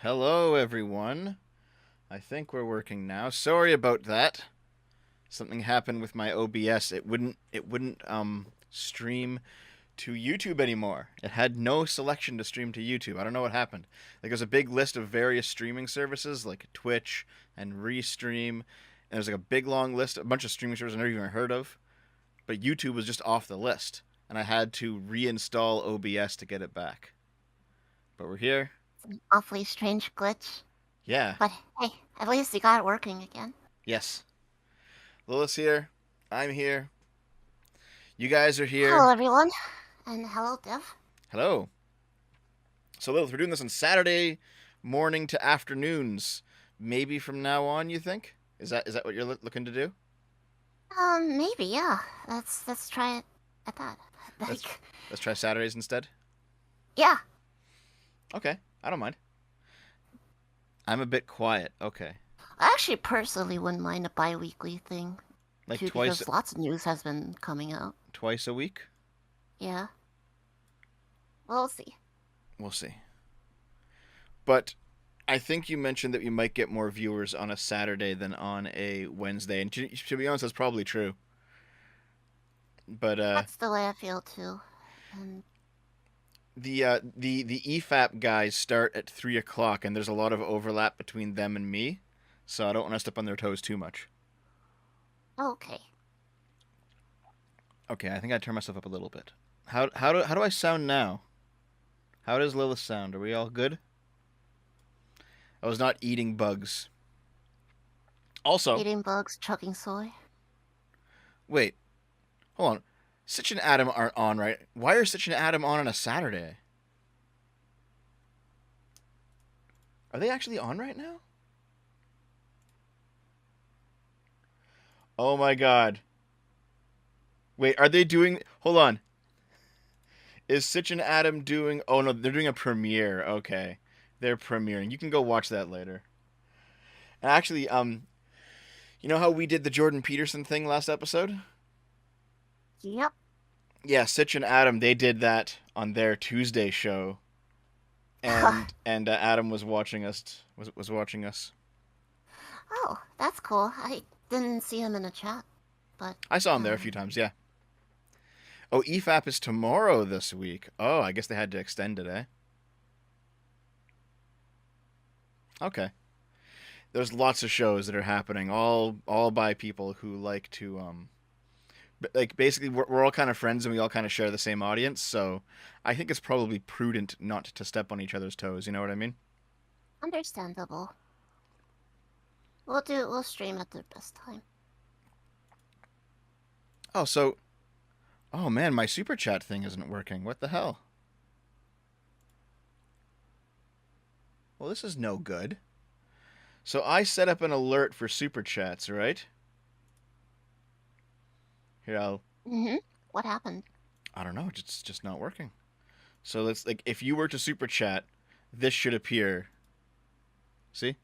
Hello, everyone. I think we're working now. Sorry about that. Something happened with my OBS. It wouldn't stream to YouTube anymore. It had no selection to stream to YouTube. I don't know what happened. Like there's a big list of various streaming services like Twitch and Restream, and there's like a big long list, a bunch of streaming services I've never even heard of. But YouTube was just off the list, and I had to reinstall OBS to get it back. But we're here. It's an awfully strange glitch. Yeah. But hey, at least you got it working again. Yes. Lilith's here. I'm here. You guys are Hello, here. everyone. And hello, Dev. Hello. So Lilith, we're doing this on Saturday morning to afternoons. Maybe from now on, you think? Is that what you're looking to do? Maybe, yeah. Let's try it at that. Let's Like, let's try Saturdays instead. yeah. Okay, I don't mind. I'm a bit quiet. Okay, I actually personally wouldn't mind a bi-weekly thing, like too, because lots of news has been coming out. twice a week. Yeah. We'll see. We'll see. But I think you mentioned that you might get more viewers on a Saturday than on a Wednesday, and to be honest, that's probably true. But That's the way I feel, too. And the EFAP guys start at 3 o'clock, and there's a lot of overlap between them and me, so I don't want to step on their toes too much. okay. Okay, I think I turn myself up a little bit. How do I sound now? How does Lilith sound? Are we all good? I was not eating bugs. Also, Eating bugs, chugging soy. wait, hold on. Sitch and Adam aren't on, right? Why are Sitch and Adam on a Saturday? Are they actually on right now? Oh my god. Wait, are they doing... Hold on. Is Sitch and Adam doing... Oh no, they're doing a premiere. Okay. They're premiering. You can go watch that later. And actually, you know how we did the Jordan Peterson thing last episode? Yep. Yeah, Sitch and Adam, they did that on their Tuesday show. And Adam was watching us was watching us. Oh, that's cool. I didn't see him in the chat, but I saw him there a few times, yeah. Oh, EFAP is tomorrow this week. Oh, I guess they had to extend it, eh? Okay. There's lots of shows that are happening, all by people who like to like basically we're all kind of friends and we all kind of share the same audience, so I think it's probably prudent not to step on each other's toes, you know what I mean? understandable. We'll stream at the best time. Oh, so oh man, my super chat thing isn't working. What the hell? Well, this is no good. So I set up an alert for super chats, right? Here, Mm-hmm. What happened? I don't know, it's just not working. So let's like if you were to super chat, this should appear. See?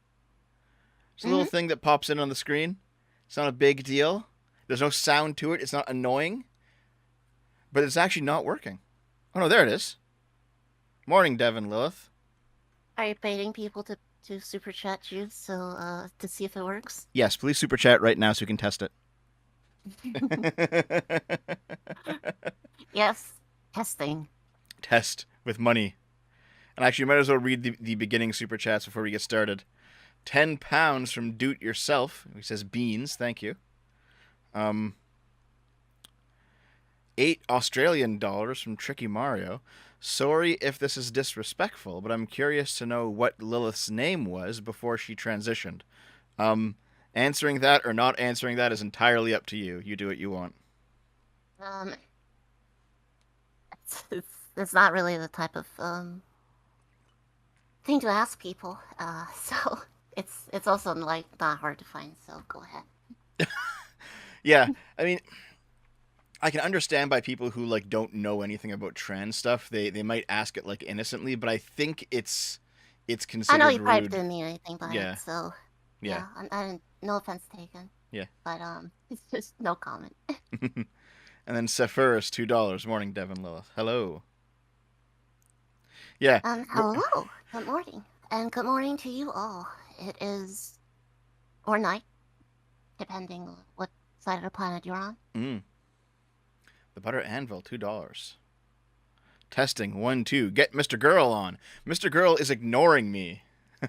It's a little Mm-hmm. thing that pops in on the screen. It's not a big deal. There's no sound to it. It's not annoying. But it's actually not working. Oh no, there it is. Morning, Devin Lilith. Are you baiting people to super chat you to see if it works? Yes, please super chat right now so we can test it. Yes. Testing. Test with money. And actually, you might as well read the beginning super chats before we get started. £10 from Doot Yourself. He says beans, thank you. 8 Australian dollars from Tricky Mario. Sorry if this is disrespectful, but I'm curious to know what Lilith's name was before she transitioned. Answering that or not answering that is entirely up to you. You do what you want. Um, it's not really the type of thing to ask people. So it's also like not hard to find. So go ahead. Yeah, I mean, I can understand by people who like don't know anything about trans stuff. They might ask it like innocently, but I think it's I know considered you probably rude. didn't mean anything by Yeah, it, so yeah, yeah. I didn't. No offense taken, yeah. but it's just no comment. And then Sephirus, $2. Morning, Devin Lilith. Hello. Yeah, Hello. Good morning. And good morning to you all. It is, or night, depending what side of the planet you're on. Mm. The Butter Anvil, $2. Testing, 1, 2. Get Mr. Girl on. Mr. Girl is ignoring me.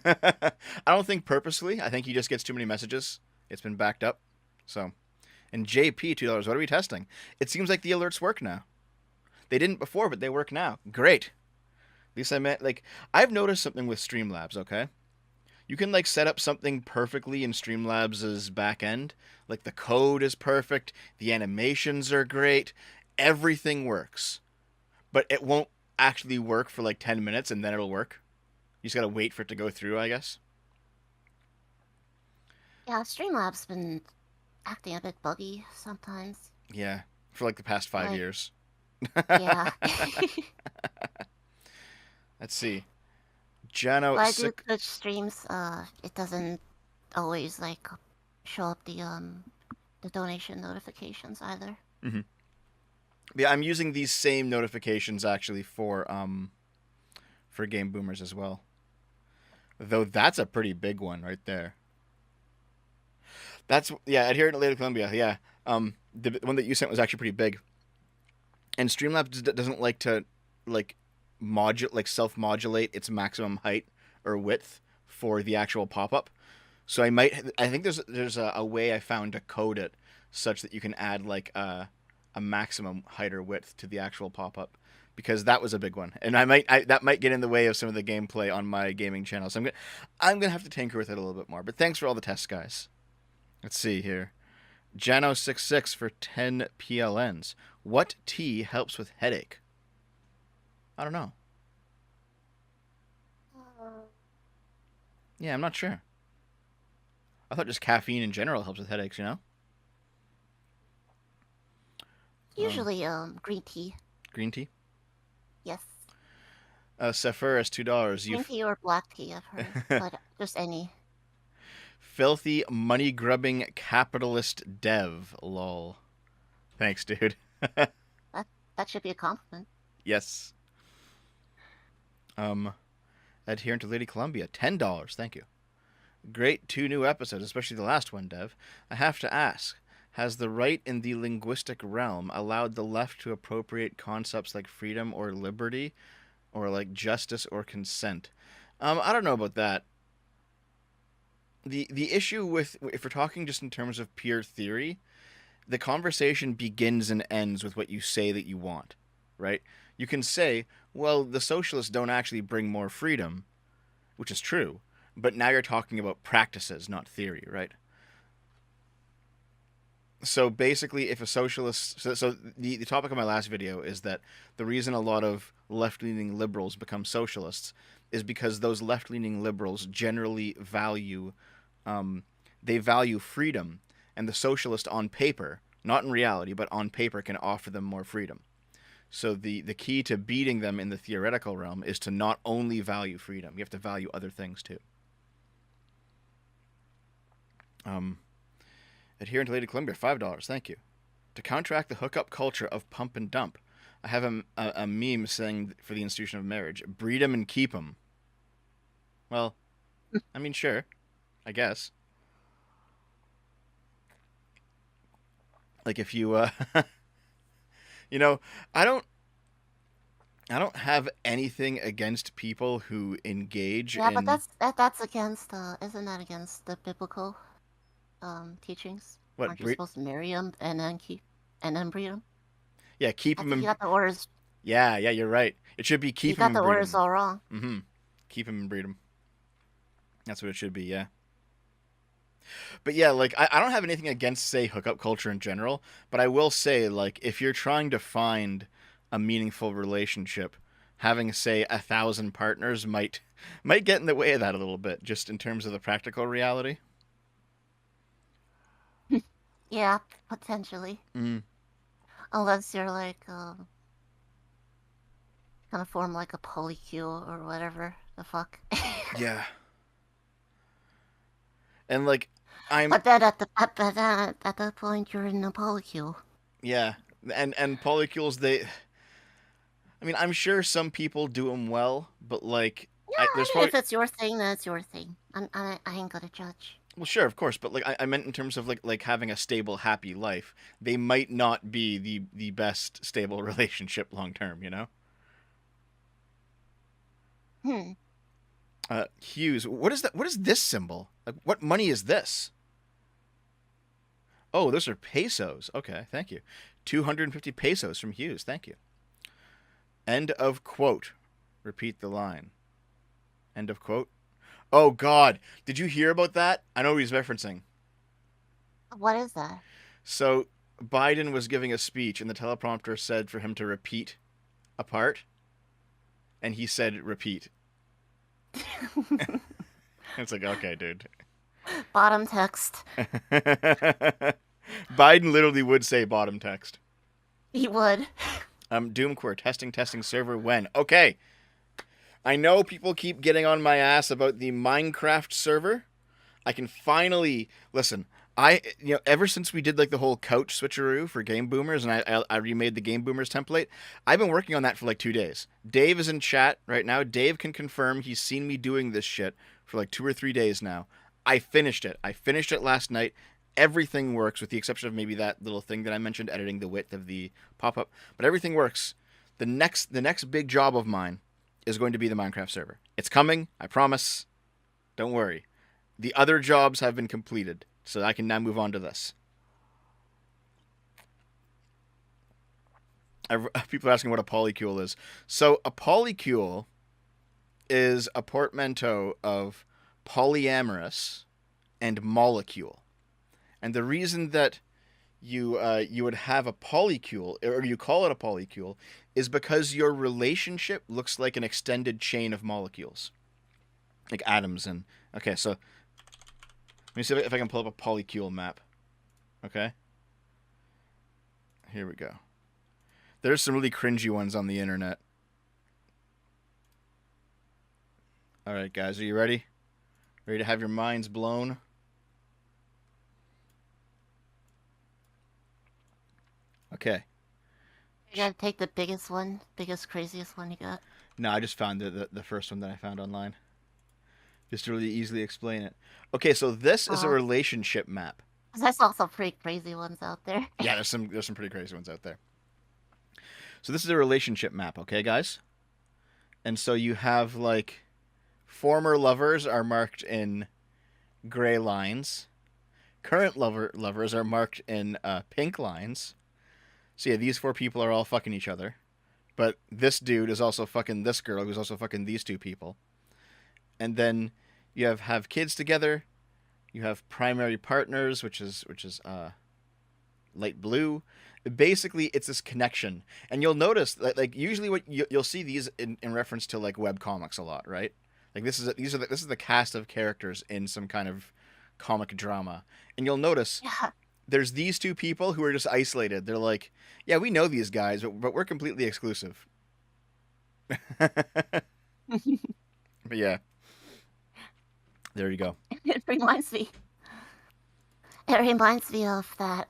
I don't think purposely. I think he just gets too many messages. It's been backed up. So, and JP, $2. What are we testing? It seems like the alerts work now. They didn't before, but they work now. Great. At least I meant, like, I've noticed something with Streamlabs, okay? You can, like, set up something perfectly in Streamlabs' back end. Like, the code is perfect, the animations are great, everything works. But it won't actually work for, like, 10 minutes, and then it'll work. You just gotta wait for it to go through, I guess. Yeah, Streamlabs been acting a bit buggy sometimes. Yeah, for, like, the past 5 Like, years. yeah. Let's see. Jano, When I do Twitch streams, it doesn't always, like, show up the donation notifications either. Mm-hmm. Yeah, I'm using these same notifications actually for Game Boomers as well. Though that's a pretty big one right there. That's adherent to Lilith Columbia. Yeah, the one that you sent was actually pretty big. And Streamlabs doesn't like to self-modulate its maximum height or width for the actual pop-up. So I think there's a way I found to code it such that you can add like a maximum height or width to the actual pop-up, because that was a big one, and that might get in the way of some of the gameplay on my gaming channel. So I'm gonna have to tinker with it a little bit more. But thanks for all the tests, guys. Let's see here. Jano66 for 10 PLNs. What tea helps with headache? I don't know. Yeah, I'm not sure. I thought just caffeine in general helps with headaches, you know? Usually, green tea. Green tea? Yes. Sephiroth, $2. Green tea or black tea, I've heard. But just any. Filthy, money-grubbing capitalist dev. Lol. Thanks, dude. That should be a compliment. Yes. Adherent to Lady Columbia, $10. Thank you. Great 2 new episodes, especially the last one, Dev. I have to ask, has the right in the linguistic realm allowed the left to appropriate concepts like freedom or liberty, or like justice or consent? I don't know about that. The issue with, if we're talking just in terms of pure theory, the conversation begins and ends with what you say that you want, right? You can say, well, the socialists don't actually bring more freedom, which is true, but now you're talking about practices, not theory, right? So basically, if a socialist... So the topic of my last video is that the reason a lot of left-leaning liberals become socialists is because those left-leaning liberals generally value... they value freedom, and the socialist on paper, not in reality, but on paper, can offer them more freedom. So the key to beating them in the theoretical realm is to not only value freedom, you have to value other things too. Adherent to Lady Columbia, $5. Thank you. To counteract the hookup culture of pump and dump, I have a meme saying for the institution of marriage, breed 'em and keep 'em. Well, I mean, sure, I guess. Like if you, you know, I don't have anything against people who engage in... Yeah, but that's against, isn't that against the biblical teachings? What, Aren't you supposed to marry them and then breed them? Yeah, keep I them think you got the orders. Yeah, you're right. It should be keep them and breed them. You got the orders all wrong. Mm-hmm. Keep them and breed them. That's what it should be, yeah. But yeah, like, I don't have anything against, say, hookup culture in general, but I will say, like, if you're trying to find a meaningful relationship, having, say, 1,000 partners might get in the way of that a little bit, just in terms of the practical reality. Yeah, potentially. Mm. Unless you're like, kind of form like a polycule or whatever the fuck. Yeah. And like, But then at that point you're in a polycule. Yeah, and polycules, I mean, I'm sure some people do them well, but like, Yeah, I there's mean, probably if it's your thing, then it's your thing. I ain't gonna judge. well, sure, of course, but like I meant in terms of like having a stable, happy life. They might not be the best stable relationship long term. You know. Hmm. Hughes, what is that? What is this symbol? Like, what money is this? Oh, those are pesos. Okay, thank you. 250 pesos from Hughes. Thank you. End of quote. Repeat the line. End of quote. Oh God, did you hear about that? I know what he's referencing. What is that? So Biden was giving a speech, and the teleprompter said for him to repeat a part, and he said repeat. It's like, okay, dude. Bottom text. Biden literally would say bottom text. He would. Doomcore, testing server when? Okay. I know people keep getting on my ass about the Minecraft server. I can finally listen. Ever since we did like the whole couch switcheroo for Game Boomers, and I remade the Game Boomers template, I've been working on that for like 2 days. Dave is in chat right now. Dave can confirm he's seen me doing this shit for like 2 or 3 days now. I finished it. I finished it last night. Everything works with the exception of maybe that little thing that I mentioned, editing the width of the pop up. But everything works. The next big job of mine is going to be the Minecraft server. It's coming. I promise. Don't worry. The other jobs have been completed, so I can now move on to this. People are asking what a polycule is. So a polycule is a portmanteau of polyamorous and molecule. And the reason that you would have a polycule, or you call it a polycule, is because your relationship looks like an extended chain of molecules, like atoms. And okay, so let me see if I can pull up a polycule map. Okay, here we go. There's some really cringy ones on the internet. All right, guys, are you ready? Ready to have your minds blown? Okay. You gotta take the biggest, craziest one you got. No, I just found the first one that I found online. Just to really easily explain it. Okay, so this is a Oh, relationship map. 'cause I saw some pretty crazy ones out there. Yeah, there's some pretty crazy ones out there. So this is a relationship map, okay, guys? And so you have like former lovers are marked in gray lines. Current lovers are marked in pink lines. So yeah, these four people are all fucking each other. But this dude is also fucking this girl, who's also fucking these two people. And then you have kids together. You have primary partners, which is light blue. Basically, it's this connection, and you'll notice that like usually what you'll see these in reference to like web comics a lot, right? Like this is the cast of characters in some kind of comic drama, and you'll notice Yeah. there's these two people who are just isolated. They're like, yeah, we know these guys, but we're completely exclusive. But yeah, there you go. It reminds me. It reminds me of that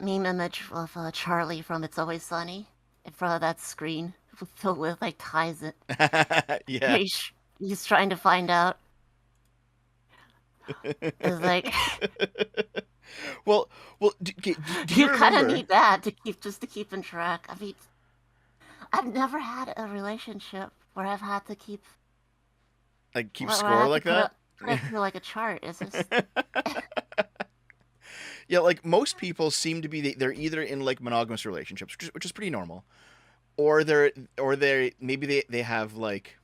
meme image of Charlie from It's Always Sunny in front of that screen filled with like ties. It. Yeah. He's trying to find out. It's like well, do you you kind of remember? need that to keep in track. I mean, I've never had a relationship where I've had to keep Like keep where I score have to like that? put it through like a chart. It's just Yeah, like most people seem to be they're either in like monogamous relationships, which is pretty normal, or they're maybe they have like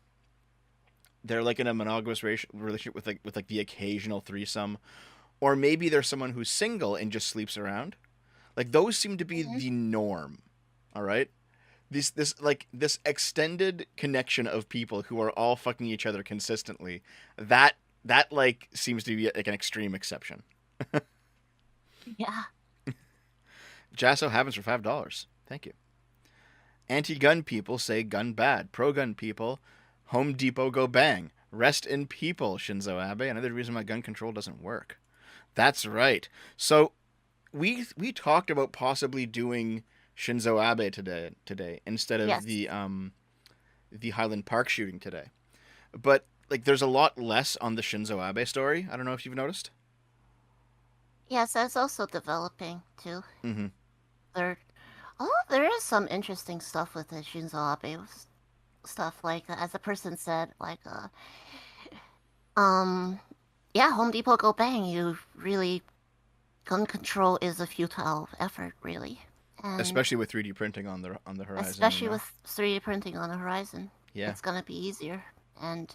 they're like in a monogamous relationship with like the occasional threesome, or maybe there's someone who's single and just sleeps around. Like those seem to be Mhm. the norm. All right? This extended connection of people who are all fucking each other consistently, that like seems to be like an extreme exception. Yeah. Jasso happens for $5. Thank you. Anti-gun people say gun bad. Pro-gun people, Home Depot go bang. Rest in people, Shinzo Abe. Another reason why gun control doesn't work. That's right. So we talked about possibly doing Shinzo Abe today instead of Yes. the Highland Park shooting today. But like, there's a lot less on the Shinzo Abe story. I don't know if you've noticed. Yes, that's also developing too. Mm-hmm. There, there is some interesting stuff with the Shinzo Abe stuff. Like as the person said, like um, yeah, Home Depot go bang. You really gun control is a futile effort, really, and Especially with 3D printing on the horizon. especially with 3D printing on the horizon, Yeah. it's gonna be easier. And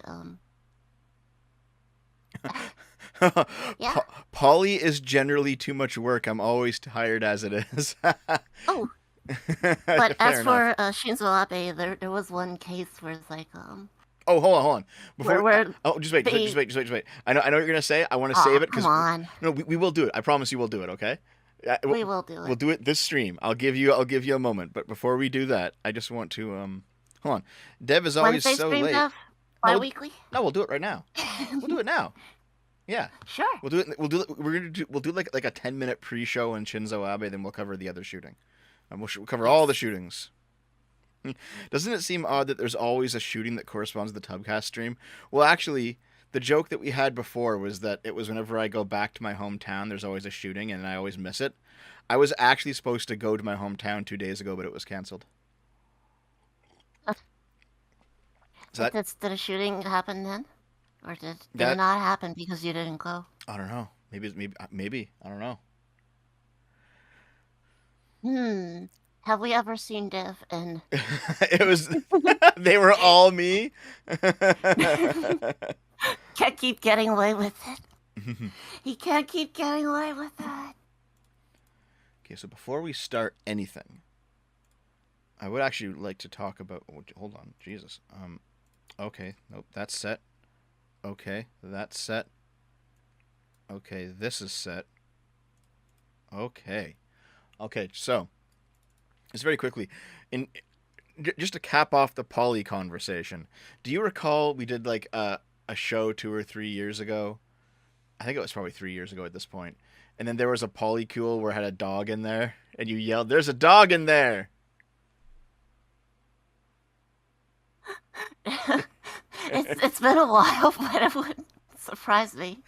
yeah. Poly is generally too much work. I'm always tired as it is. Oh, but as Fair enough. for Shinzo Abe, there was one case where it's like Oh, hold on. where where Oh, just wait, they just wait. I know what you're gonna say. I want to oh save it come because on, no, we will do it. I promise you, we'll do it. Okay. we will do We'll it. do it this stream. I'll give you a moment. But before we do that, I just want to hold on. Dev is always Wednesday so stream late. dev, No, bi-weekly. no, we'll do it right now. We'll do it now. Yeah. Sure. We'll do it. We'll do like a 10-minute pre-show on Shinzo Abe, then we'll cover the other shooting. And we'll cover all the Yes. shootings. Doesn't it seem odd that there's always a shooting that corresponds to the TubCast stream? Well, actually, the joke that we had before was that it was whenever I go back to my hometown, there's always a shooting, and I always miss it. I was actually supposed to go to my hometown 2 days ago, but it was canceled. So Did a shooting happen then, or did that it not happen because you didn't go? I don't know. Maybe I don't know. Hmm. Have we ever seen Dev in? It was they were all me. Can't keep getting away with it. He can't keep getting away with it. Okay, so before we start anything, I would actually like to talk about. Oh, hold on, Jesus. Okay, nope, that's set. Okay, that's set. Okay, this is set. Okay, so just very quickly, just to cap off the poly conversation, do you recall we did like a show 2 or 3 years ago? I think it was probably 3 years ago at this point. And then there was a polycule where it had a dog in there, and you yelled, "There's a dog in there!" It's been a while, but it wouldn't surprise me.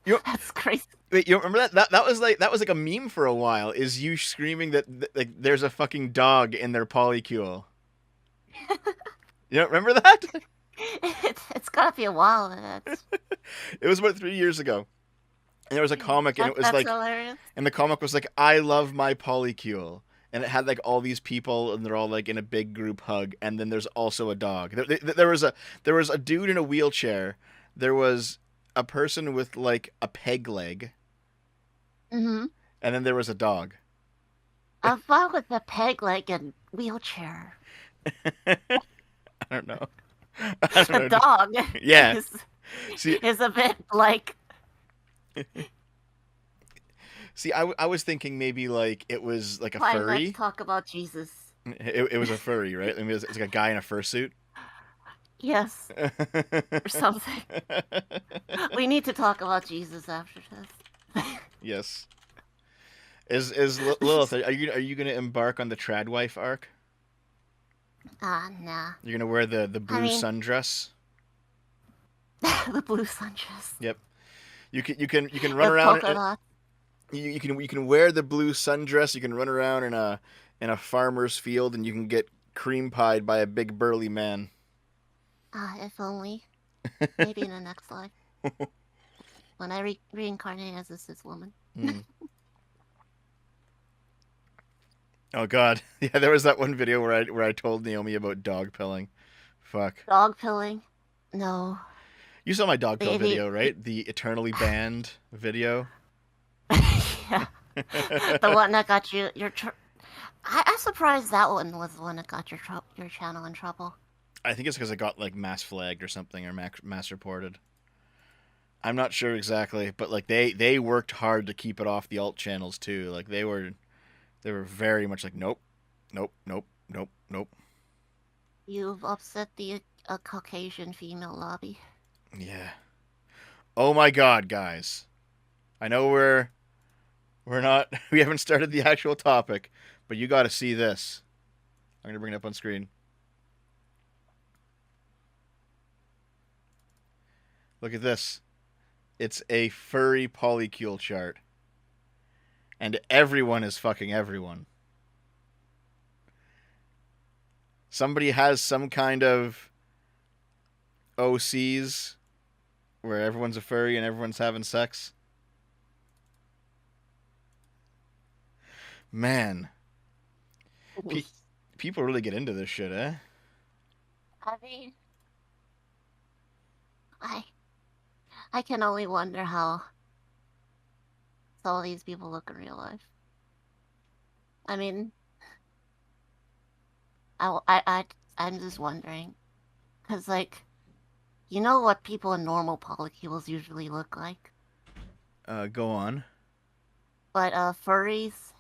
You That's crazy. wait, you remember that? That was like a meme for a while. Is you screaming that like there's a fucking dog in their polycule? You don't remember that? It's gotta be a while. It was about 3 years ago. And there was a comic, and it was That's like, hilarious. and the comic was like, "I love my polycule," and it had like all these people, and they're all like in a big group hug, and then there's also a dog. There was a dude in a wheelchair. There was a person with like a peg leg, Mm-hmm. and then there was a dog. A fun with a peg leg and wheelchair. I don't know. I don't A know. dog Yeah. is, See, is a bit like I was thinking maybe like it was like a fine. furry. Let's talk about Jesus. It was a furry, right? I mean, it's like a guy in a fursuit. Yes, or something. We need to talk about Jesus after this. Yes. Is Lilith? Are you going to embark on the Tradwife arc? Nah. You're going to wear the blue mean- sundress. The blue sundress. Yep. You can run The around. polka dot. You can wear the blue sundress. You can run around in a farmer's field, and you can get cream pied by a big burly man. If only. Maybe in the next life. When I reincarnate as a cis woman. Mm. Oh God, yeah. There was that one video where I told Naomi about dog pilling. Fuck. Dog pilling? No. You saw my dog pill Baby. video, right? The eternally banned video. Yeah. The one that got you your. I'm surprised that one was the one that got your channel in trouble. I think it's because it got like mass flagged or something, or mass reported. I'm not sure exactly, but like they worked hard to keep it off the alt channels too. Like they were very much like nope. You've upset the Caucasian female lobby. Yeah. Oh my God, guys. I know we're not we haven't started the actual topic, but you got to see this. I'm gonna bring it up on screen. Look at this. It's a furry polycule chart. And everyone is fucking everyone. Somebody has some kind of OCs where everyone's a furry and everyone's having sex. Man. People really get into this shit, eh? I mean, I can only wonder how all these people look in real life. I mean, I'm just wondering, cause like, you know what people in normal polycules usually look like, Go on. but furries.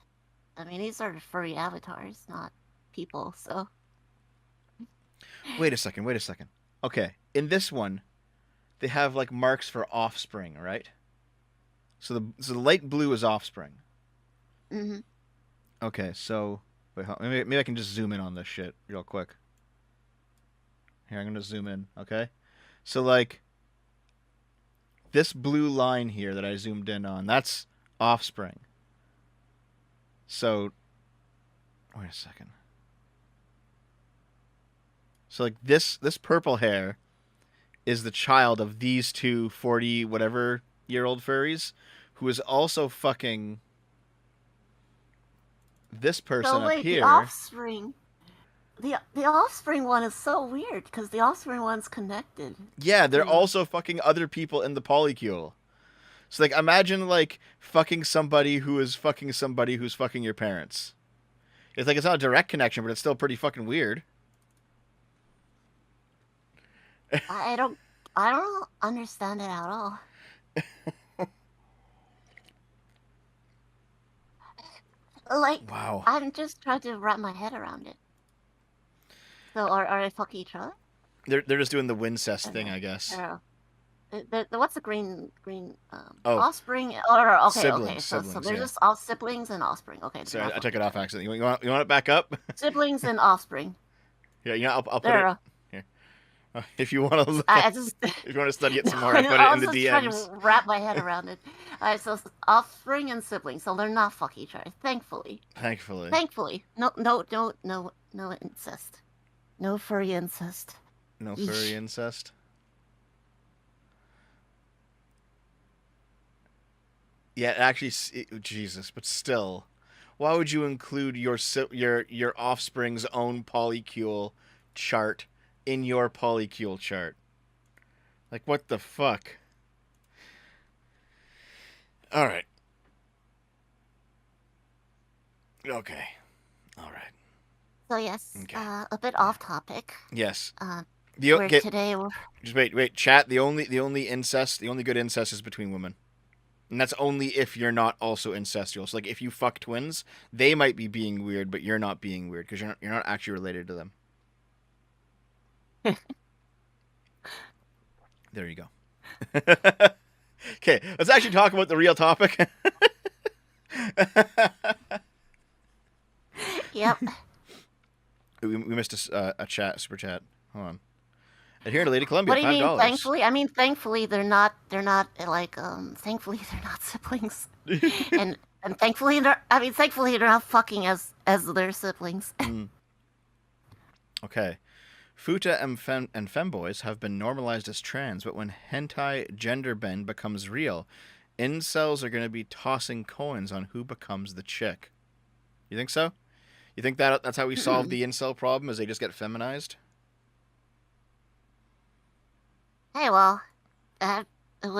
I mean, these are furry avatars, not people. So Wait a second. Okay, in this one, they have like marks for offspring, right? So the light blue is offspring. hmm Okay, so wait, maybe I can just zoom in on this shit real quick. Here, I'm gonna zoom in. Okay, so like this blue line here that I zoomed in on, that's offspring. So wait a second. So like this purple hair is the child of these two 40 whatever year old furries who is also fucking this person so up wait, the here. offspring. The offspring one is so weird because the offspring one's connected Yeah, they're to. also fucking other people in the polycule. So like imagine like fucking somebody who is fucking somebody who's fucking your parents. It's like it's not a direct connection, but it's still pretty fucking weird. I don't I don't understand it at all. Like Wow. I'm just trying to wrap my head around it. So are they fucking each other? They're just doing the Wincest I thing, don't I guess. know. What's the green Oh, offspring or okay, so siblings, they're yeah. just all siblings and offspring. Okay, they're Sorry, not I took fucking it each off other. accident. You want it back up? Siblings and offspring. Yeah, I'll put They're it here. If you want to look at, I just if you want to study it no, some more, I put it I in was the just trying DMs. to wrap my head around it. Alright, so offspring and siblings, so they're not fucking each other. Thankfully, Thankfully, thankfully, no incest, no furry incest. no furry Yeesh. incest. Yeah, actually, Jesus, but still, why would you include your offspring's own polycule chart in your polycule chart? Like, what the fuck? All right. Okay. All right. So yes, Okay. a bit Yeah. off topic. Yes. Uh, The where okay, today just wait. Chat. The only incest, the only good incest is between women, and that's only if you're not also incestual. So like, if you fuck twins, they might be being weird, but you're not being weird because you're not actually related to them. There you go. Okay, let's actually talk about the real topic. Yep. We missed a chat, super chat. Hold on. Adhere to Lady Columbia, What do you mean? $5. Thankfully, I mean thankfully they're not like thankfully they're not siblings, and thankfully thankfully they're not fucking as their siblings. Okay. Futa and femboys have been normalized as trans, but when hentai gender bend becomes real, incels are going to be tossing coins on who becomes the chick. You think so? You think that's how we solve the incel problem? Is they just get feminized? Hey, well, that it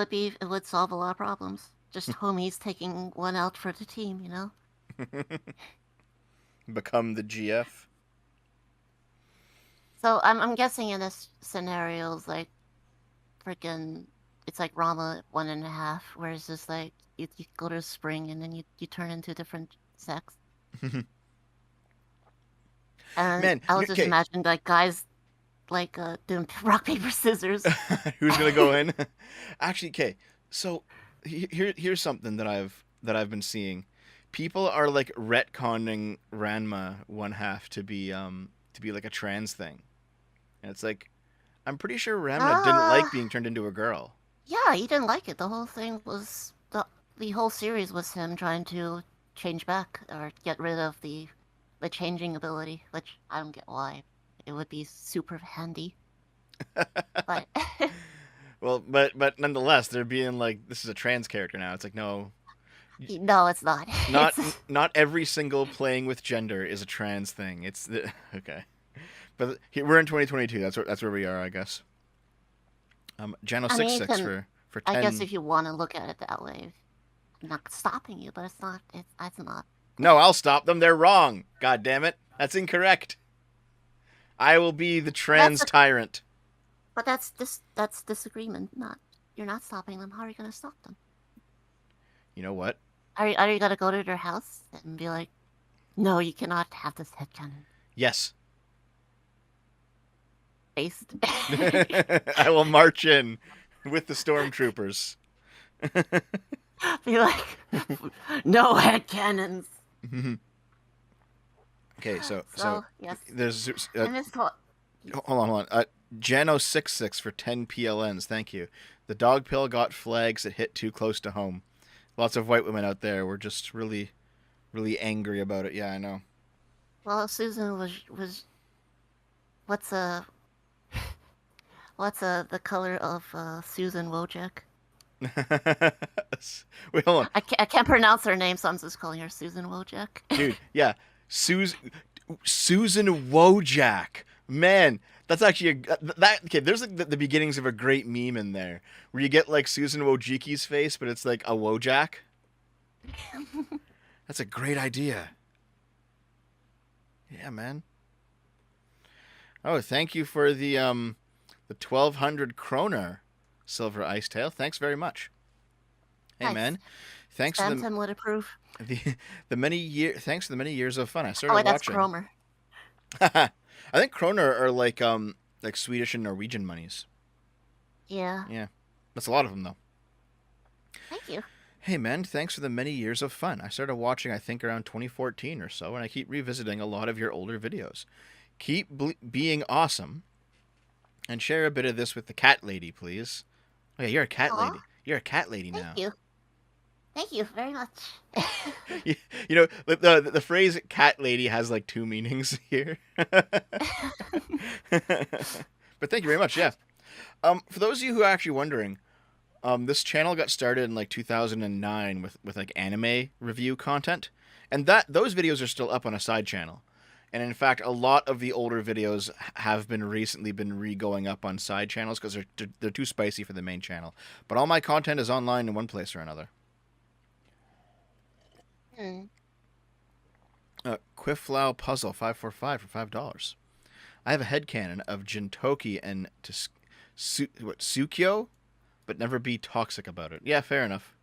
would solve a lot of problems. Just homies taking one out for the team, you know. Become the GF? So I'm guessing in this scenario is like freaking it's like Rama 1.5, where it's just like you go to spring and then you turn into different sex. And Man, I was just okay. imagining like guys like doing rock paper scissors. Who's gonna go in? Actually, okay. So here's something that I've been seeing. People are like retconning Ranma one half to be like a trans thing, and it's like I'm pretty sure Ranma didn't like Ah, being turned into a girl. Yeah, he didn't like it. The whole thing was the whole series was him trying to change back or get rid of the changing ability, which I don't get why. It would be super handy, but Well, but nonetheless, they're being like, this is a trans character now. It's like, no, no, it's not. not It's not every single playing with gender is a trans thing. It's the okay, but we're in 2022. That's where we are, I guess. Jano I six mean, you six can. for I guess 10. if you want to look at it that way, I'm not stopping you, but it's not. It's not. No, I'll stop them. They're wrong. God damn it, that's incorrect. I will be the That's trans a, tyrant. but that's disagreement. Not you're not stopping them. How are you gonna stop them? You know what? Are you gonna go to their house and be like, no, you cannot have this headcanon Yes. based? I will march in with the stormtroopers. Be like, no headcanons. Okay, so So yes, there's and this whole hold on. Jano 66 for 10 PLNs. Thank you. The dog pill got flags that hit too close to home. Lots of white women out there were just really, really angry about it. Yeah, I know. well, Susan was what's the color of Susan Wojcik? Wait, hold on, I can't pronounce her name, so I'm just calling her Susan Wojcik. dude. Yeah, Susan Wojak. Man, that's actually that. Okay, there's like the beginnings of a great meme in there where you get like Susan Wojcicki's face, but it's like a Wojak. That's a great idea. Yeah, man. Oh, thank you for the 1200 kroner silver ice tail. Thanks very much. Hey, Nice. man. Thanks for Spam template approved. the many year. Thanks for the many years of fun. I Oh started wait, that's watching. Cromer. I think kroner are like Swedish and Norwegian monies. Yeah. Yeah, that's a lot of them though. Thank you. Hey, man. Thanks for the many years of fun. I started watching I think around 2014 or so, and I keep revisiting a lot of your older videos. Keep being awesome. And share a bit of this with the cat lady, please. Oh, yeah, you're a cat Aw, lady. You're a cat lady thank now. you. Thank you very much. you, you know, the phrase cat lady has like two meanings here. But thank you very much, yeah. For those of you who are actually wondering, this channel got started in like 2009 with like anime review content. And those videos are still up on a side channel. And in fact, a lot of the older videos have been recently been re-going up on side channels because they're too spicy for the main channel. But all my content is online in one place or another. Hmm. Quifflow Puzzle 545 for $5. I have a headcanon of Jintoki and Tsukyo, but never be toxic about it. Yeah, fair enough.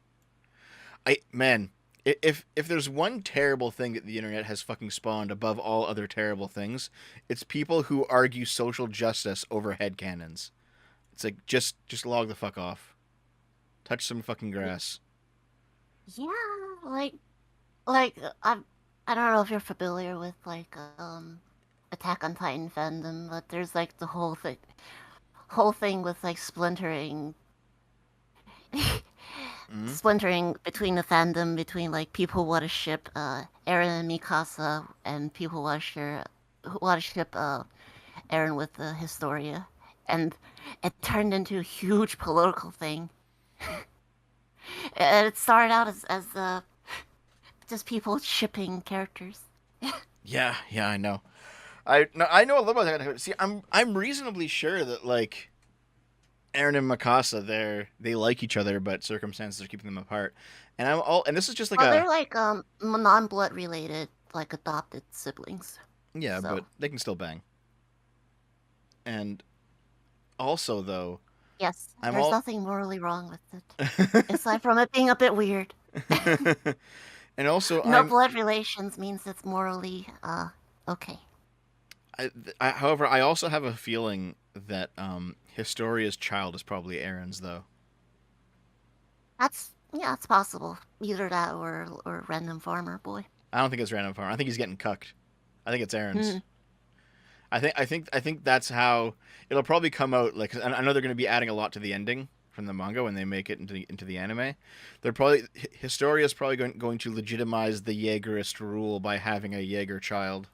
Man, if there's one terrible thing that the internet has fucking spawned above all other terrible things, it's people who argue social justice over headcanons. It's like just log the fuck off. Touch some fucking grass. Yeah, like I don't know if you're familiar with like Attack on Titan fandom, but there's like the whole thing with like Mm-hmm. splintering between the fandom between like people who want to ship Eren and Mikasa and people who want to ship Eren with Historia, and it turned into a huge political thing. And it started out as just people shipping characters. Yeah, I know. I know a little about that. See, I'm reasonably sure that like Eren and Mikasa, they like each other, but circumstances are keeping them apart. And this is just like Well, a they're like non-blood related, like adopted siblings. yeah, So but they can still bang. And also though, yes, I'm there's all nothing morally wrong with it, aside from it being a bit weird. and also No blood relations means it's morally okay. however, I also have a feeling that Historia's child is probably Eren's though. Yeah, it's possible. Either that or random farmer boy. I don't think it's random farm. I think he's getting cucked. I think it's Eren's. Hmm. I think that's how it'll probably come out. Like I know they're going to be adding a lot to the ending from the manga when they make it into the anime. They're probably Historia is probably going to legitimize the Jaegerist rule by having a Jaeger child.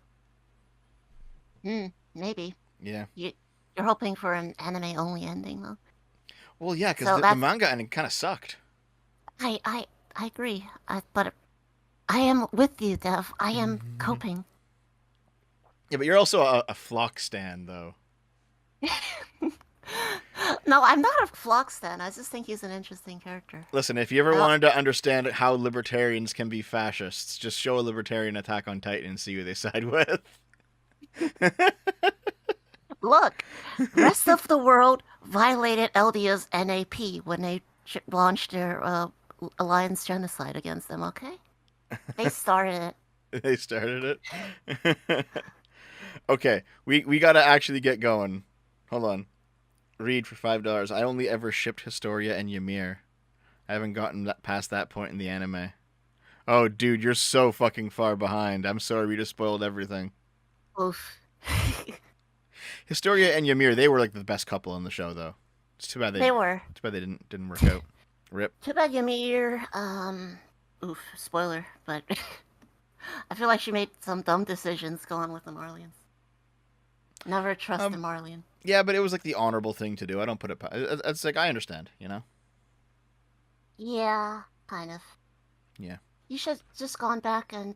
Maybe. Yeah. You're hoping for an anime only ending though. Well, yeah, because So the that's manga ending kind of sucked. I agree. But I am with you, Dev. I am coping. Yeah, but you're also a Flock stan, though. No, I'm not a Flock stan. I just think he's an interesting character. Listen, if you ever Oh, wanted to understand how libertarians can be fascists, just show a libertarian Attack on Titan and see who they side with. look, rest of the world violated Eldia's NAP when they launched their alliance genocide against them. Okay, they started it. They started it. Okay, we gotta actually get going. Hold on. Read for $5. I only ever shipped Historia and Ymir. I haven't gotten past that point in the anime. Oh, dude, you're so fucking far behind. I'm sorry, we just spoiled everything. Oof. Historia and Ymir, they were like the best couple in the show, though. It's too bad They were. Too bad they didn't work out. Rip. Too bad Ymir. Oof. Spoiler, but I feel like she made some dumb decisions going with the Marlians. Never trust the Marlian. Yeah, but it was like the honorable thing to do. I don't put it. It's like I understand, you know. Yeah, kind of. Yeah. You should just gone back and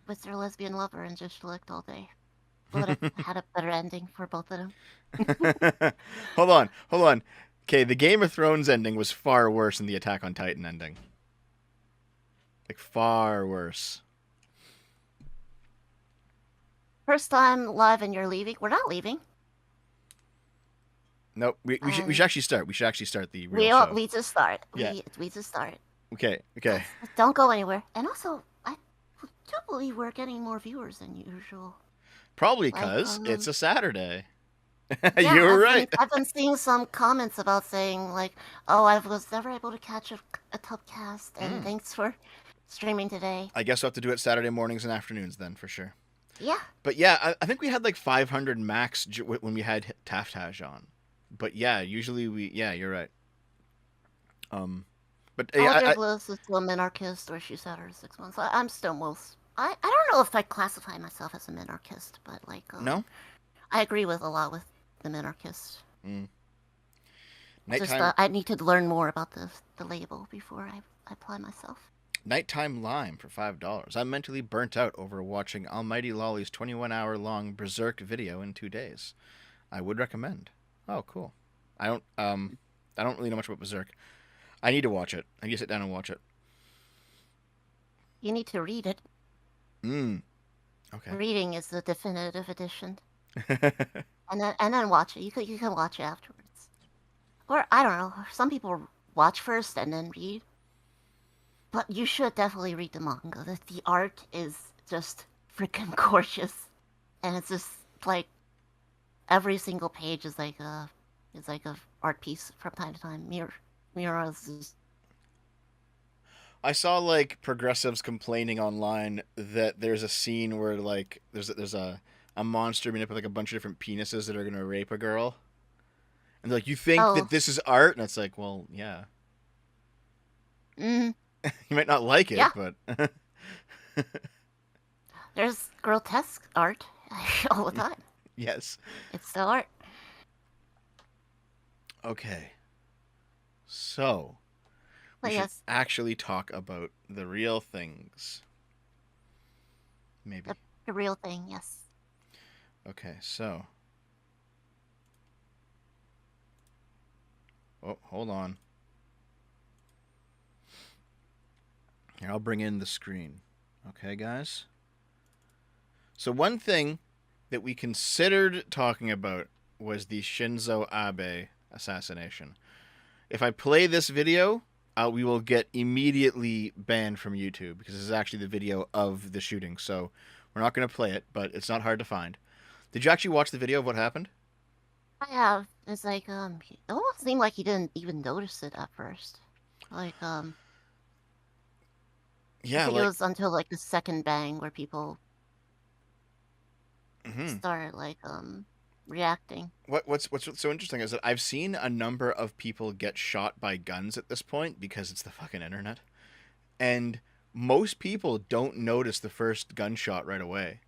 with your lesbian lover and just licked all day. Would have had a better ending for both of them. Hold on. Okay, the Game of Thrones ending was far worse than the Attack on Titan ending. Like far worse. First time live and you're leaving. We're not leaving. Nope. We should actually start. We should actually start the real show. We just start. Yeah. We just start. Okay. Don't go anywhere. And also, I do believe we're getting more viewers than usual. Probably because it's a Saturday. Yeah, You were right. I've been seeing some comments about saying like, "Oh, I was never able to catch a TubCast, and thanks for streaming today." I guess we'll have to do it Saturday mornings and afternoons then, for sure. Yeah. But yeah, I think we had like 500 max when we had Taftage on. But yeah, usually yeah, you're right. But I'll yeah, give Liz to a minarchist, or she's had her 6 months. I'm still most. I don't know if I classify myself as a minarchist, but like no, I agree with a lot with the minarchist. Nighttime. Just I need to learn more about the label before I apply myself. Nighttime Lime for $5. I'm mentally burnt out over watching Almighty Lolly's 21-hour-long Berserk video in 2 days. I would recommend. Oh, cool. I don't really know much about Berserk. I need to watch it. I need to sit down and watch it. You need to read it. Okay. Reading is the definitive edition. and then watch it. You can watch it afterwards. Or I don't know. Some people watch first and then read. But you should definitely read the manga. The art is just freaking gorgeous, and it's just like every single page is like a art piece from time to time. Mira's is... I saw like progressives complaining online that there's a scene where like there's a monster made up of like a bunch of different penises that are gonna rape a girl, and they're like, you think that this is art? And it's like, well, yeah. You might not like it, yeah. but there's grotesque art all the time. Yes. It's still art. Okay. So, we should actually talk about the real things. Maybe. The real thing, yes. Okay, so. Oh, hold on. Here, I'll bring in the screen. Okay, guys? So one thing that we considered talking about was the Shinzo Abe assassination. If I play this video, we will get immediately banned from YouTube because this is actually the video of the shooting. So we're not going to play it, but it's not hard to find. Did you actually watch the video of what happened? I have. It's like, it almost seemed like he didn't even notice it at first. Like, yeah, I think it was until like the second bang where people started like, reacting. What's so interesting is that I've seen a number of people get shot by guns at this point because it's the fucking internet, and most people don't notice the first gunshot right away.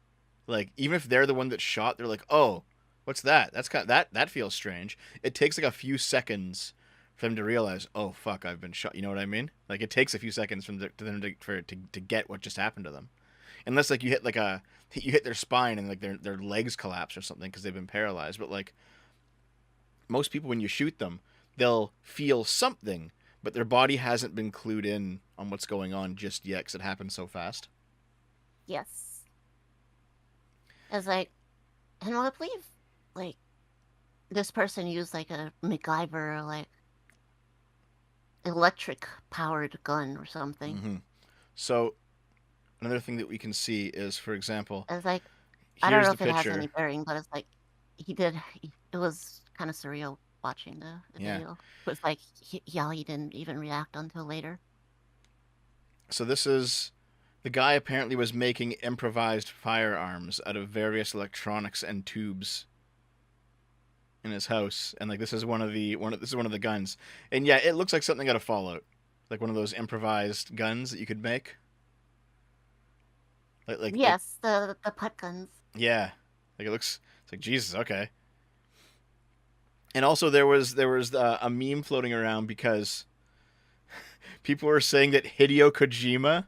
Like even if they're the one that shot, they're like, "Oh, what's that? That's kind of, that feels strange." It takes like a few seconds for them to realize, "Oh fuck, I've been shot." You know what I mean? Like it takes a few seconds to them to get what just happened to them. Unless like you hit their spine and like their legs collapse or something because they've been paralyzed. But like most people, when you shoot them, they'll feel something, but their body hasn't been clued in on what's going on just yet because it happens so fast. Yes. It's like, and I believe, like, this person used, like, a MacGyver, like, electric powered gun or something. Mm-hmm. So another thing that we can see is, for example, It's like, I don't here's know the if it has any picture. bearing, but it's like, it was kind of surreal watching the Yeah. video. It was like, he didn't even react until later. So this is the guy apparently was making improvised firearms out of various electronics and tubes in his house, and like this is this is one of the guns, and yeah, it looks like something out of Fallout, like one of those improvised guns that you could make. Like Yes, the putt guns. yeah, like it looks. It's like Jesus, okay. And also there was a meme floating around because people were saying that Hideo Kojima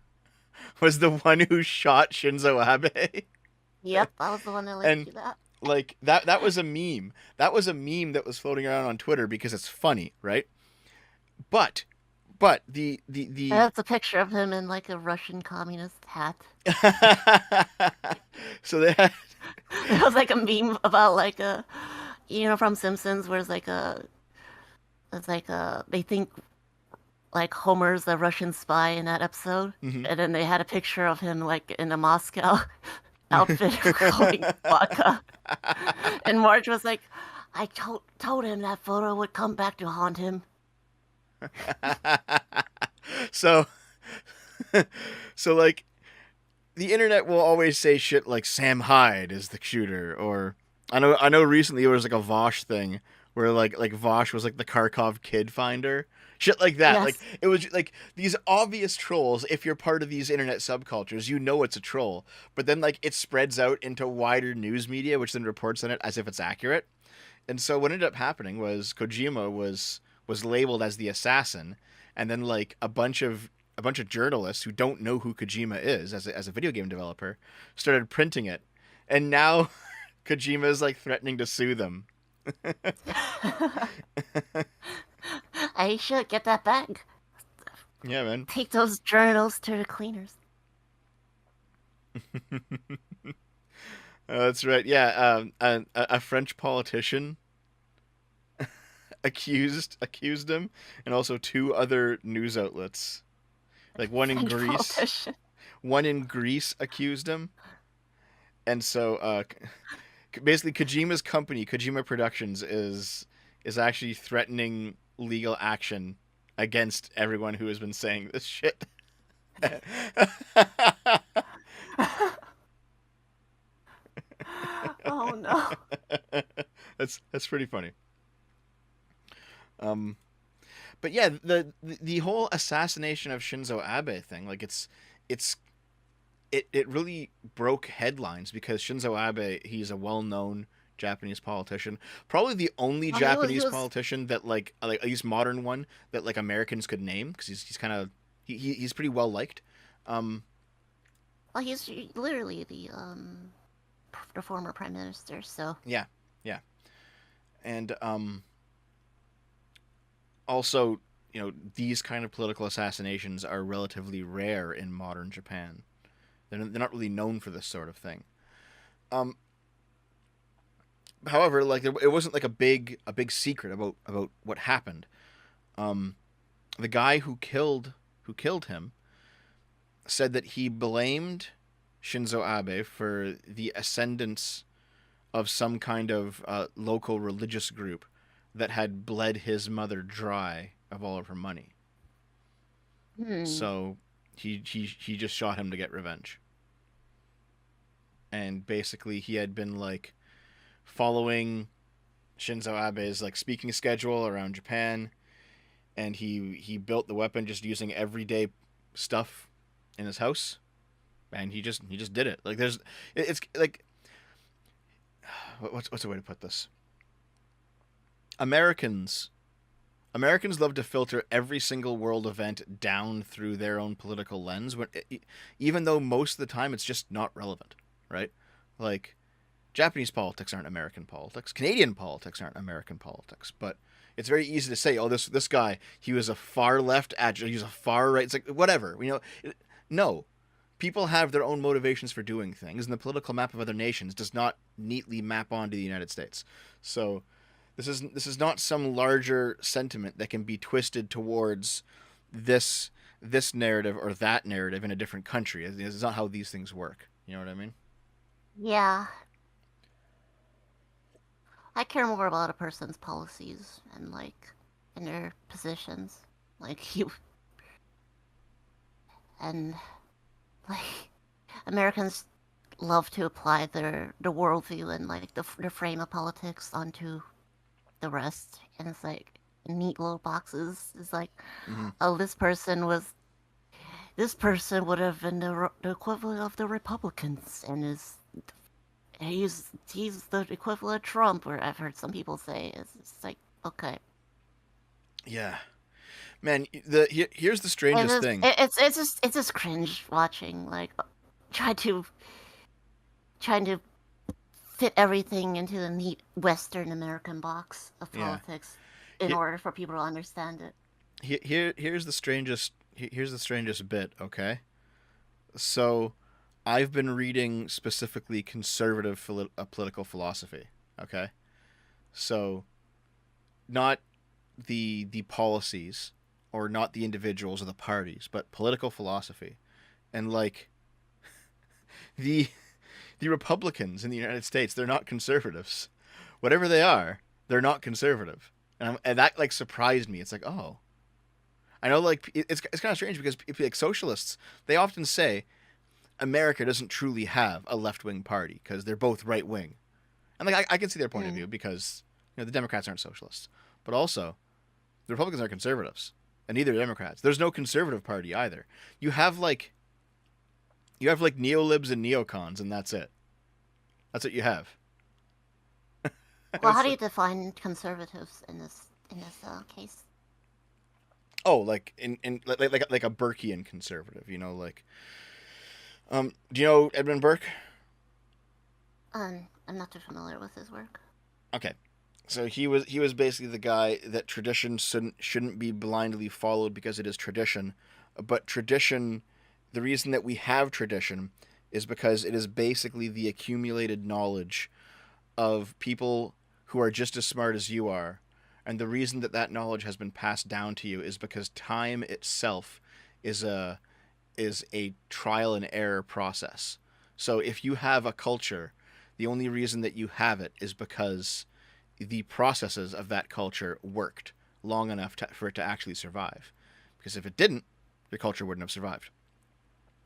was the one who shot Shinzo Abe. Yep, I was the one that linked And you that. like that was a meme. That was a meme that was floating around on Twitter because it's funny, right? But the That's a picture of him in like a Russian communist hat. so they had It was like a meme about like from Simpsons, where it's like they think like Homer's the Russian spy in that episode, mhm. and then they had a picture of him like in a Moscow outfit holding vodka, and Marge was like, "I told him that photo would come back to haunt him." so so like the internet will always say shit like Sam Hyde is the shooter, or I know recently there was like a Vosh thing where like Vosh was like the Kharkov kid finder. Shit like that. Like Yes. it was like these obvious trolls. If you're part of these internet subcultures, you know it's a troll. But then like it spreads out into wider news media, which then reports on it as if it's accurate. And so what ended up happening was Kojima was labeled as the assassin, and then like a bunch of journalists who don't know who Kojima is as a video game developer started printing it, and now Kojima is like threatening to sue them. I should get that back. Yeah, man. Take those journals to the cleaners. That's right. Yeah, a French politician accused him, and also two other news outlets, like French politician. one in Greece accused him, and so basically Kojima's company, Kojima Productions, is actually threatening legal action against everyone who has been saying this shit. Oh no. That's pretty funny. Um, but yeah, the whole assassination of Shinzo Abe thing, like it's it really broke headlines because Shinzo Abe, he's a well-known Japanese politician, probably the only Well, he Japanese was politician that like at least modern one that like Americans could name because he's kind of he's pretty well liked. Um, well, he's literally the former prime minister. So yeah, yeah, and also, you know, these kind of political assassinations are relatively rare in modern Japan. They're not really known for this sort of thing. Um, however, like it wasn't like a big secret about what happened. Um, the guy who killed him said that he blamed Shinzo Abe for the ascendance of some kind of local religious group that had bled his mother dry of all of her money. hmm. So he just shot him to get revenge. And basically he had been like following Shinzo Abe's like speaking schedule around Japan, and he built the weapon just using everyday stuff in his house, and he just did it. Like it's like what's a way to put this? Americans Americans love to filter every single world event down through their own political lens, even though most of the time it's just not relevant, right? Like, Japanese politics aren't American politics. Canadian politics aren't American politics. But it's very easy to say, oh, this guy, he was a far left agitator, he was a far right. It's like, whatever. No. People have their own motivations for doing things, and the political map of other nations does not neatly map onto the United States. So this is not some larger sentiment that can be twisted towards this narrative or that narrative in a different country. It's not how these things work. You know what I mean? Yeah. I care more about a person's policies and, like, and their positions. Like, and, like, Americans love to apply their worldview and, like, their frame of politics onto the rest. And it's, like, neat little boxes. It's like, Mm-hmm. oh, this person would have been the equivalent of the Republicans, and he's the equivalent of Trump, or I've heard some people say. It's like, okay. Yeah, man. Here's the strangest thing. It's just cringe watching, like, trying to fit everything into the neat Western American box of politics in order for people to understand it. Here's the strangest. Here's the strangest bit. Okay, so I've been reading specifically conservative political philosophy. Okay, so not the policies or not the individuals or the parties, but political philosophy, and like the Republicans in the United States, they're not conservatives. Whatever they are, they're not conservative, and that like surprised me. It's like, oh, I know, like it's kind of strange because like socialists, they often say America doesn't truly have a left-wing party because they're both right-wing, and like I can see their point of view because the Democrats aren't socialists, but also the Republicans are conservatives, and neither are Democrats. There's no conservative party either. You have like neolibs and neocons, and that's it. That's what you have. Well, how do you define conservatives in this case? Oh, like in like a Burkean conservative, like. Do you know Edmund Burke? I'm not too familiar with his work. Okay, so he was basically the guy that tradition shouldn't be blindly followed because it is tradition, but tradition. The reason that we have tradition is because it is basically the accumulated knowledge of people who are just as smart as you are. And the reason that knowledge has been passed down to you is because time itself is a trial and error process. So if you have a culture, the only reason that you have it is because the processes of that culture worked long enough for it to actually survive. Because if it didn't, the culture wouldn't have survived.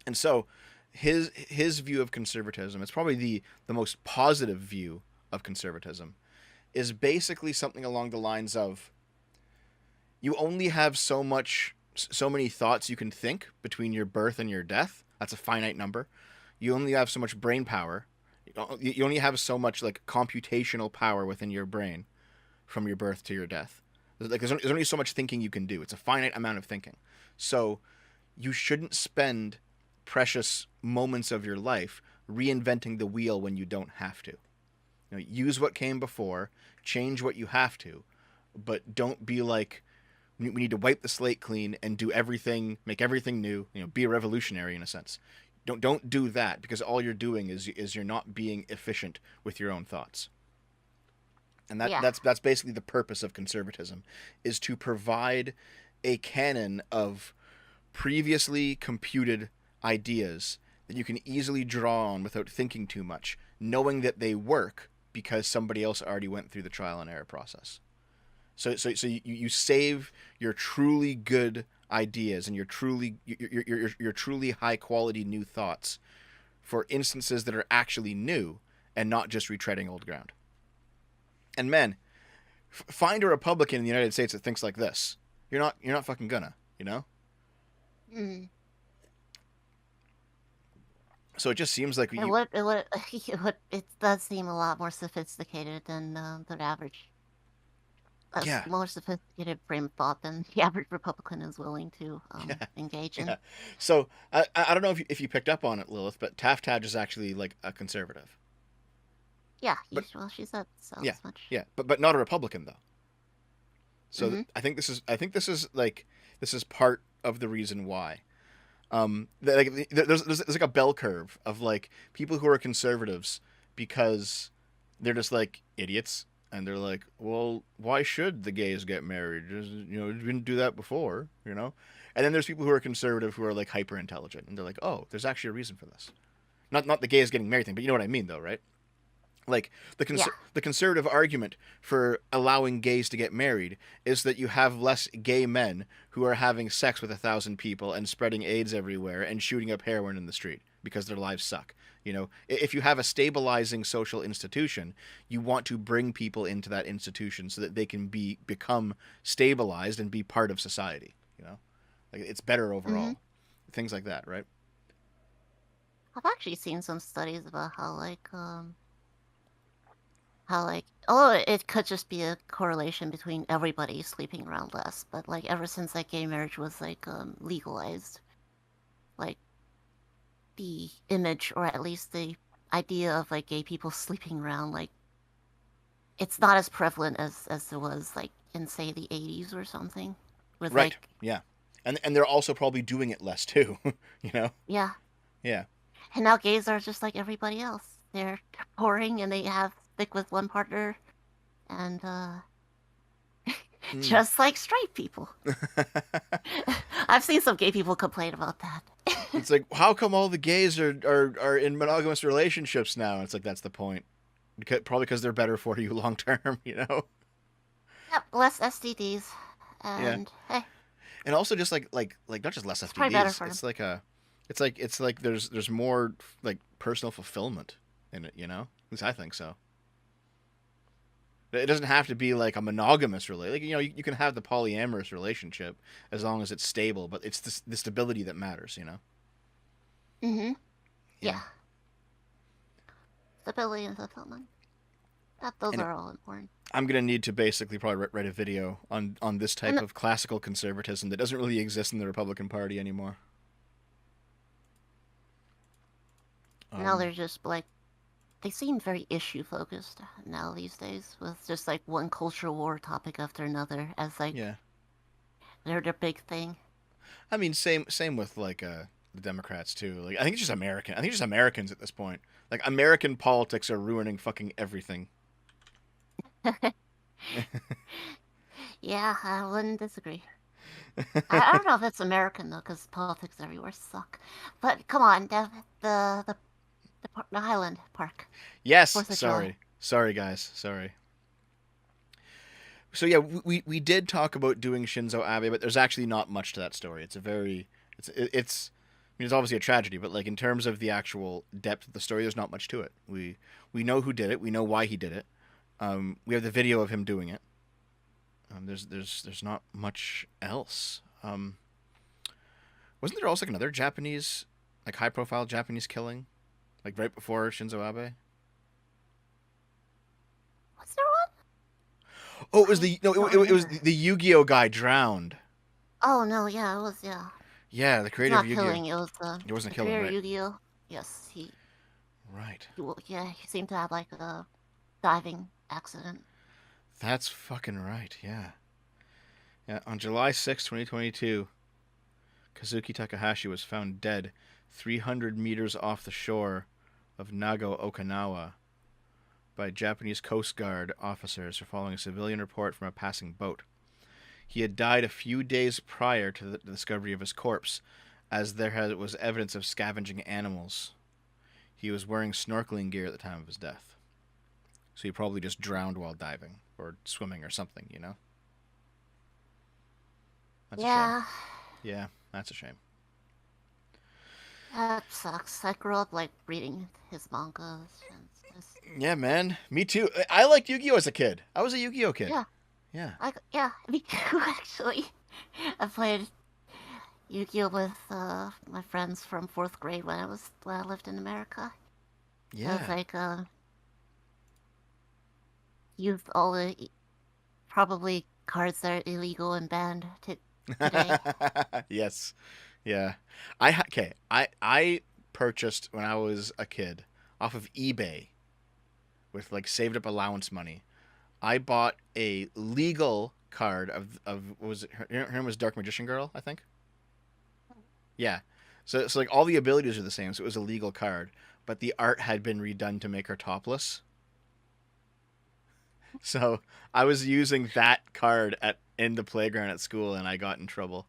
And so his view of conservatism, it's probably the most positive view of conservatism, is basically something along the lines of you only have so many thoughts you can think between your birth and your death. That's a finite number. You only have so much brain power. You only have so much like computational power within your brain from your birth to your death. Like there's only so much thinking you can do. It's a finite amount of thinking. So you shouldn't spend precious moments of your life reinventing the wheel when you don't have to. Use what came before, change what you have to, but don't be like, we need to wipe the slate clean and do everything, make everything new. Be a revolutionary in a sense. Don't do that, because all you're doing is you're not being efficient with your own thoughts. And that's basically the purpose of conservatism, is to provide a canon of previously computed ideas that you can easily draw on without thinking too much, knowing that they work because somebody else already went through the trial and error process. So you save your truly good ideas and your truly high quality new thoughts for instances that are actually new and not just retreading old ground. And man, find a Republican in the United States that thinks like this. You're not fucking gonna, you know. Mm. So it just seems like It does seem a lot more sophisticated than the average, yeah, more sophisticated frame of thought than the average Republican is willing to yeah, engage in. yeah. So I don't know if you picked up on it, Lilith, but Taftad is actually like a conservative. Yeah, But well, she said so yeah, as much. yeah, but not a Republican though. So Mm-hmm. I think this is part of the reason why. There's like a bell curve of like people who are conservatives because they're just like idiots and they're like, well, why should the gays get married? Just, you know, we didn't do that before, you know. And then there's people who are conservative who are like hyper intelligent and they're like, oh, there's actually a reason for this. Not the gays getting married thing, but you know what I mean though, right? Like Yeah. the conservative argument for allowing gays to get married is that you have less gay men who are having sex with 1,000 people and spreading AIDS everywhere and shooting up heroin in the street because their lives suck. You know, if you have a stabilizing social institution, you want to bring people into that institution so that they can become stabilized and be part of society. You know, like it's better Mm-hmm. overall. Things like that, right? I've actually seen some studies about how like oh it could just be a correlation between everybody sleeping around less, but like ever since like gay marriage was like legalized, like the image or at least the idea of like gay people sleeping around, like it's not as prevalent as it was like in say the 80s or something with Right. like Yeah. And they're also probably doing it less too. You know. yeah. Yeah. And now gays are just like everybody else, they're boring and they have stick with one partner and Mm. just like straight people. I've seen some gay people complain about that. It's like, how come all the gays are in monogamous relationships now? It's like that's the point. Probably because they're better for you long term, you know. Yep, less STDs, Yeah, and hey, and also just like not just less it's probably better STDs. for them. It's like it's like there's more like personal fulfillment in it, you know. At least I think so. It doesn't have to be like a monogamous relationship. Like, you know, you can have the polyamorous relationship as long as it's stable, but it's the stability that matters, you know. Mm-hmm. Yeah. Yeah, stability and fulfillment. Those And are all important. I'm gonna need to basically probably write a video on this type And of classical conservatism that doesn't really exist in the Republican Party anymore. now Um, they're just like they seem very issue focused now these days, with just like one culture war topic after another as like yeah, they're their big thing. I mean, same with like the Democrats too. Like I think it's just American. I think it's just Americans at this point. Like American politics are ruining fucking everything. Yeah, I wouldn't disagree. I don't know if it's American though, because politics everywhere suck. But come on, the Highland Park, Yes, 4th of July. sorry guys, sorry. So yeah, we did talk about doing Shinzo Abe, but there's actually not much to that story. It's a very it's I mean it's obviously a tragedy, but like in terms of the actual depth of the story, there's not much to it. We know who did it. We know why he did it. We have the video of him doing it. There's not much else. Wasn't there also like another Japanese, like high profile Japanese killing, like right before Shinzo Abe? Was there one? Oh, it was the no, Don't it was remember. the Yu-Gi-Oh guy drowned. Oh no, yeah, it was yeah. Yeah, the It's creator of not Yu-Gi-Oh. killing. It was It wasn't the killing, creator of right? Yu-Gi-Oh. Yes, Right. yeah, he seemed to have like a diving accident. That's fucking right. Yeah. Yeah. On July 6, 2022, Kazuki Takahashi was found dead 300 meters off the shore of Nago, Okinawa, by Japanese Coast Guard officers following a civilian report from a passing boat. He had died a few days prior to the discovery of his corpse, as was evidence of scavenging animals. He was wearing snorkeling gear at the time of his death. So he probably just drowned while diving or swimming or something, you know? That's a shame. Yeah, Yeah, that's a shame. that sucks. I grew up like reading his mangas and stuff. Yeah, man. Me too. I liked Yu-Gi-Oh as a kid. I was a Yu-Gi-Oh kid. Yeah, Yeah. yeah, me too. Actually, I played Yu-Gi-Oh with my friends from fourth grade when I lived in America. It was Yeah. like youth all the probably cards that are illegal and banned today. Yes. Yeah. I purchased when I was a kid off of eBay with like saved up allowance money. I bought a legal card of what was it her name was Dark Magician Girl, I think. Yeah. So like all the abilities are the same, so it was a legal card, but the art had been redone to make her topless. So I was using that card at in the playground at school and I got in trouble.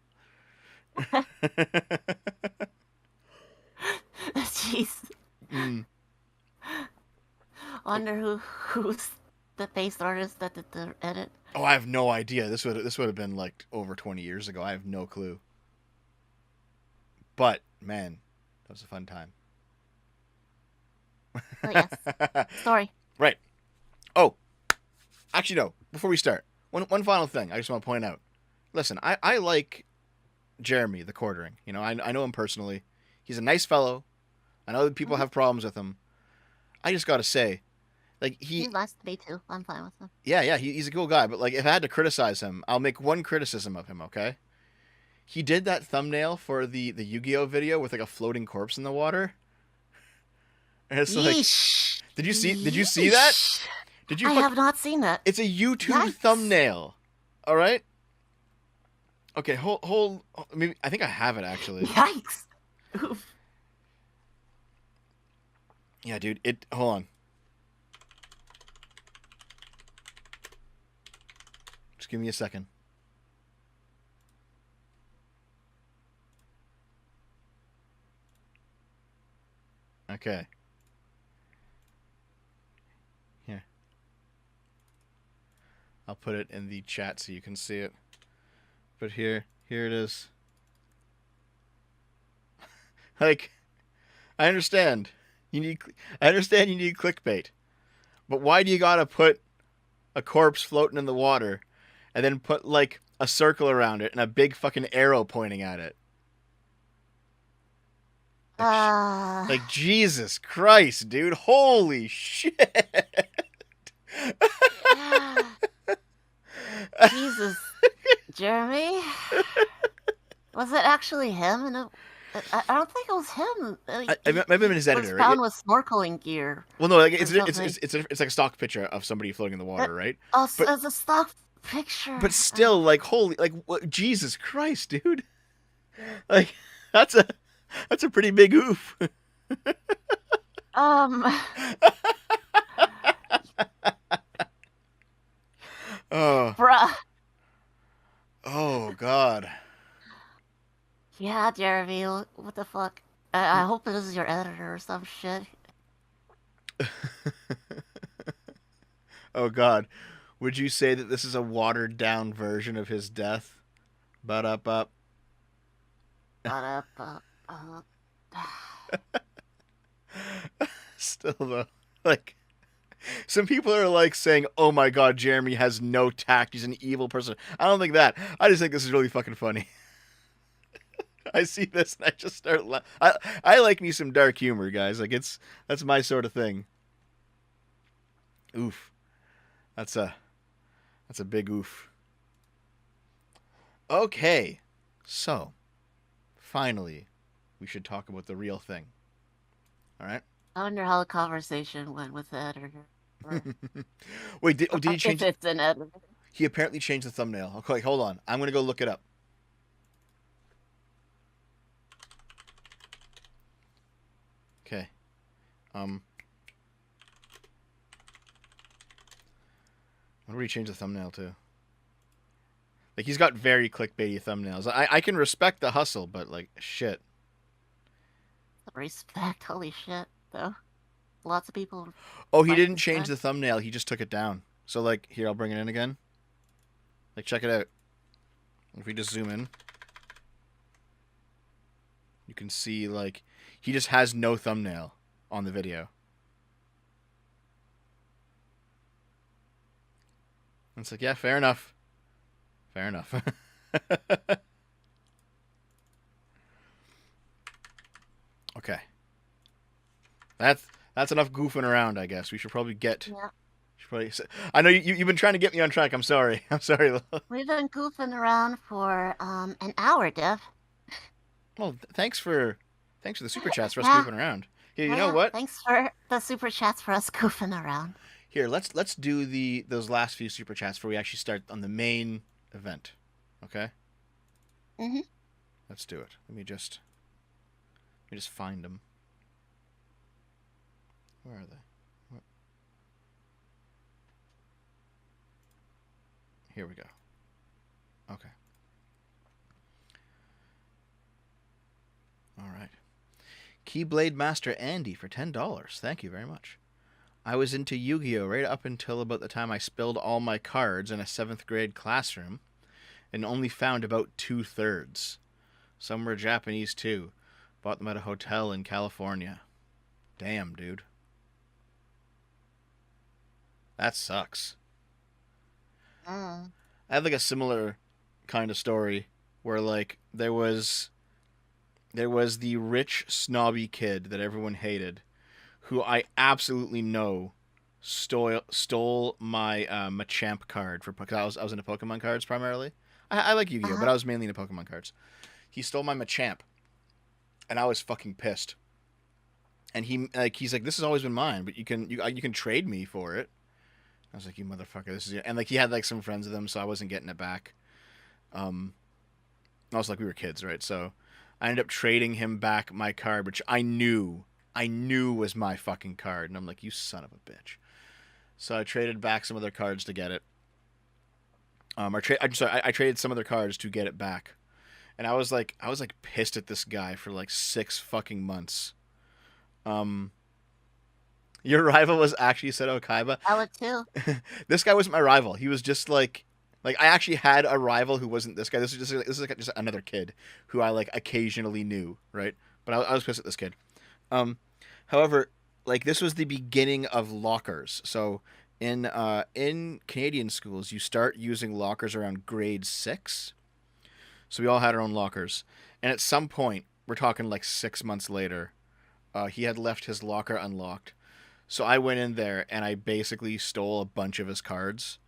Jeez, Mm. wonder who's the face artist that did the edit. Oh, I have no idea. This would have been like over 20 years ago. I have no clue. But man, that was a fun time. Oh yes, story. Right. Oh, actually no. Before we start, one final thing I just want to point out. Listen, I like Jeremy the Quartering. You know, I know him personally. He's a nice fellow. I know that people Mm-hmm. have problems with him. I just got to say, like He's nice to me too. I'm fine with him. yeah, he's a cool guy. But like, if I had to criticize him, I'll make one criticism of him. Okay, he did that thumbnail for the Yu-Gi-Oh video with like a floating corpse in the water, and it's like, Yeesh. did you see that? Yeesh. Did you I fuck? have not seen that. It's a YouTube Yikes. thumbnail. All right. Okay, hold. Maybe I think I have it actually. Yikes. Oof. Yeah, dude. Hold on. Just give me a second. Okay. Here. I'll put it in the chat so you can see it. But here it is. Like, I understand. I understand you need clickbait. But why do you gotta put a corpse floating in the water and then put like a circle around it and a big fucking arrow pointing at it? Like, Uh, like Jesus Christ, dude. Holy shit. Jesus, Jeremy. Was it actually him? I don't think it was him. I might have been his Was editor, right? found with snorkeling gear Well, no, like or something. it's like a stock picture of somebody floating in the water, right? Oh, But as a stock picture. but still, like holy, like what, Jesus Christ, dude! Like that's a that's a pretty big oof. Um. Oh, Bruh. oh God. Yeah, Jeremy. What the fuck? I hope this is your editor or some shit. Oh God, would you say that this is a watered down version of his death? But up. But uh, Still though, like some people are like saying, "Oh my God, Jeremy has no tact. He's an evil person." I don't think that. I just think this is really fucking funny. I see this and I just start. I like me some dark humor, guys. Like that's my sort of thing. Oof. That's a big oof. Okay, so finally, we should talk about the real thing. All right. I wonder how the conversation went with the editor. Or, Wait, did he if change? it's an editor. He apparently changed the thumbnail. Okay, hold on. I'm gonna go look it up. Okay. What did he change the thumbnail to? Like he's got very clickbaity thumbnails. I can respect the hustle, but like shit. Respect. Holy shit, though. Lots of people. Oh, he like didn't this change guy. the thumbnail. He just took it down. So like here, I'll bring it in again. Like check it out. If we just zoom in, you can see like he just has no thumbnail on the video. It's like, yeah, fair enough. Fair enough. Okay. That's that's enough goofing around, I guess. We should probably get. Yeah. Should probably, I know you've been trying to get me on track. I'm sorry. I'm sorry. We've been goofing around for an hour, Dev. Well, thanks for the super chats for us Yeah. goofing around. Here, you know Yeah. what? Thanks for the super chats for us goofing around. Here, let's do those last few super chats before we actually start on the main event. Okay? Mm-hmm. Let's do it. Let me just find them. Where are they? What? Here we go. Okay. All right. Keyblade Master Andy for $10. Thank you very much. I was into Yu-Gi-Oh! Right up until about the time I spilled all my cards in a 7th grade classroom and only found about 2/3. Some were Japanese too. Bought them at a hotel in California. Damn, dude. That sucks. Mm. I had like a similar kind of story where like there was the rich snobby kid that everyone hated who I absolutely know stole my Machamp card for because I was into Pokemon cards primarily. I like Yu-Gi-Oh, but Uh-huh. I was mainly into Pokemon cards. He stole my Machamp, and I was fucking pissed. And he's like, this has always been mine, but you can trade me for it. I was like, you motherfucker, this is it. And like he had like some friends with him, so I wasn't getting it back. Um, I was like, we were kids, right? So I ended up trading him back my card, which I knew was my fucking card, and I'm like, you son of a bitch. So I traded back some other cards to get it. I'm sorry, I traded some other cards to get it back, and I was like pissed at this guy for like 6 fucking months. Um, your rival was actually Seto Kaiba. I would too. This guy wasn't my rival. He was just like I actually had a rival who wasn't this guy. This is like just another kid who I like occasionally knew, right? But I was pissed at this kid. Um, However, like this was the beginning of lockers. So in Canadian schools, you start using lockers around grade 6. So we all had our own lockers, and at some point, we're talking like 6 months later, he had left his locker unlocked. So I went in there and I basically stole a bunch of his cards.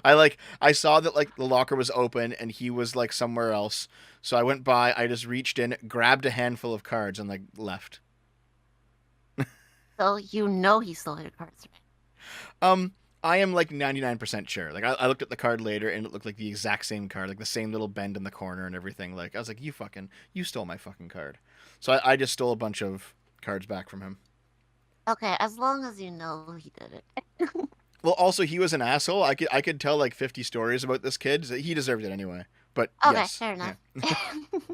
I saw that like the locker was open and he was like somewhere else. So I went by, I just reached in, grabbed a handful of cards and like left. So you know he stole your cards, Um I am like 99% sure. Like I looked at the card later and it looked like the exact same card, like the same little bend in the corner and everything. Like I was like, you stole my fucking card. So I just stole a bunch of cards back from him. right? Okay, as long as you know he did it. Well, also he was an asshole. I could tell like 50 stories about this kid. So he deserved it anyway. But Okay, yes, fair yeah. enough.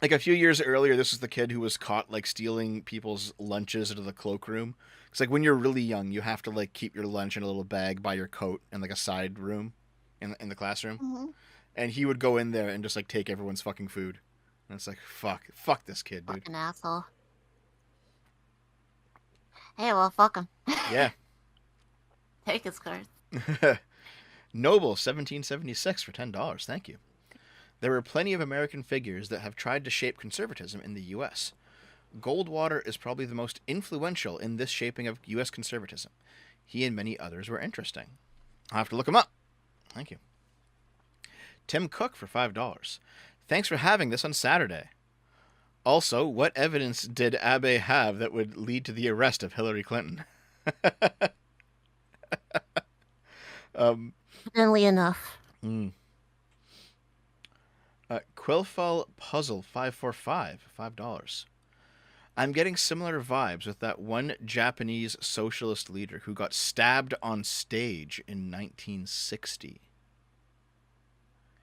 Like a few years earlier, this was the kid who was caught like stealing people's lunches into the cloakroom. It's like when you're really young, you have to like keep your lunch in a little bag by your coat in like a side room in the classroom. Hmm. And he would go in there and just like take everyone's fucking food. And it's like fuck this kid, dude. Fucking asshole. Hey, well, fuck him. Yeah. Take his cards. Noble 1776 for $10. Thank you. There are plenty of American figures that have tried to shape conservatism in the U.S. Goldwater is probably the most influential in this shaping of U.S. conservatism. He and many others were interesting. I'll have to look him up. Thank you. Tim Cook for $5. Thanks for having this on Saturday. Also, what evidence did Abe have that would lead to the arrest of Hillary Clinton? um, Evidently enough. hmm. Quilfell Puzzle 545, $5. I'm getting similar vibes with that one Japanese socialist leader who got stabbed on stage in 1960.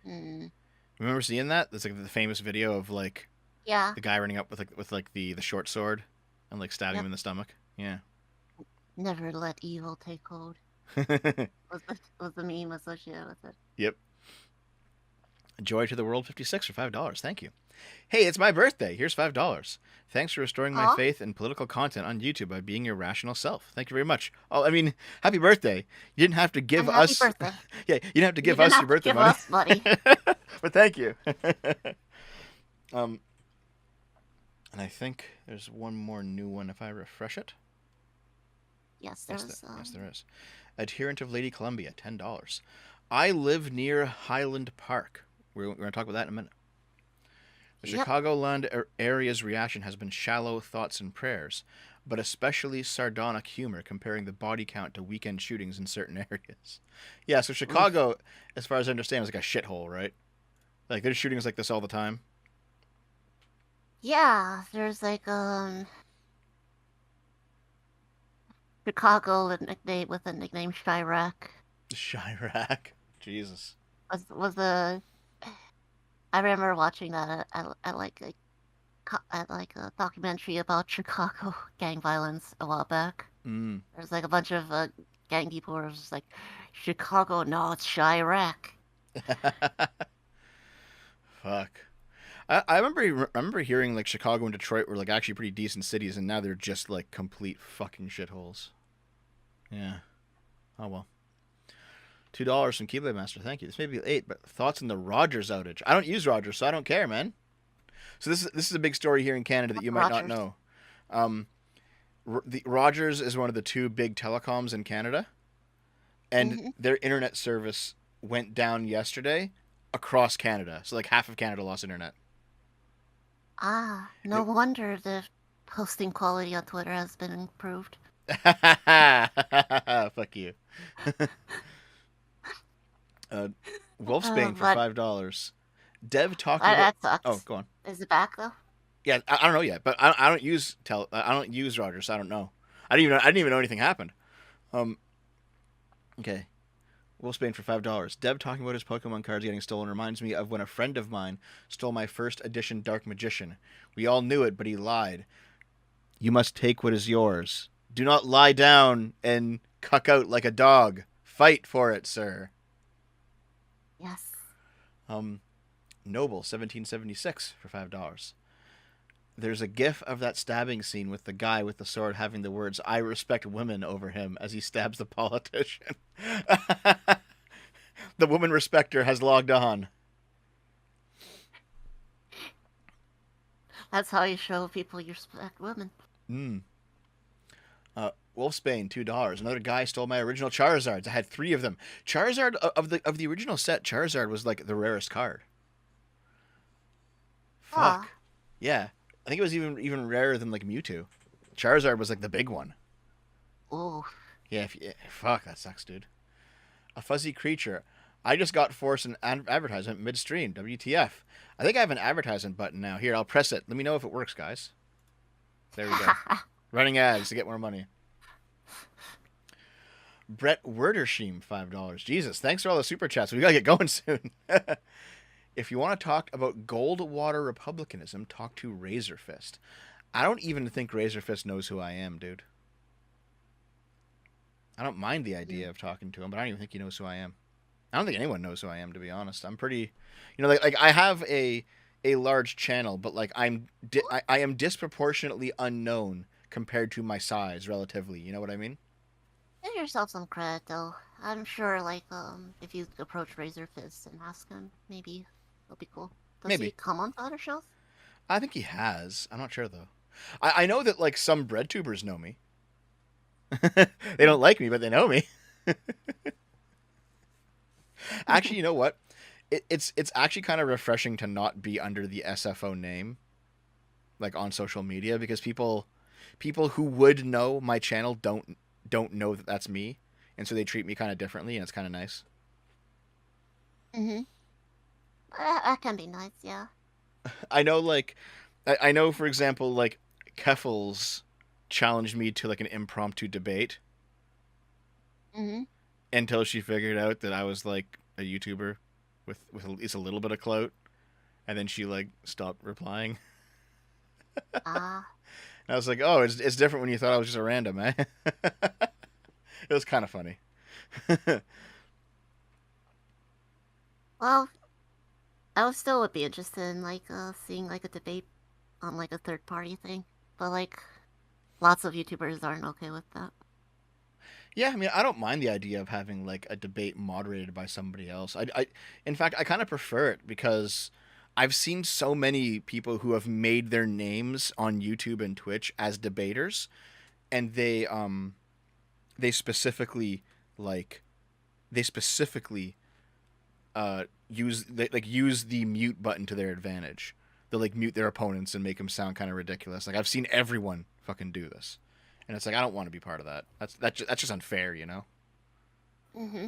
Hmm. Remember seeing that? That's like the famous video of like Yeah. the guy running up with the short sword and like stabbing him Yep. in the stomach. Yeah. Never let evil take hold. Was the meme associated with it? Yep. Joy to the World 56 for $5. Thank you. Hey, it's my birthday. Here's $5. Thanks for restoring my Oh, faith in political content on YouTube by being your rational self. Thank you very much. Oh, I mean, happy birthday. You didn't have to give and happy us. birthday. Yeah, you didn't have to You give didn't us your have to birthday give money. us money. But thank you. um, and I think there's one more new one if I refresh it. Yes, Yes, there is. Adherent of Lady Columbia, $10. I live near Highland Park. We're going to talk about that in a minute. The Yep. Chicagoland area's reaction has been shallow thoughts and prayers, but especially sardonic humor comparing the body count to weekend shootings in certain areas. Yeah, so Oof. Chicago, as far as I understand, is like a shithole, right? Like there's shootings like this all the time. Yeah, there's Chicago with the nickname Chirac. Chirac. Jesus. Was a I remember watching that at like a documentary about Chicago gang violence a while back. Mm. There's like a bunch of gang people who were just like, Chicago, no, it's Chirac. Fuck. I remember hearing like Chicago and Detroit were like actually pretty decent cities, and now they're just like complete fucking shitholes. Yeah. Oh well. $2 from Keyblade Master. Thank you. This may be late, but thoughts on the Rogers outage? I don't use Rogers, so I don't care, man. So this is a big story here in Canada that you might not Rogers. know. Um, the Rogers is one of the two big telecoms in Canada, and Hmm. their internet service went down yesterday across Canada. So like half of Canada lost internet. Ah, no It, wonder the posting quality on Twitter has been improved. fuck you. uh, Wolfsbane for But $5. Dev talking about. that Oh, sucks. go on. Is it back though? Yeah, I don't know yet, but I don't use I don't use Rogers, so I don't know. I didn't even know anything happened. Um, okay. Wolfsbane for $5. Deb talking about his Pokemon cards getting stolen reminds me of when a friend of mine stole my first edition Dark Magician. We all knew it, but he lied. You must take what is yours. Do not lie down and cuck out like a dog. Fight for it, sir. Yes. Um, Noble 1776 for $5. There's a gif of that stabbing scene with the guy with the sword having the words "I respect women" over him as he stabs the politician. The woman respecter has logged on. That's how you show people you respect women. Mm. Wolfsbane, $2. Another guy stole my original Charizards. I had three of them. Charizard of the original set, Charizard was like the rarest card. Ah, Fuck. Yeah. I think it was even rarer than like Mewtwo. Charizard was like the big one. ooh. Yeah, fuck, that sucks, dude. A fuzzy creature. I just got forced an advertisement midstream. WTF? I think I have an advertisement button now. Here, I'll press it. Let me know if it works, guys. There we go. Running ads to get more money. Brett Werdersheim, $5. Jesus, thanks for all the super chats. We gotta get going soon. If you want to talk about Goldwater Republicanism, talk to Razorfist. I don't even think Razorfist knows who I am, dude. I don't mind the idea of talking to him, but I don't even think he knows who I am. I don't think anyone knows who I am, to be honest. I'm pretty, like I have a large channel, but like I am disproportionately unknown compared to my size, relatively. You know what I mean? Give yourself some credit though. I'm sure if you approach Razor Fist and ask him, maybe it'll be cool. Does he Maybe. come on other shows? I think he has. I'm not sure though. I know that like some bread tubers know me. They don't like me, but they know me. Actually, you know what? It's actually kind of refreshing to not be under the SFO name, like on social media, because people who would know my channel don't know that that's me, and so they treat me kind of differently, and it's kind of nice. Mm-hmm. That can be nice, yeah. I know, like, I know, for example, like Keffels challenged me to like an impromptu debate Mm-hmm. until she figured out that I was like a YouTuber with at least a little bit of clout, and then she like stopped replying. Ah. And I was like, oh, it's different when you thought I was just a random, eh? It was kind of funny. Well, I would still would be interested in like seeing like a debate on like a third party thing, but like lots of YouTubers aren't okay with that. Yeah, I mean, I don't mind the idea of having like a debate moderated by somebody else. In fact, I kind of prefer it because I've seen so many people who have made their names on YouTube and Twitch as debaters, and they specifically like they specifically use the mute button to their advantage. They'll like mute their opponents and make them sound kind of ridiculous. Like I've seen everyone fucking do this, and it's like I don't want to be part of that. That's just unfair, you know. Mm-hmm.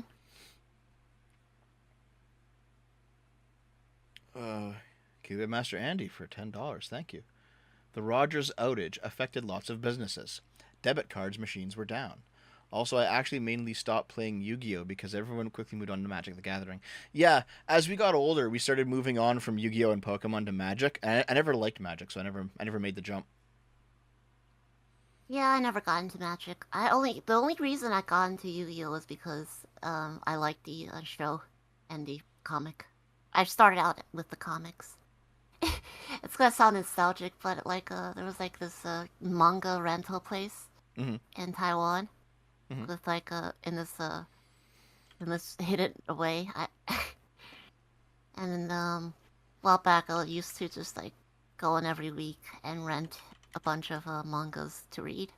Cuba Master Andy for $10. Thank you. The Rogers outage affected lots of businesses. Debit cards machines were down. Also, I actually mainly stopped playing Yu-Gi-Oh because everyone quickly moved on to Magic the Gathering. Yeah, as we got older, we started moving on from Yu-Gi-Oh and Pokemon to Magic. And I never liked Magic, so I never made the jump. Yeah, I never got into Magic. The only reason I got into Yu-Gi-Oh was because I liked the show and the comic. I started out with the comics. It's gonna sound nostalgic, but like there was like this manga rental place Mm-hmm. in Taiwan Mm-hmm. with like in this hidden away. And a while back I used to just like go in every week and rent a bunch of mangas to read,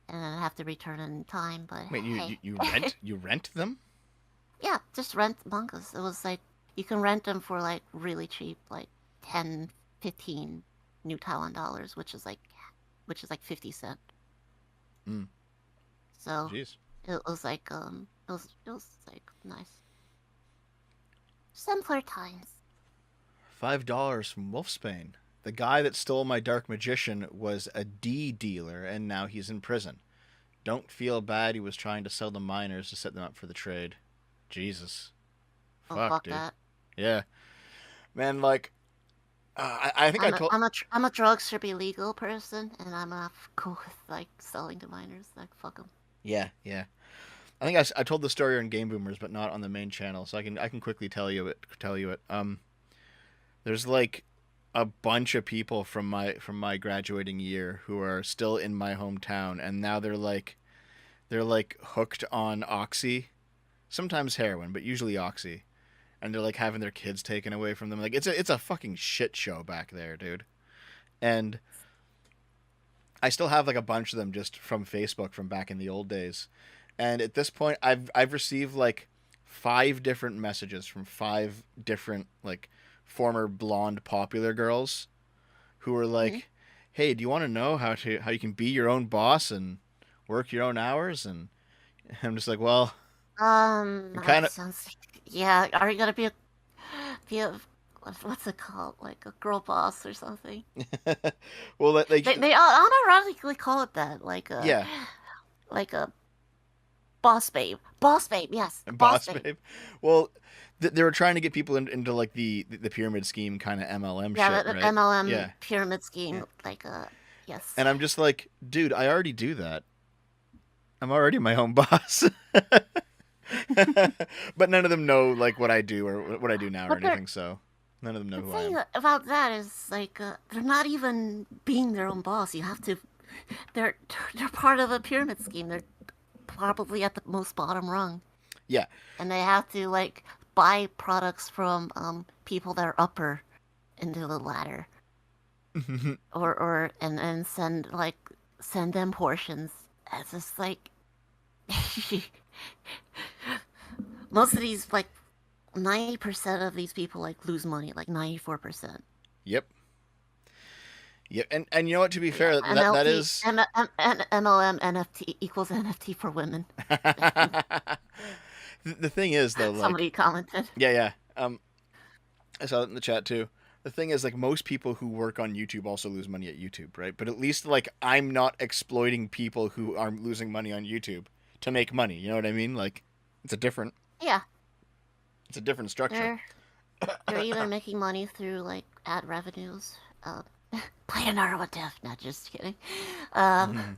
and then I have to return in time. But Wait, you, hey, you you rent them? yeah, just rent mangas. It was like you can rent them for like really cheap, like 10, 15 New Taiwan dollars, which is like 50 cent. Mm. So Jeez. it was like nice. Simpler times. $5 from Wolfsbane. The guy that stole my Dark Magician was a D dealer, and now he's in prison. Don't feel bad. He was trying to sell the miners to set them up for the trade. Jesus. Oh Fuck, fuck dude. that. Yeah, man. Like, I think I I'm a told. I'm a tr- I'm a drugs should be legal person, and I'm not cool with like selling to minors. Like fuck them. Yeah, yeah. I think I told the story on Game Boomers, but not on the main channel. So I can quickly tell you it. There's like a bunch of people from my graduating year who are still in my hometown, and now they're like hooked on oxy, sometimes heroin, but usually oxy, and they're like having their kids taken away from them. Like it's a fucking shit show back there, dude. And I still have like a bunch of them just from Facebook from back in the old days. And at this point, I've received like 5 different messages from 5 different like former blonde popular girls who are Hmm. like, "Hey, do you want to know how you can be your own boss and work your own hours?" And I'm just like, "Well, I'm kind That of sounds. Yeah, are you gonna be a what's it called? Like a girl boss or something? well, They unironically call it that, yeah, like a boss babe. Boss babe, yes, boss boss babe. babe." Well, they were trying to get people into like the pyramid scheme kind of MLM Yeah, shit, the right? MLM Yeah, pyramid yeah. scheme, yes. And I'm just like, dude, I already do that. I'm already my own boss. But none of them know like what I do or what I do now or But they're anything, so none of them know the who I thing am. about that is like they're not even being their own boss. You have to. They're they're part of a pyramid scheme. They're probably at the most bottom rung, Yeah. and they have to like buy products from people that are upper into the ladder, or and send them portions. It's just like most of these 90% of these people like lose money, like 94%. Yep. Yep. And you know what? To be Yeah, fair, that MLT, is. MLM, NFT equals NFT for women. The thing is though, like, Somebody commented. yeah, yeah. I saw it in the chat too. The thing is, like, most people who work on YouTube also lose money at YouTube, right? But at least like I'm not exploiting people who are losing money on YouTube to make money. You know what I mean? Like, it's a different Yeah, it's a different structure. they're they're either making money through like ad revenues, play another one, Dev. Not just kidding. Um,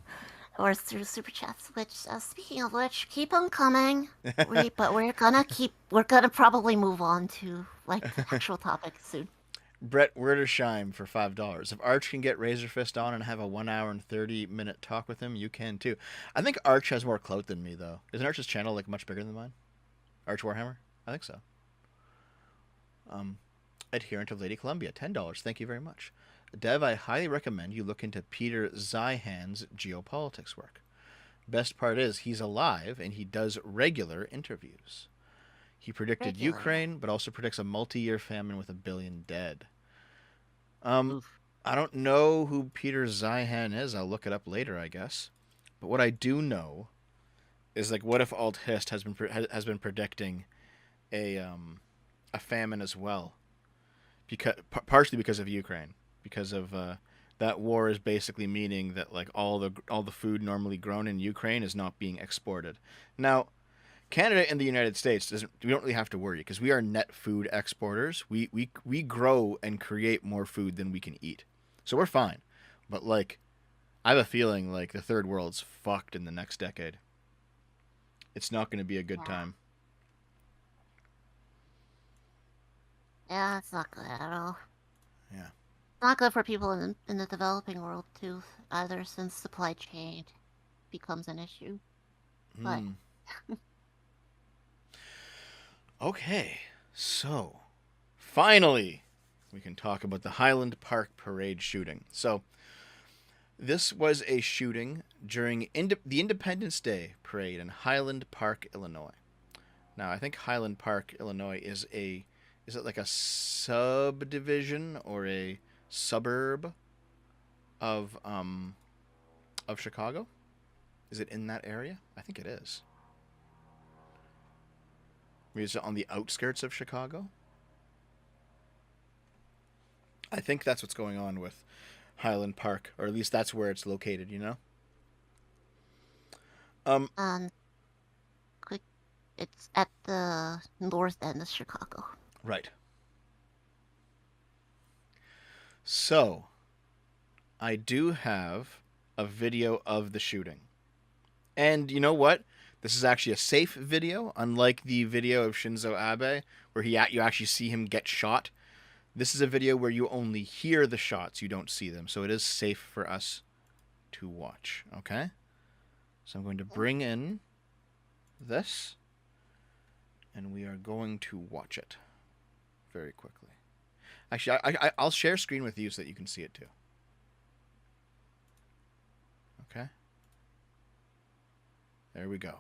or through super chats. Which, speaking of which, keep them coming. But we're gonna probably move on to like the actual topic soon. Brett Werdersheim for $5. If Arch can get Razorfist on and have a 1 hour and 30-minute talk with him, you can too. I think Arch has more clout than me, though. Isn't Arch's channel like much bigger than mine? Arch Warhammer? I think so. Adherent of Lady Columbia, $10. Thank you very much. Dev, I highly recommend you look into Peter Zeihan's geopolitics work. Best part is he's alive and he does regular interviews. He predicted Ukraine, but also predicts a multi-year famine with 1 billion dead. I don't know who Peter Zeihan is. I'll look it up later, I guess. But what I do know is, like, what if Alt Hist has been predicting a famine as well? Because partially because of Ukraine, because of that war is basically meaning that, like, all the food normally grown in Ukraine is not being exported. Now, Canada and the United States we don't really have to worry because we are net food exporters. We grow and create more food than we can eat, so we're fine. But, like, I have a feeling like the third world's fucked in the next decade. It's not going to be a good time. Yeah, it's not good at all. Yeah. It's not good for people in the developing world, too, either, since supply chain becomes an issue. But... Okay, so finally we can talk about the Highland Park Parade shooting. So this was a shooting during the Independence Day Parade in Highland Park, Illinois. Now, I think Highland Park, Illinois is it like a subdivision or a suburb of Chicago? Is it in that area? I think it is. Is it on the outskirts of Chicago? I think that's what's going on with Highland Park, or at least that's where it's located, you know? It's at the north end of Chicago. Right. So, I do have a video of the shooting. And you know what? This is actually a safe video, unlike the video of Shinzo Abe, where you actually see him get shot. This is a video where you only hear the shots, you don't see them. So it is safe for us to watch, okay? So I'm going to bring in this, and we are going to watch it very quickly. Actually, I'll share screen with you so that you can see it too. Okay? There we go.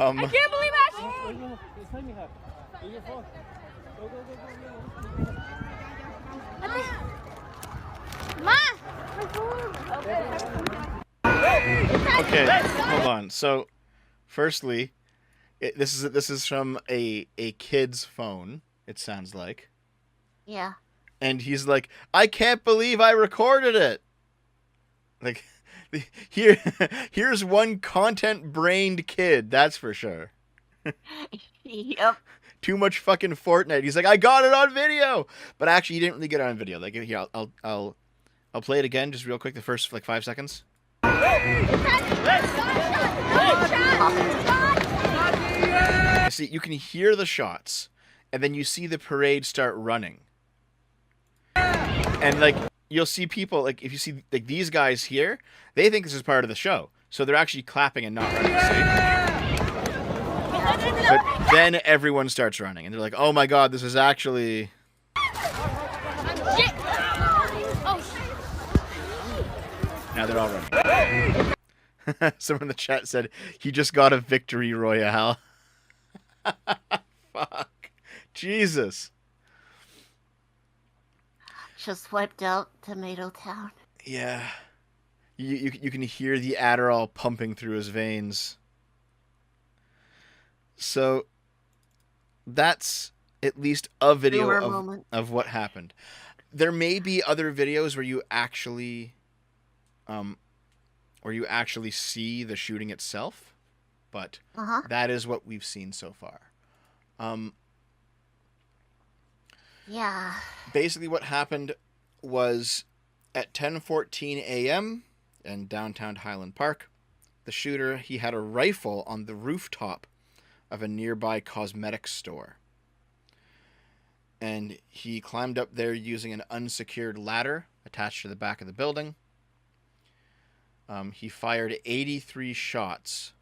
I can't believe Okay, hold on. So, firstly, this is from a kid's phone. It sounds like. Yeah. And he's like, "I can't believe I recorded it." Like, here's one content-brained kid, that's for sure. Yep. Too much fucking Fortnite. He's like, "I got it on video," but actually, he didn't really get it on video. Like, here, I'll play it again, just real quick, the first like 5 seconds. See, you can hear the shots, and then you see the parade start running, and like you'll see people, like if you see like these guys here, they think this is part of the show, so they're actually clapping and not running. See? But then everyone starts running, and they're like, "Oh my god, this is actually." Now they're all running. Someone in the chat said he just got a victory royale. Fuck. Jesus. Just wiped out Tomato Town. Yeah. You can hear the Adderall pumping through his veins. So, that's at least a video Boomer moment. of what happened. There may be other videos where you actually see the shooting itself, but Uh-huh. that is what we've seen so far. Yeah. Basically what happened was at 10:14 a.m. in downtown Highland Park, the shooter, he had a rifle on the rooftop of a nearby cosmetics store. And he climbed up there using an unsecured ladder attached to the back of the building. He fired 83 shots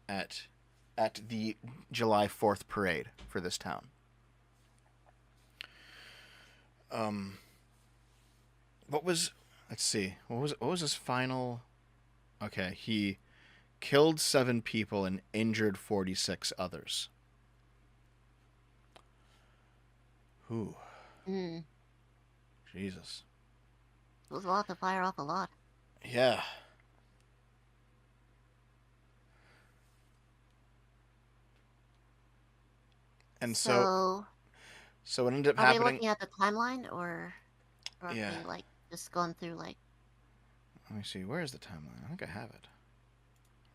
at the July 4th parade for this town. Let's see. What was his final? Okay, he killed 7 people and injured 46 others. Ooh. Jesus. It was a lot to fire off a lot. Yeah. And so what ended up are we happening... looking at the timeline, or are Yeah. we, like, just going through, like... Let me see. Where is the timeline? I think I have it.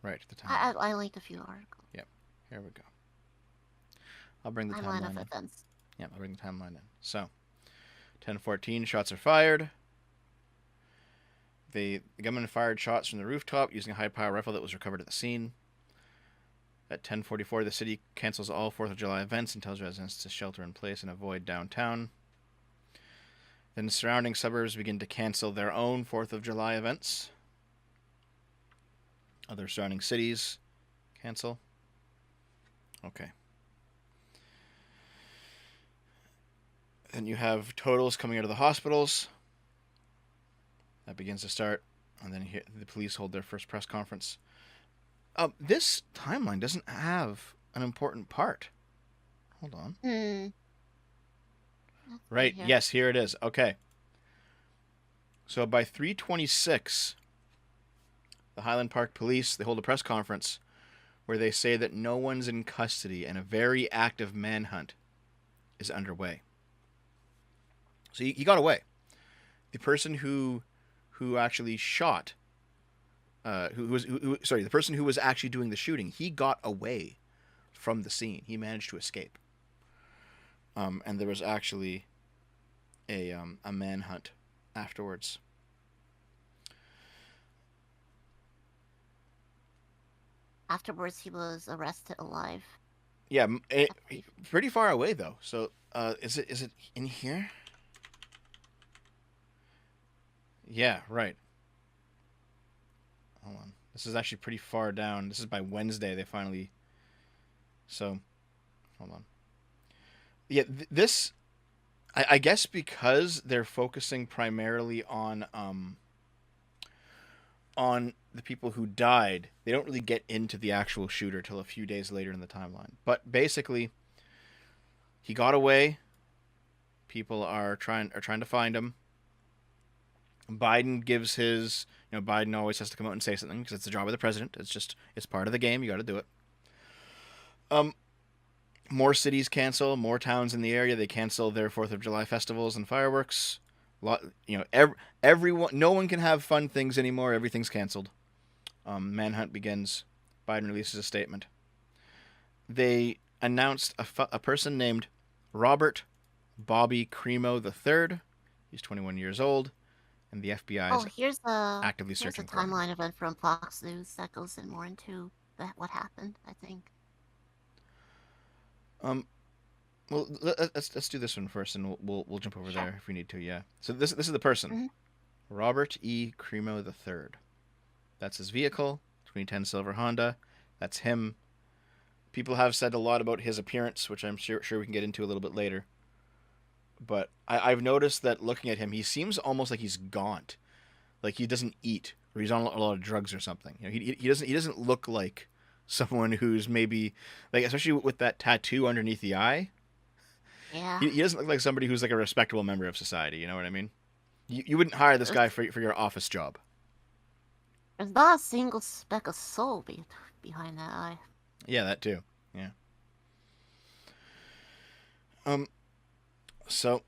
Right, the timeline. I linked a few articles. Yep. Here we go. I'll bring the Timeline timeline of in. events. Yeah, I'll bring the timeline in. So, 10:14, shots are fired. The gunman fired shots from the rooftop using a high-power rifle that was recovered at the scene. At 10:44, the city cancels all 4th of July events and tells residents to shelter in place and avoid downtown. Then the surrounding suburbs begin to cancel their own 4th of July events. Other surrounding cities cancel. Okay. Then you have totals coming out of the hospitals. That begins to start. And then the police hold their first press conference. This timeline doesn't have an important part. Hold on. Right. Yes, here it is. Okay. So by 3:26, the Highland Park police, they hold a press conference where they say that no one's in custody and a very active manhunt is underway. So he got away. The person who actually shot, the person who was actually doing the shooting, he got away from the scene. He managed to escape. And there was actually a manhunt afterwards. Afterwards, he was arrested alive. Yeah, pretty far away though. So, is it in here? Yeah, right. Hold on. This is actually pretty far down. This is by Wednesday. They finally. So, hold on. Yeah, this. I guess because they're focusing primarily on the people who died, they don't really get into the actual shooter till a few days later in the timeline. But basically, he got away. People are trying to find him. Biden gives his, Biden always has to come out and say something because it's the job of the president. It's part of the game. You got to do it. More cities cancel, more towns in the area, they cancel their 4th of July festivals and fireworks. Everyone, no one can have fun things anymore. Everything's canceled. Manhunt begins. Biden releases a statement. They announced a person named Robert Bobby Cremo III. He's 21 years old, and the FBI is actively searching for him. Here's a timeline event from Fox News that goes in more into what happened, I think. Well, let's do this one first, and we'll jump over there if we need to. Yeah. So this is the person, Robert E. Cremo III. That's his vehicle, 2010 silver Honda. That's him. People have said a lot about his appearance, which I'm sure we can get into a little bit later. But I've noticed that looking at him, he seems almost like he's gaunt, like he doesn't eat, or he's on a lot of drugs or something. He doesn't look like someone who's maybe like, especially with that tattoo underneath the eye. Yeah. He doesn't look like somebody who's like a respectable member of society. You know what I mean? You wouldn't hire this guy for your office job. There's not a single speck of soul behind that eye. Yeah, that too. Yeah. Um. So,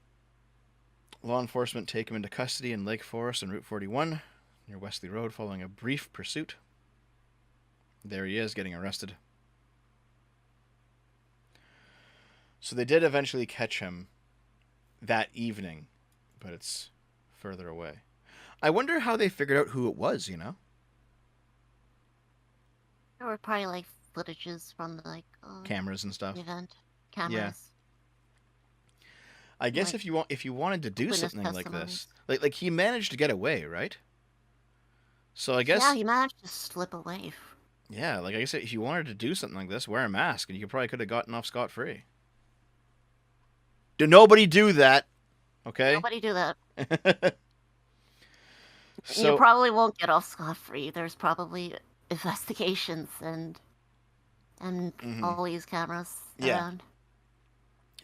law enforcement take him into custody in Lake Forest on Route 41 near Wesley Road, following a brief pursuit. There he is, getting arrested. So they did eventually catch him that evening, but it's further away. I wonder how they figured out who it was, you know? There were probably like footages from like Cameras and stuff. the event, Yeah. cameras, I guess like if you wanted to do witness something like this, testimonies. like he managed to get away, right? So I Yeah, guess he managed to slip away. yeah, like I guess if you wanted to do something like this, wear a mask, and you probably could have gotten off scot free. Do nobody do that, okay? Nobody do that. You So probably won't get off scot-free. There's probably investigations and mhm. all these cameras Yeah, around.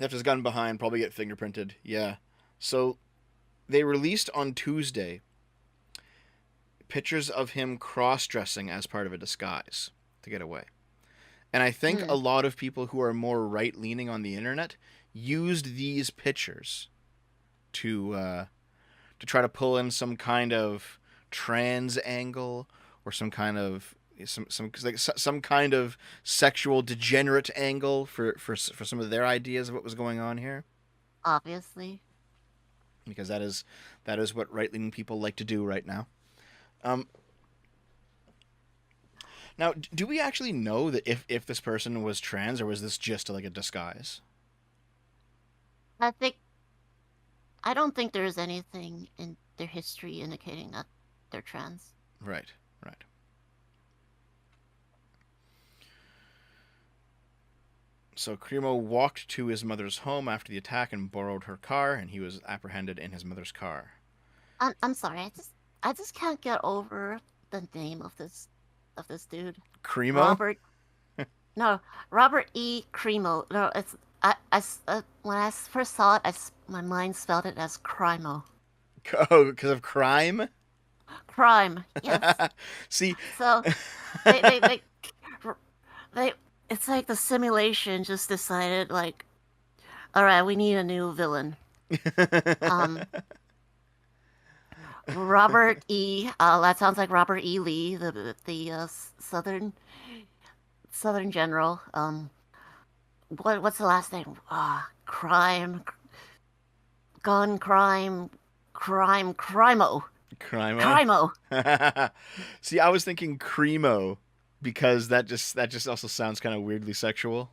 left his gun behind, probably get fingerprinted. Yeah. So they released on Tuesday pictures of him cross-dressing as part of a disguise to get away. And I think Hmm. a lot of people who are more right-leaning on the internet used these pictures to try to pull in some kind of trans angle or some kind of some kind of sexual degenerate angle for some of their ideas of what was going on here, Obviously. because that is what right-leaning people like to do right now. Um, Now, do we actually know that if this person was trans, or was this just like a disguise? I think I don't think there's anything in their history indicating that they're trans. Right, right. So Cremo walked to his mother's home after the attack and borrowed her car, and he was apprehended in his mother's car. I'm sorry. I just can't get over the name of this dude. Cremo? Robert. No, Robert E. Cremo. No, it's when I first saw it, my mind spelled it as Crimo. Oh, because of crime? Crime. Yes. See, So they they it's like the simulation just decided like, all right, we need a new villain. Um, Robert E. That sounds like Robert E. Lee, the Southern general. What's the last name? Crime, gun crime, crimo, Crimo. crimo. See, I was thinking Cremo because that just also sounds kind of weirdly sexual.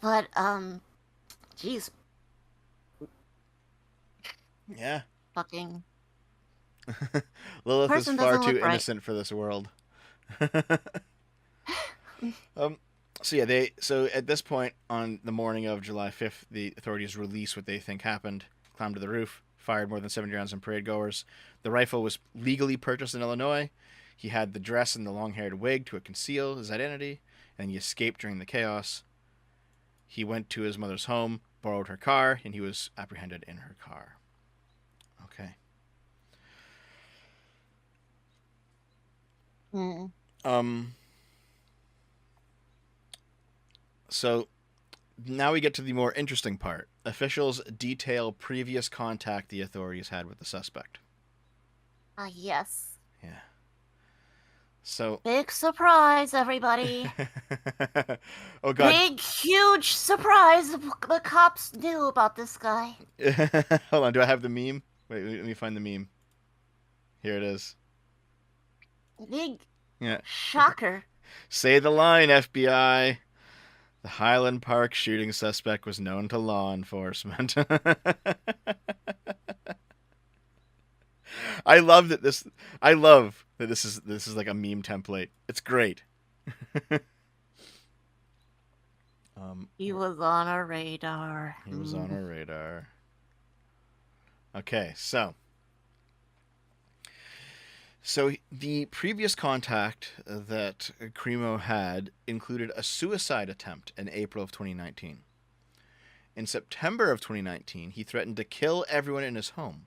But geez, Yeah. fucking Lilith is person far doesn't too look right. innocent for this world. um, so yeah, so at this point on the morning of July 5th, the authorities release what they think happened. Climbed to the roof, fired more than 70 rounds on parade goers. The rifle was legally purchased in Illinois. He had the dress and the long-haired wig to conceal his identity, and he escaped during the chaos. He went to his mother's home, borrowed her car, and he was apprehended in her car. Okay. Mm. Um. So now we get to the more interesting part. Officials detail previous contact the authorities had with the suspect. Yes. Yeah. So. Big surprise, everybody. Oh God. Big, huge surprise. The cops knew about this guy. Hold on. Do I have the meme? Wait. Let me find the meme. Here it is. Big Yeah. shocker. Say the line, FBI. The Highland Park shooting suspect was known to law enforcement. I love that this. I love that this is like a meme template. It's great. He was on our radar. He was on our radar. Okay, so the previous contact that Cremo had included a suicide attempt in April of 2019. In September of 2019, he threatened to kill everyone in his home,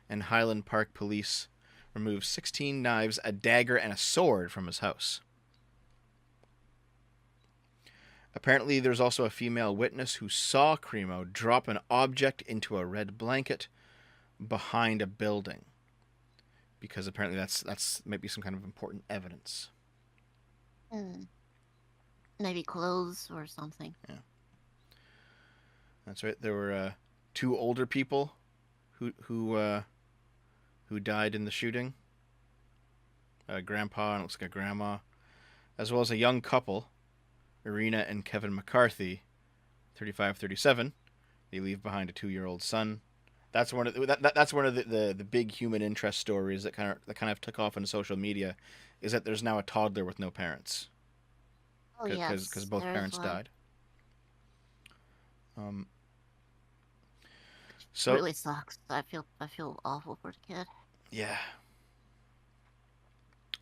and Highland Park police removed 16 knives, a dagger, and a sword from his house. Apparently, there's also a female witness who saw Cremo drop an object into a red blanket behind a building, because apparently that's maybe some kind of important evidence. Hmm. Maybe clothes or something. Yeah, that's right. There were two older people who died in the shooting. A grandpa and it looks like a grandma, as well as a young couple, Irina and Kevin McCarthy, 35, 37. They leave behind a 2-year-old son. That's one of the big human interest stories that kind of took off on social media, is that there's now a toddler with no parents, Oh because yes, both there's parents one. died. Um, It so really sucks. I feel awful for the kid. yeah,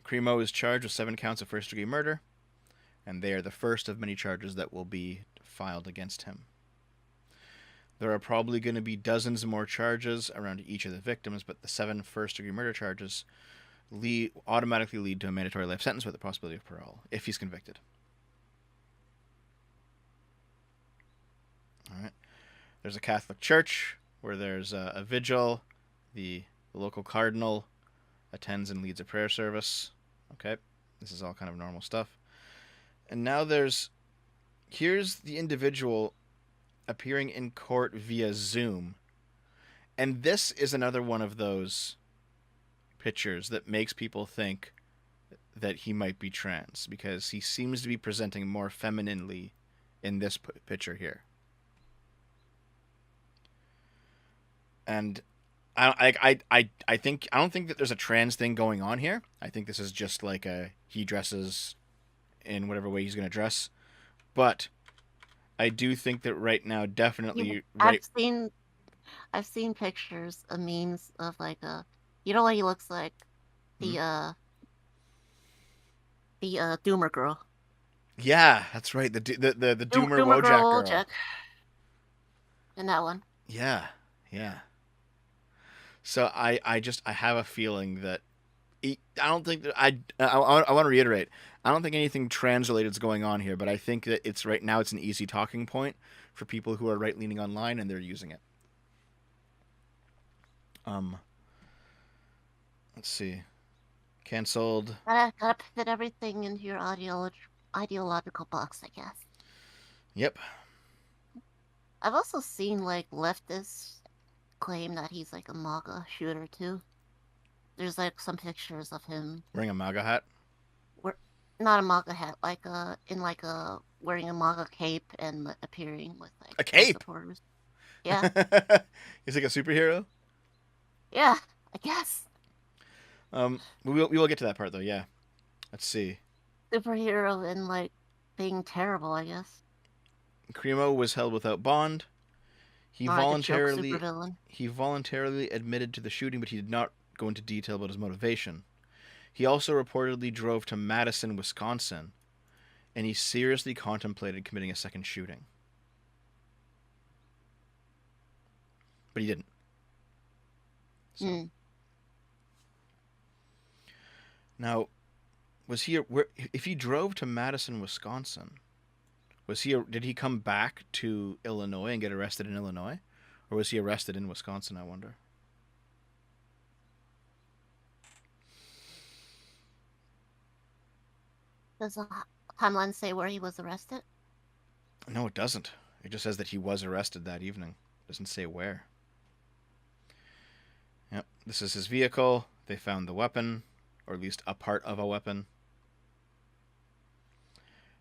Cremo is charged with 7 counts of first-degree murder, and they are the first of many charges that will be filed against him. There are probably going to be dozens more charges around each of the victims, but the 7 first-degree murder charges automatically lead to a mandatory life sentence with the possibility of parole if he's convicted. All right. There's a Catholic church where there's a vigil. The local cardinal attends and leads a prayer service. Okay. This is all kind of normal stuff. And now here's the individual appearing in court via Zoom. And this is another one of those pictures that makes people think that he might be trans, because he seems to be presenting more femininely in this picture here. And I think I don't think that there's a trans thing going on here. I think this is just like he dresses in whatever way he's going to dress. But I do think that right now, definitely I've right. seen pictures of memes of like you know what he looks like? Hmm? The uh the Doomer girl. Yeah, that's right. The Doomer Doomer Wojak girl girl. Jack in that one. Yeah, yeah. So I have a feeling that I don't think that I want to reiterate. I don't think anything trans related is going on here, but I think that it's right now it's an easy talking point for people who are right leaning online, and they're using it. Um, let's see. Cancelled. Gotta fit everything into your ideological box, I guess. Yep. I've also seen like leftists claim that he's like a MAGA shooter too. There's like some pictures of him Wearing a MAGA hat. wear not a MAGA hat, like in like a wearing a MAGA cape and appearing with like A Trump cape. supporters. Yeah, He's like a superhero. yeah, I guess We will get to that part though. Yeah. Let's see. superhero and like being terrible, I guess. Cremo was held without bond. He Or like a joke voluntarily supervillain. he voluntarily admitted to the shooting, but he did not go into detail about his motivation. He also reportedly drove to Madison, Wisconsin, and he seriously contemplated committing a second shooting. But he didn't. So Mm. now, if he drove to Madison, Wisconsin, did he come back to Illinois and get arrested in Illinois? Or was he arrested in Wisconsin, I wonder? Does the timeline say where he was arrested? No, it doesn't. It just says that he was arrested that evening. It doesn't say where. Yep, this is his vehicle. They found the weapon, or at least a part of a weapon.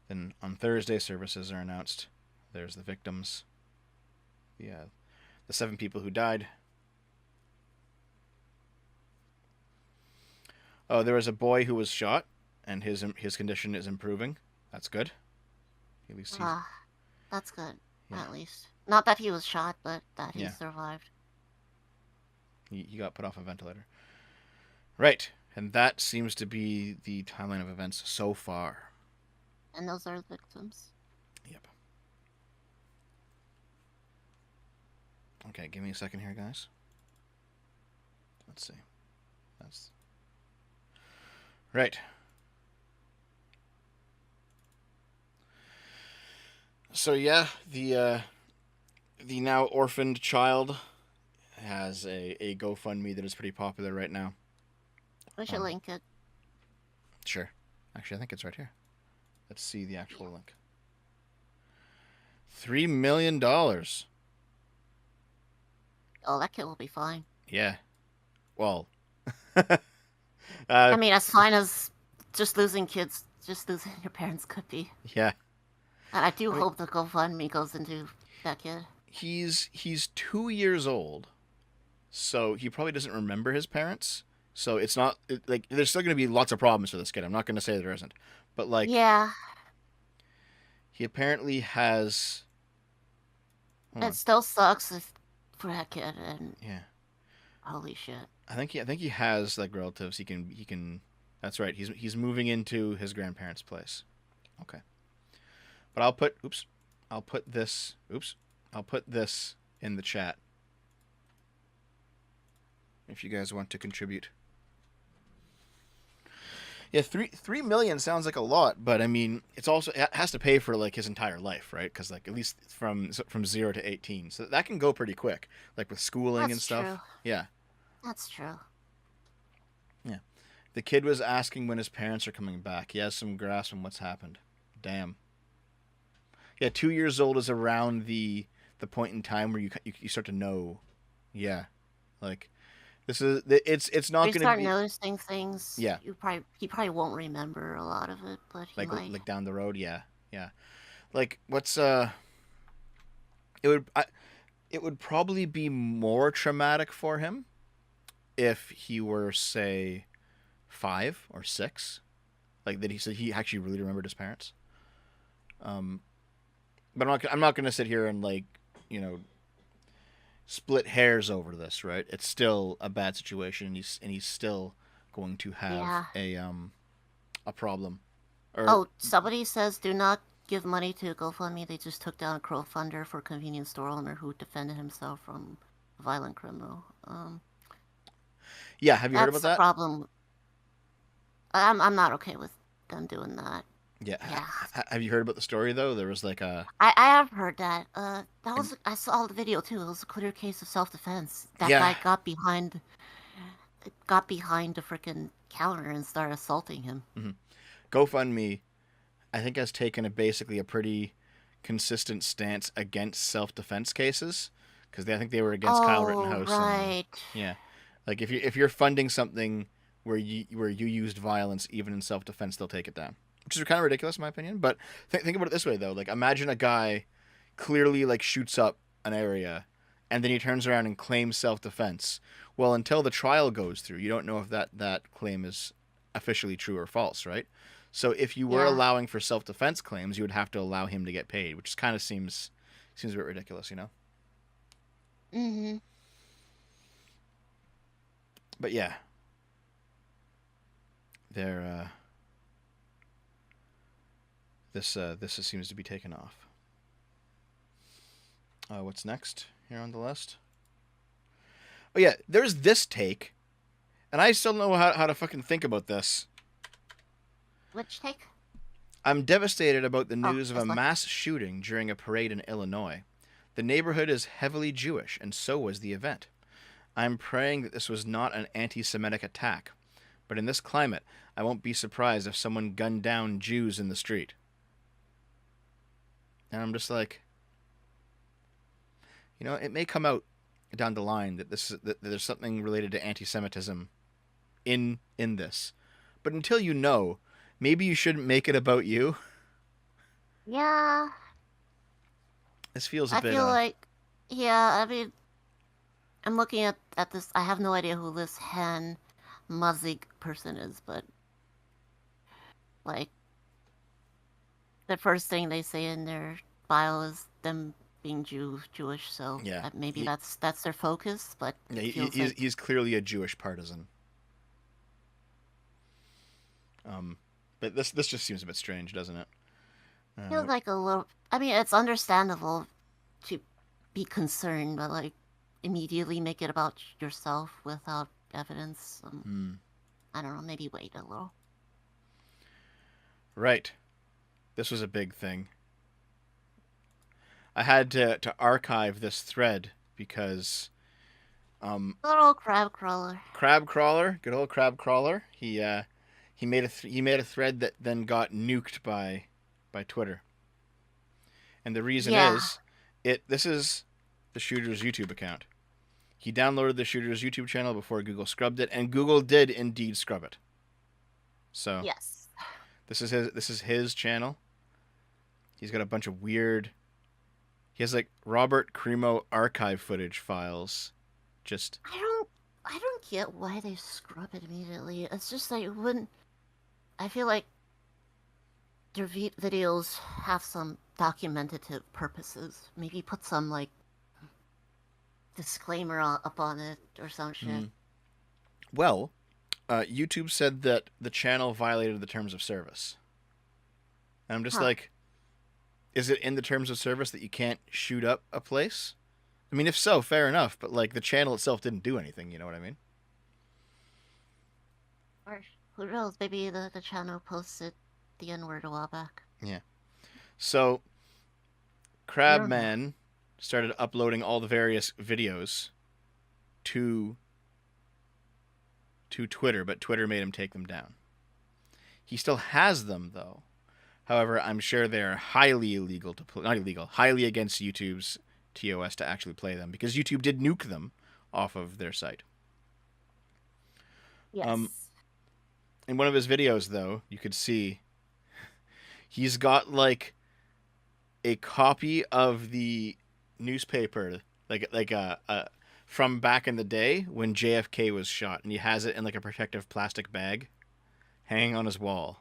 Then on Thursday, services are announced. There's the victims. The 7 people who died. Oh, there was a boy who was shot, and his condition is improving. That's good. At least he's Ah, that's good. yeah At least, not that he was shot, but that he yeah survived. he got put off a ventilator. Right, and that seems to be the timeline of events so far. And those are the victims. Yep. Okay, give me a second here, guys. Let's see. That's right. So yeah, the now orphaned child has a GoFundMe that is pretty popular right now. We should Um, link it. sure. Actually, I think it's right here. Let's see the actual link. $3 million. Oh, that kid will be fine. Yeah. Well. I mean, as fine as just losing your parents could be. Yeah. And I do I mean, hope the GoFundMe goes into that kid. he's 2 years old, so he probably doesn't remember his parents. So it's not like there's still going to be lots of problems for this kid. I'm not going to say there isn't, but like Yeah, he apparently has. Hold it on. still sucks for that kid, and Yeah. holy shit. I think he has like relatives. He can. That's right. He's moving into his grandparents' place. Okay. But I'll put. Oops. I'll put this. Oops. I'll put this in the chat if you guys want to contribute. Yeah, three million sounds like a lot, but I mean, it has to pay for like his entire life, right? Because like at least from 0 to 18, so that can go pretty quick, like with schooling and That's true. stuff. Yeah, That's true. yeah. The kid was asking when his parents are coming back. He has some grasp on what's happened. Damn. Yeah, 2 years old is around the point in time where you start to know. Yeah, like this is it's not You going to start be. noticing things. Yeah, He probably won't remember a lot of it, but he might. like down the road. Yeah, yeah. Like what's it would I, it would probably be more traumatic for him if he were say 5 or 6, like that he said he actually really remembered his parents. Um, but I'm not gonna sit here and like you know split hairs over this, right? It's still a bad situation, and he's still going to have Yeah. a problem. Or Oh, somebody says do not give money to GoFundMe. They just took down a crowdfunder for a convenience store owner who defended himself from a violent criminal. yeah, have you heard about That's the that? problem. I'm not okay with them doing that. Yeah, Yeah. have you heard about the story though? There was like I have heard that. That an was I saw the video too. It was a clear case of self-defense. That yeah. guy got behind the freaking counter and started assaulting him. Mhm. GoFundMe, I think, has taken basically a pretty consistent stance against self-defense cases because I think they were against Kyle Oh, Rittenhouse and right. yeah, like if you're funding something where you used violence even in self-defense, they'll take it down, which is kind of ridiculous in my opinion. But think about it this way though, like imagine a guy clearly like shoots up an area and then he turns around and claims self-defense. Well, until the trial goes through, you don't know if that claim is officially true or false, right? So if you were Yeah. allowing for self-defense claims, you would have to allow him to get paid, which kind of seems a bit ridiculous, you know. Mm-hmm. But yeah, there this seems to be taken off. What's next here on the list? Oh yeah, there's this take, and I still don't know how to fucking think about this. Which take? I'm devastated about the Oh, news of a this one. mass shooting during a parade in Illinois. The neighborhood is heavily Jewish, and so was the event. I'm praying that this was not an anti Semitic attack, but in this climate, I won't be surprised if someone gunned down Jews in the street. And I'm just like, it may come out down the line that there's something related to anti Semitism in this. But until you know, maybe you shouldn't make it about you. Yeah, This feels a I bit feel like, yeah, I mean, I'm looking at this. I have no idea who this Han Muzzik person is, but like the first thing they say in their bio is them being Jewish. So yeah. maybe that's their focus. But Yeah, it feels like he's clearly a Jewish partisan. But this just seems a bit strange, doesn't it? feels like a little. I mean, it's understandable to be concerned, but like immediately make it about yourself without evidence. Hmm. I don't know. Maybe wait a little. Right. This was a big thing. I had to archive this thread because Little crab crawler. Crab Crawler, good old Crab Crawler, he made he made a thread that then got nuked by Twitter. And the reason Yeah. is this is the shooter's YouTube account. He downloaded the shooter's YouTube channel before Google scrubbed it, and Google did indeed scrub it. So Yes. this is his channel. He's got a bunch of weird. He has like Robert Cremo archive footage files. Just I don't get why they scrub it immediately. It's just like when I feel like their videos have some documentative purposes. Maybe put some like disclaimer up on it or some shit. mm. Well, YouTube said that the channel violated the terms of service. And I'm just Huh. like, is it in the terms of service that you can't shoot up a place? I mean, if so, fair enough. But like, the channel itself didn't do anything. You know what I mean? Or who knows? Maybe the channel posted the N word a while back. Yeah. So, We don't know. Crabman started uploading all the various videos to Twitter, but Twitter made him take them down. He still has them though. However, I'm sure they're highly illegal to play, not illegal, highly against YouTube's TOS to actually play them because YouTube did nuke them off of their site. Um, Yes. in one of his videos, though, you could see he's got like a copy of the newspaper, like from back in the day when JFK was shot, and he has it in like a protective plastic bag hanging on his wall.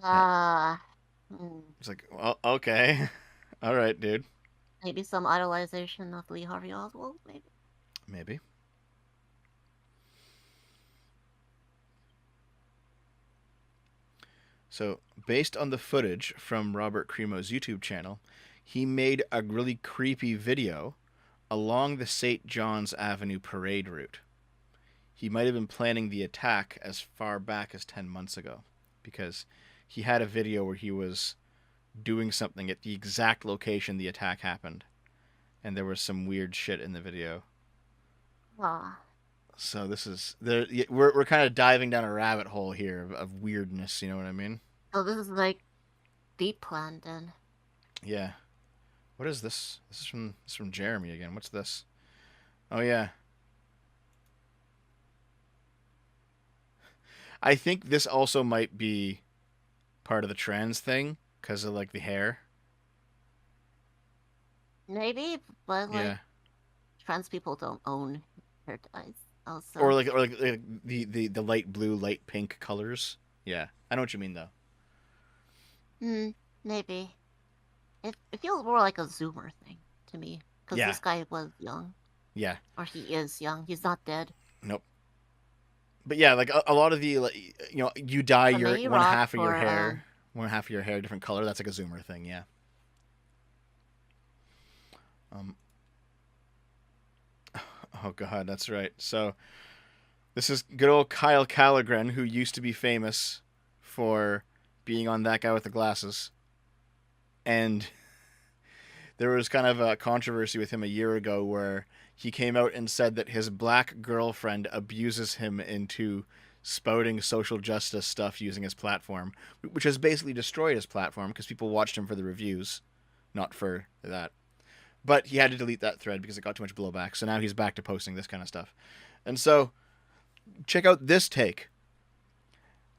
Ah. Hmm. It's like, well, okay, all right, dude, Maybe some idolization of Lee Harvey Oswald. Maybe. maybe. So, based on the footage from Robert Cremo's YouTube channel, he made a really creepy video along the St. John's Avenue parade route. He might have been planning the attack as far back as 10 months ago because he had a video where he was doing something at the exact location the attack happened. And there was some weird shit in the video. Ah. So this is we're kind of diving down a rabbit hole here of weirdness, you know what I mean? So this is like deep plan then. Yeah. What is this? This is from Jeremy again. What's this? Oh yeah. I think this also might be part of the trans thing because of like the hair. Maybe, but like Yeah. trans people don't own hair dyes. Or Also. like the light blue, light pink colors. Yeah. I know what you mean though. Hmm. Maybe. It feels more like a Zoomer thing to me. Because Yeah. this guy was young. Yeah. Or he is young. He's not dead. Nope. But yeah, like a lot of the like, you dye So your maybe rock for one half of your hair different color. That's like a Zoomer thing. Yeah. Um. Oh God, that's right. So this is good old Kyle Callaghan, who used to be famous for being on That Guy with the Glasses. And there was kind of a controversy with him a year ago where he came out and said that his black girlfriend abuses him into spouting social justice stuff using his platform, which has basically destroyed his platform because people watched him for the reviews, not for that. But he had to delete that thread because it got too much blowback. So now he's back to posting this kind of stuff. And so check out this take.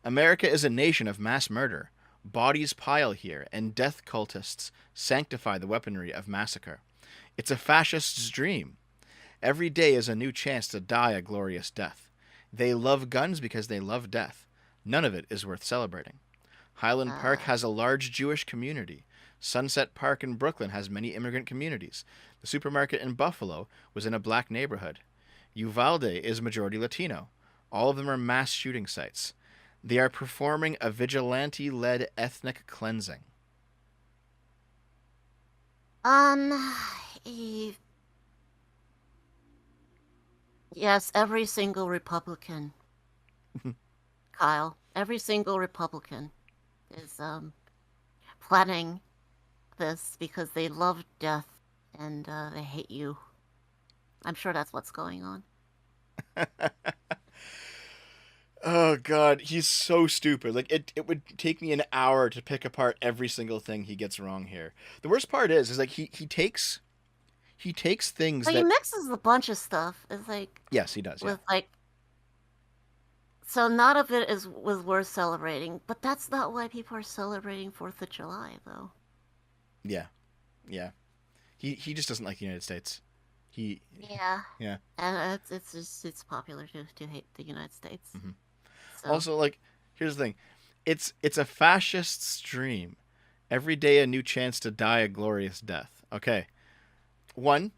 America is a nation of mass murder. Bodies pile here, and death cultists sanctify the weaponry of massacre. It's a fascist's dream. Every day is a new chance to die a glorious death. They love guns because they love death. None of it is worth celebrating. Highland Park uh has a large Jewish community. Sunset Park in Brooklyn has many immigrant communities. The supermarket in Buffalo was in a black neighborhood. Uvalde is majority Latino. All of them are mass shooting sites. They are performing a vigilante led ethnic cleansing. um he, yes, every single Republican, Kyle, every single Republican is planning this because they love death and they hate you. I'm sure that's what's going on. Oh god, he's so stupid. Like it would take me an hour to pick apart every single thing he gets wrong here. The worst part is like he takes things But he that mixes a bunch of stuff. It's like yes, he does, yeah. with like so none of it is was worth celebrating. But that's not why people are celebrating Fourth of July, though. Yeah. Yeah. He just doesn't like the United States. He Yeah, yeah. and it's just it's popular to hate the United States. Hmm. So Also, like, here's the thing. It's a fascist stream. Every day a new chance to die a glorious death. Okay. One,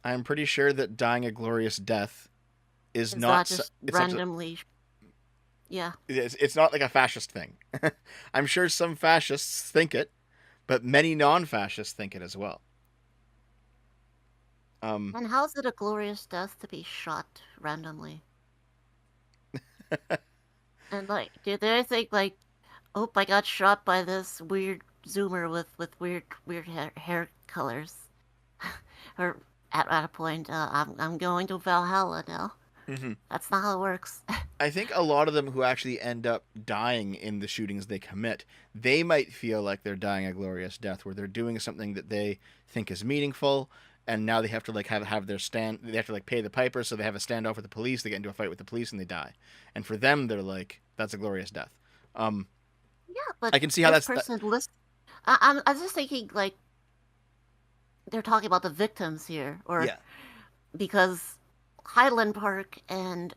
I'm pretty sure that dying a glorious death is it's not not just it's not randomly. Yeah, it's not like a fascist thing. I'm sure some fascists think it, but many non-fascists think it as well. Um and how's it a glorious death to be shot randomly? And like, did they think like, oh, I got shot by this weird zoomer with weird hair colors, or at a point, I'm going to Valhalla now. mhm. That's not how it works. I think a lot of them who actually end up dying in the shootings they commit, they might feel like they're dying a glorious death, where they're doing something that they think is meaningful, and now they have to like have their stand. They have to like pay the piper, so they have a standoff with the police. They get into a fight with the police, and they die. And for them, they're like, that's a glorious death. Um, Yeah, but I can see how this that's that. person list. I was just thinking like they're talking about the victims here, or Yeah. because Highland Park and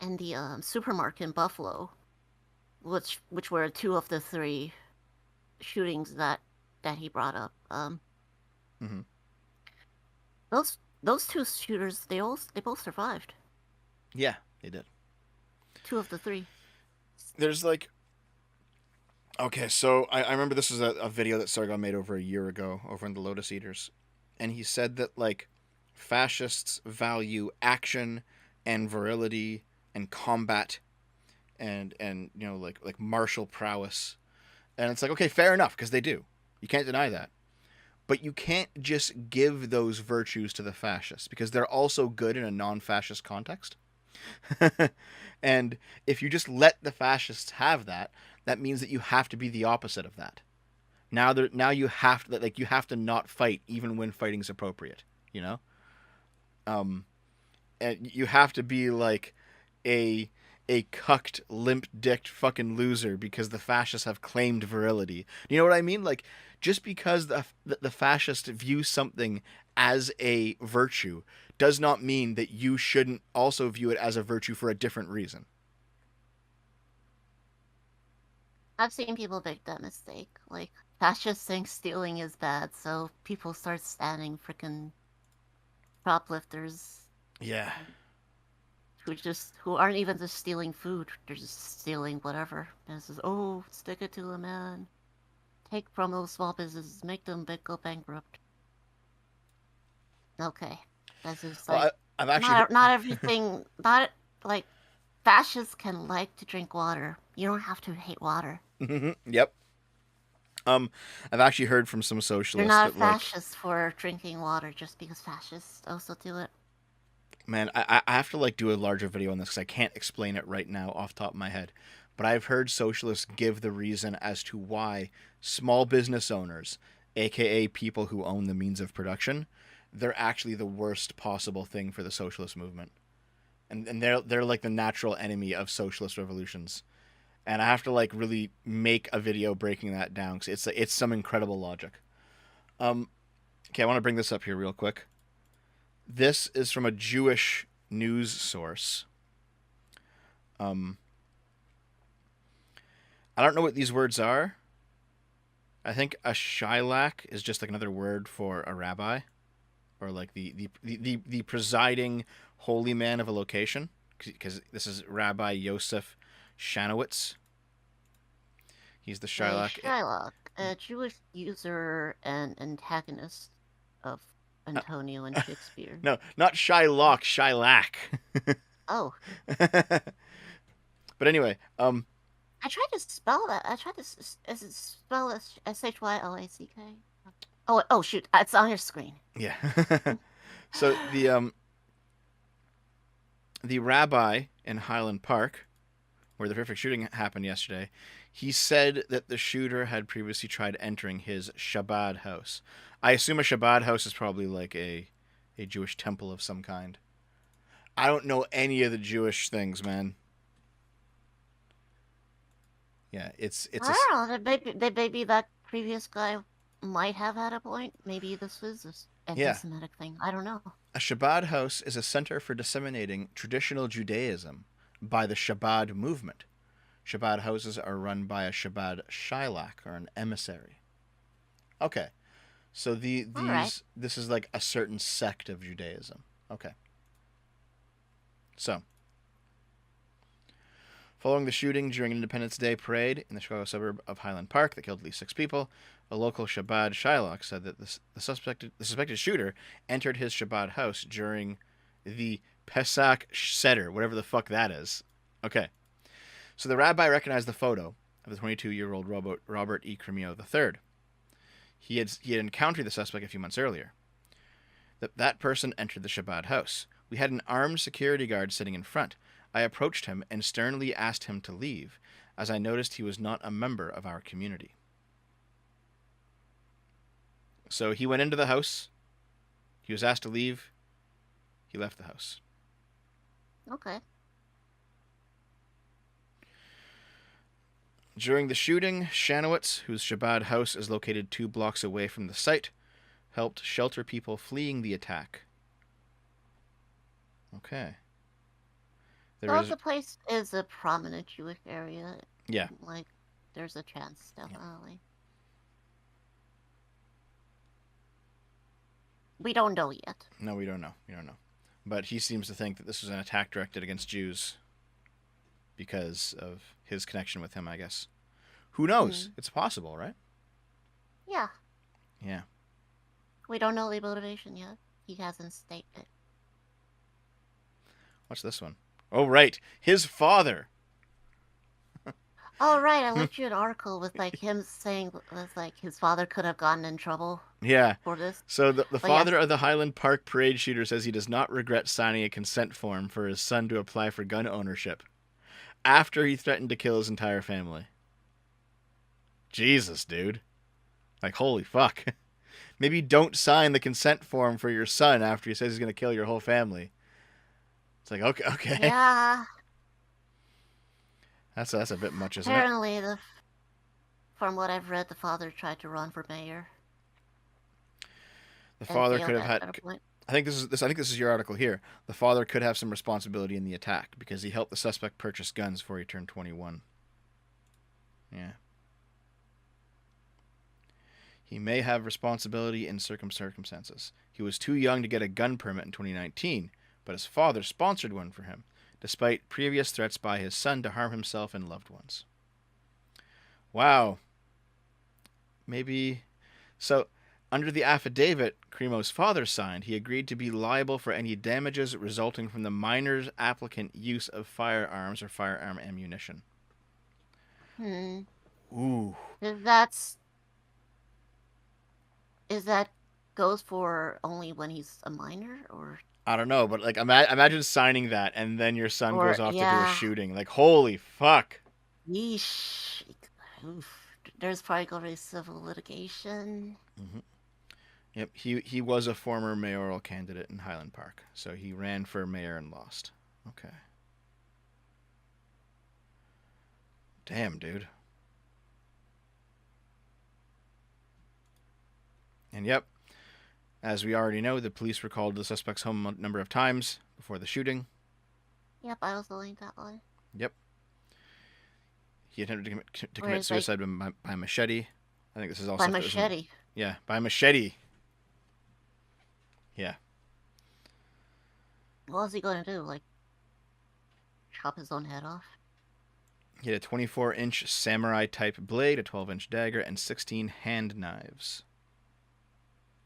the supermarket in Buffalo, which were two of the three shootings that he brought up. Hmm. Those two shooters, they both survived. Yeah, they did. Two of the three. There's like okay, so I remember this was a video that Sargon made over a year ago over in the Lotus Eaters, and he said that like fascists value action and virility and combat and you know like martial prowess, and it's like okay, fair enough because they do. You can't deny that, but you can't just give those virtues to the fascists because they're also good in a non-fascist context. And if you just let the fascists have that, that means that you have to be the opposite of that. Now you have to like you have to not fight even when fighting's appropriate. You know, um, and you have to be like a a cucked, limp-dicked fucking loser because the fascists have claimed virility. You know what I mean? Like just because the fascists view something as a virtue does not mean that you shouldn't also view it as a virtue for a different reason. I've seen people make that mistake. Like fascists think stealing is bad, so people start standing freaking prop lifters Yeah. who aren't even just stealing food. They're just stealing whatever. And it says, oh, stick it to a man. Take from those small businesses, make them go bankrupt. Okay, that's just Well, like I've actually heard. not everything. Not like fascists can like to drink water. You don't have to hate water. Yep. I've actually heard from some You're socialists not a that like, fascist for drinking water just because fascists also do it. man, I have to like do a larger video on this because I can't explain it right now off the top of my head. But I've heard socialists give the reason as to why small business owners, aka people who own the means of production, they're actually the worst possible thing for the socialist movement. And they're like the natural enemy of socialist revolutions. And I have to like really make a video breaking that down because it's some incredible logic. Um, okay, I want to bring this up here real quick. This is from a Jewish news source. Um, I don't know what these words are. I think a shilak is just like another word for a rabbi, or like the presiding holy man of a location, because this is Rabbi Yosef Shanowitz. He's the A shilak. Shylock, a Jewish user and antagonist of Antonio and Shakespeare. No, not Shylock, Shylak. Oh, But anyway, I tried to spell that. I tried to spell SHYLACK. Oh shoot! It's on your screen. Yeah. So the rabbi in Highland Park, where the horrific shooting happened yesterday, he said that the shooter had previously tried entering his Shabbat house. I assume a Shabbat house is probably like a Jewish temple of some kind. I don't know any of the Jewish things, man. Yeah, it's a I don't know. Maybe that previous guy might have had a point. Maybe this was this yeah. anti-Semitic thing. I don't know. A Shabbat house is a center for disseminating traditional Judaism by the Shabbat movement. Shabbat houses are run by a Shabbat Shilach, or an emissary. Okay, so All right. this is like a certain sect of Judaism. Okay, so following the shooting during an Independence Day parade in the Chicago suburb of Highland Park that killed at least 6 people, a local Shabbat Shilach said that the suspected shooter entered his Shabbat house during the Pesach Seder, whatever the fuck that is. Okay. So the rabbi recognized the photo of the 22-year-old Robert E. Cremio III. He had encountered the suspect a few months earlier. That person entered the Shabbat house. We had an armed security guard sitting in front. I approached him and sternly asked him to leave, as I noticed he was not a member of our community. So he went into the house. He was asked to leave. He left the house. Okay. During the shooting, Shanowitz, whose Shabbat house is located 2 blocks away from the site, helped shelter people fleeing the attack. Okay. The place is a prominent Jewish area. Yeah. Like, there's a chance, definitely. Yeah. We don't know yet. No, we don't know. But he seems to think that this was an attack directed against Jews because of his connection with him, I guess. Who knows? It's possible, right? Yeah. Yeah. We don't know the motivation yet. He hasn't stated it. What's this one? Oh, right. His father. Oh, right. I left you an article with, like, him saying, like, his father could have gotten in trouble. Yeah. For this. So the father of the Highland Park parade shooter says he does not regret signing a consent form for his son to apply for gun ownership after he threatened to kill his entire family. Jesus, dude. Like, holy fuck. Maybe don't sign the consent form for your son after he says he's going to kill your whole family. It's like, okay. Yeah. That's a bit much, isn't Apparently, from what I've read, the father tried to run for mayor. The father could have had. I think this is your article here. The father could have some responsibility in the attack because he helped the suspect purchase guns before he turned 21. Yeah. He may have responsibility in circumstances. He was too young to get a gun permit in 2019, but his father sponsored one for him, despite previous threats by his son to harm himself and loved ones. Wow. Maybe. So, under the affidavit Cremo's father signed, he agreed to be liable for any damages resulting from the minor's applicant use of firearms or firearm ammunition. Ooh. Is that goes for only when he's a minor, or? I don't know, but like imagine signing that and then your son goes off to do a shooting. Like, holy fuck. Yeesh. Oof. There's probably going to be civil litigation. Mm-hmm. Yep, he was a former mayoral candidate in Highland Park, so he ran for mayor and lost. Okay. Damn, dude. And yep, as we already know, the police were called to the suspect's home a number of times before the shooting. Yep, I was linked that one. Yep. He attempted to commit suicide by machete. I think this is also by machete. Yeah, by machete. Yeah. What was he going to do? Like, chop his own head off? He had a 24-inch samurai-type blade, a 12-inch dagger, and 16 hand knives.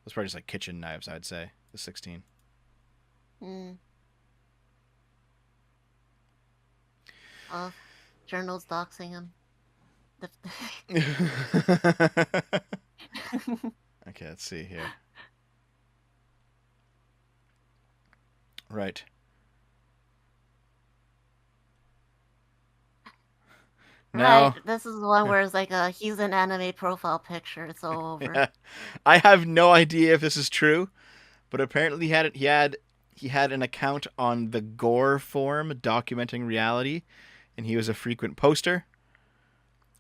Those probably just like kitchen knives, I'd say. The 16. Journals doxing him. Okay, let's see here. Right. Right, Now, this is the one where it's like he's an anime profile picture. It's all over. yeah, I have no idea if this is true, but apparently he had an account on the Gore forum documenting reality, and he was a frequent poster.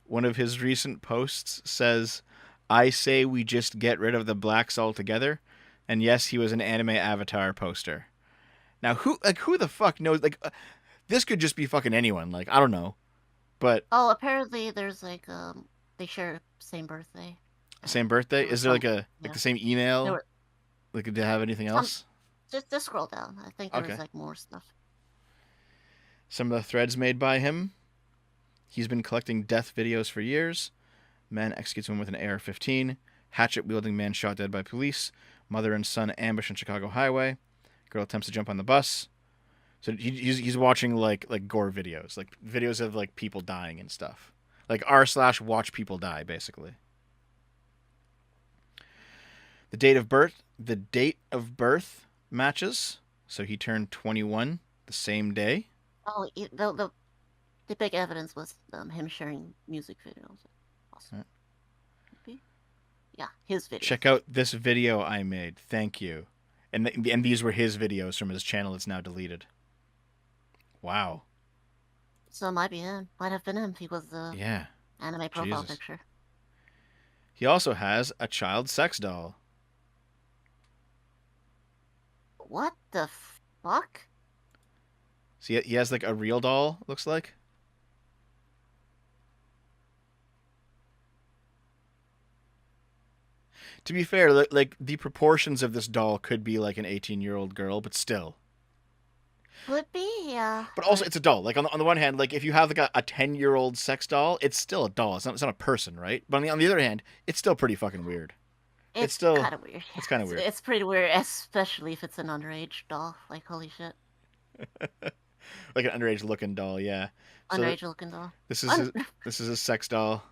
One of his recent posts says, "I say we just get rid of the blacks altogether." And yes, he was an anime avatar poster. Now, who the fuck knows? This could just be fucking anyone. Like, I don't know, but Oh, apparently there's like they share same birthday. same And birthday. there was Is there some, like yeah. the same There email? were Like, did they have anything some. else? Just scroll down. I think there was Okay. like more stuff. Some of the threads made by him. He's been collecting death videos for years. Man executes woman with an AR-15. Hatchet wielding man shot dead by police. Mother and son ambush on Chicago highway. Girl attempts to jump on the bus. So he's watching like gore videos, like videos of like people dying and stuff, like r/watch people die basically. The date of birth matches. So he turned 21 the same day. Oh, the big evidence was him sharing music videos. Awesome. Right. Maybe? Yeah, his videos. Check out this video I made. Thank you. And these were his videos from his channel. It's now deleted. Wow. So it might be him. Might have been him. He was the Yeah. anime profile Jesus. picture. He also has a child sex doll. What the fuck? See, he has like a real doll. Looks like. To be fair, like the proportions of this doll could be like an 18-year-old girl, but still. Could be, yeah. But also, it's a doll. Like on the one hand, like if you have like a 10-year-old sex doll, it's still a doll. It's not a person, right? But on the other hand, it's still pretty fucking weird. It's It's still kind of weird. it's kind of weird. It's pretty weird, especially if it's an underage doll. Like, holy shit. Like an underage looking doll, yeah. So Underage looking doll. this is this is a sex doll.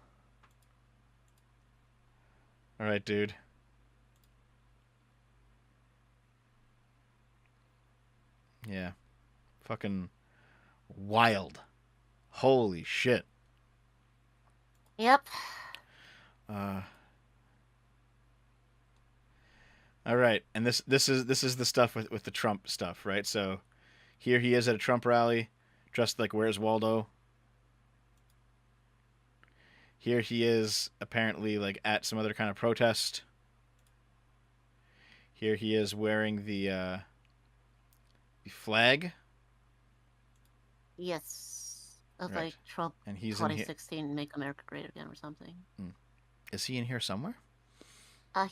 All right, dude. Yeah. Fucking wild. Holy shit. Yep. Uh All right. And this is the stuff with the Trump stuff, right? So here he is at a Trump rally dressed like Where's Waldo? Here he is apparently like at some other kind of protest. Here he is wearing the flag. Yes. Of Right. like Trump And he's in here. 2016 Make America Great Again or something. Is he in here somewhere? Uh,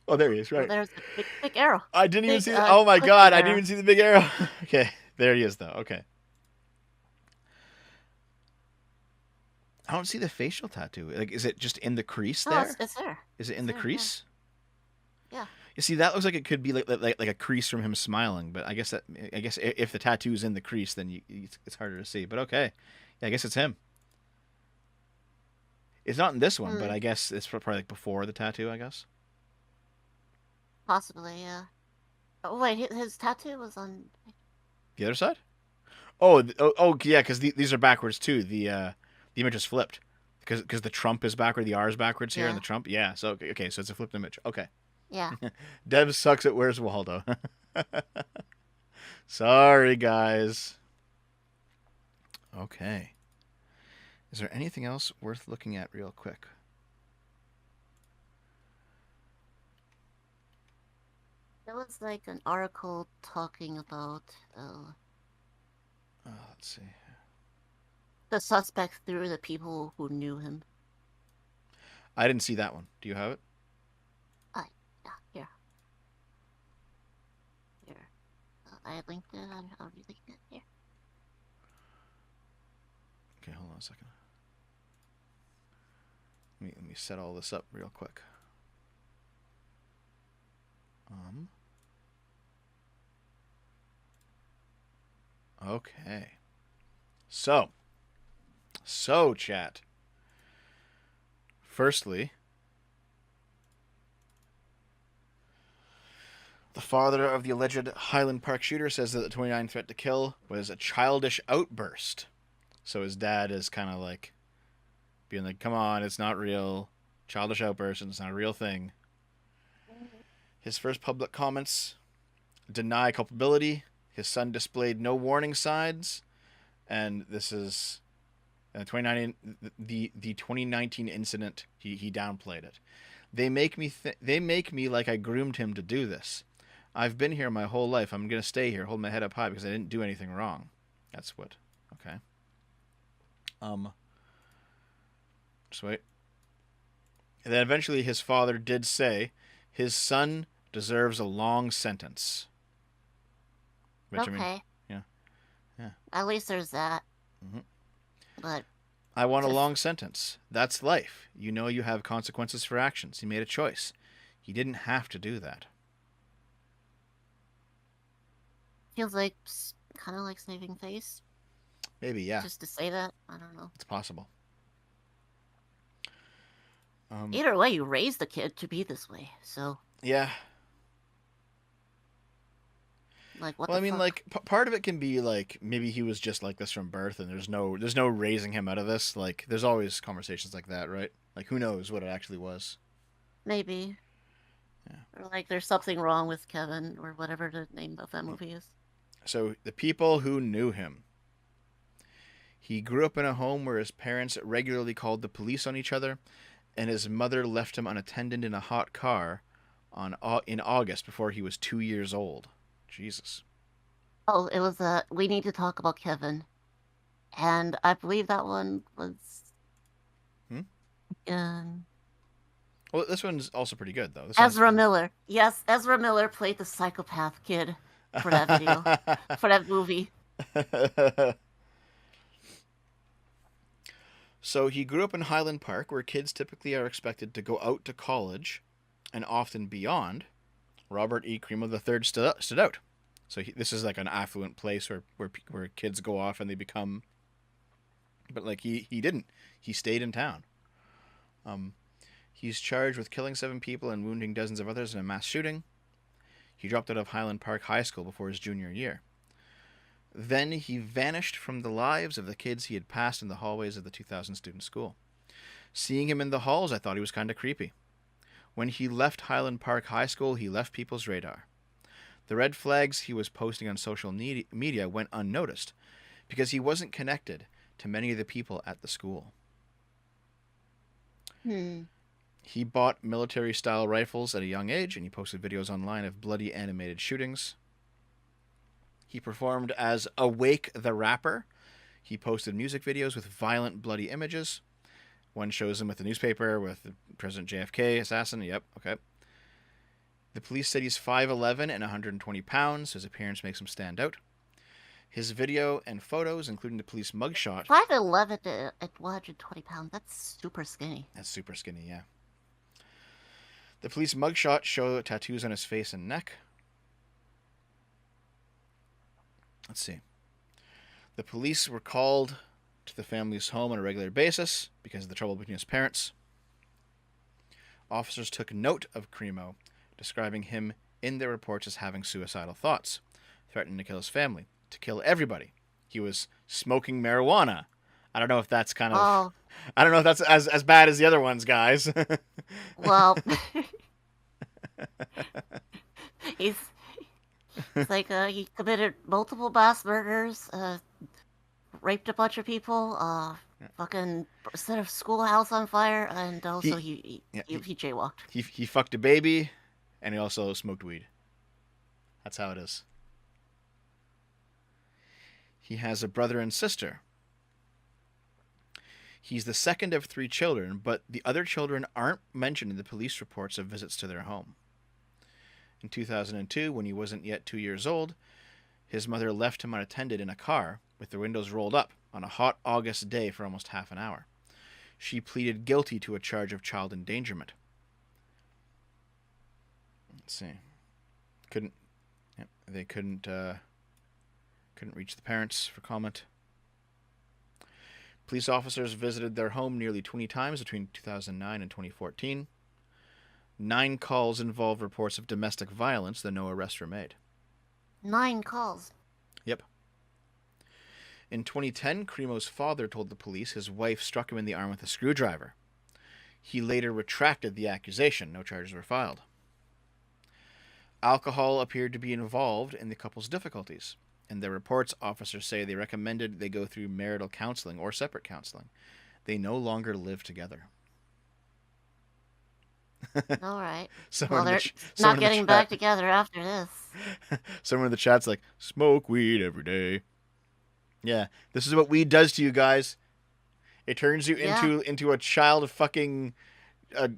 Oh, there he is, right. there's a big arrow. I didn't even Big, see oh my clicking god, I arrow. didn't even see the big arrow. Okay, there he is though. Okay. I don't see the facial tattoo. Like, is it just in the crease No, there? it's there. Is it It's in the there, crease? Yeah. You see, that looks like it could be like a crease from him smiling. But I guess if the tattoo's in the crease, then it's harder to see. But okay, yeah, I guess it's him. It's not in this one, but I guess it's probably like before the tattoo. I guess. Possibly, yeah. Oh, wait, his tattoo was on. The other side? Oh, yeah, because these are backwards too. The image is flipped because the Trump is backward, the R is backwards here, and Yeah. the Trump. Yeah, so okay, so it's a flipped image. Okay. Yeah. Dev sucks at Where's Waldo. Sorry, guys. Okay. Is there anything else worth looking at real quick? There was like an article talking about Let's see. the suspect through the people who knew him. I didn't see that one. Do you have it? Yeah, here. I linked it. I'll relink it here. Okay, hold on a second. Let me set all this up real quick. Okay. So chat. Firstly, the father of the alleged Highland Park shooter says that the 29 threat to kill was a childish outburst. So his dad is kind of like being like, come on, it's not real. Childish outburst, and it's not a real thing. His first public comments deny culpability. His son displayed no warning signs. And this is 2019, the 2019 incident. He downplayed it. They make me like I groomed him to do this. I've been here my whole life. I'm gonna stay here, hold my head up high because I didn't do anything wrong. That's what. Okay. Just wait. And then eventually his father did say his son deserves a long sentence. Which Okay. I mean, yeah. At least there's that. Mm-hmm. But I want a long sentence. That's life. You know you have consequences for actions. He made a choice. He didn't have to do that. feels like kind of like saving face. Maybe, yeah. Just to say that, I don't know. It's possible. Either way, you raised the kid to be this way, so. Yeah. Like what? Well, the I mean, fuck? like part of it can be like maybe he was just like this from birth, and there's no raising him out of this. Like, there's always conversations like that, right? Like, who knows what it actually was? Maybe. Yeah. Or like there's something wrong with Kevin, or whatever the name of that movie is. So the people who knew him. He grew up in a home where his parents regularly called the police on each other, and his mother left him unattended in a hot car in August before he was 2 years old. Jesus. Oh, it was We Need to Talk About Kevin, and I believe that one was. Well, this one's also pretty good though. Ezra Miller. Yes, Ezra Miller played the psychopath kid for that video, for that movie. So he grew up in Highland Park, where kids typically are expected to go out to college, and often beyond. Robert E. Cremo III stood out. So this is like an affluent place where kids go off and they become. But like he didn't. He stayed in town. He's charged with killing 7 people and wounding dozens of others in a mass shooting. He dropped out of Highland Park High School before his junior year. Then he vanished from the lives of the kids he had passed in the hallways of the 2,000 student school. Seeing him in the halls, I thought he was kind of creepy. When he left Highland Park High School, he left people's radar. The red flags he was posting on social media went unnoticed because he wasn't connected to many of the people at the school. He bought military-style rifles at a young age, and he posted videos online of bloody animated shootings. He performed as Awake the Rapper. He posted music videos with violent, bloody images. One shows him with the newspaper with President JFK assassin. Yep, okay. The police said he's 5'11 and 120 pounds. His appearance makes him stand out. His video and photos, including the police mugshot. 5'11 at 120 pounds. That's super skinny. That's super skinny, yeah. The police mugshot show tattoos on his face and neck. Let's see. The police were called to the family's home on a regular basis because of the trouble between his parents. Officers took note of Cremo, describing him in their reports as having suicidal thoughts, threatening to kill his family, to kill everybody. He was smoking marijuana. I don't know if that's kind of... Oh. I don't know if that's as bad as the other ones, guys. Well... He's like, he committed multiple mass murders, raped a bunch of people, fucking set a schoolhouse on fire, and also he jaywalked. He fucked a baby, and he also smoked weed. That's how it is. He has a brother and sister. He's the second of 3 children, but the other children aren't mentioned in the police reports of visits to their home. In 2002, when he wasn't yet 2 years old, his mother left him unattended in a car with the windows rolled up on a hot August day for almost half an hour. She pleaded guilty to a charge of child endangerment. Let's see. They couldn't reach the parents for comment. Police officers visited their home nearly 20 times between 2009 and 2014. 9 calls involved reports of domestic violence, though no arrests were made. 9 calls. Yep. In 2010, Cremo's father told the police his wife struck him in the arm with a screwdriver. He later retracted the accusation. No charges were filed. Alcohol appeared to be involved in the couple's difficulties. In their reports, officers say they recommended they go through marital counseling or separate counseling. They no longer live together. All right. Someone Well, in they're the not getting back together after this. Someone in the chat's like, smoke weed every day. Yeah, this is what weed does to you guys. It turns you into a child fucking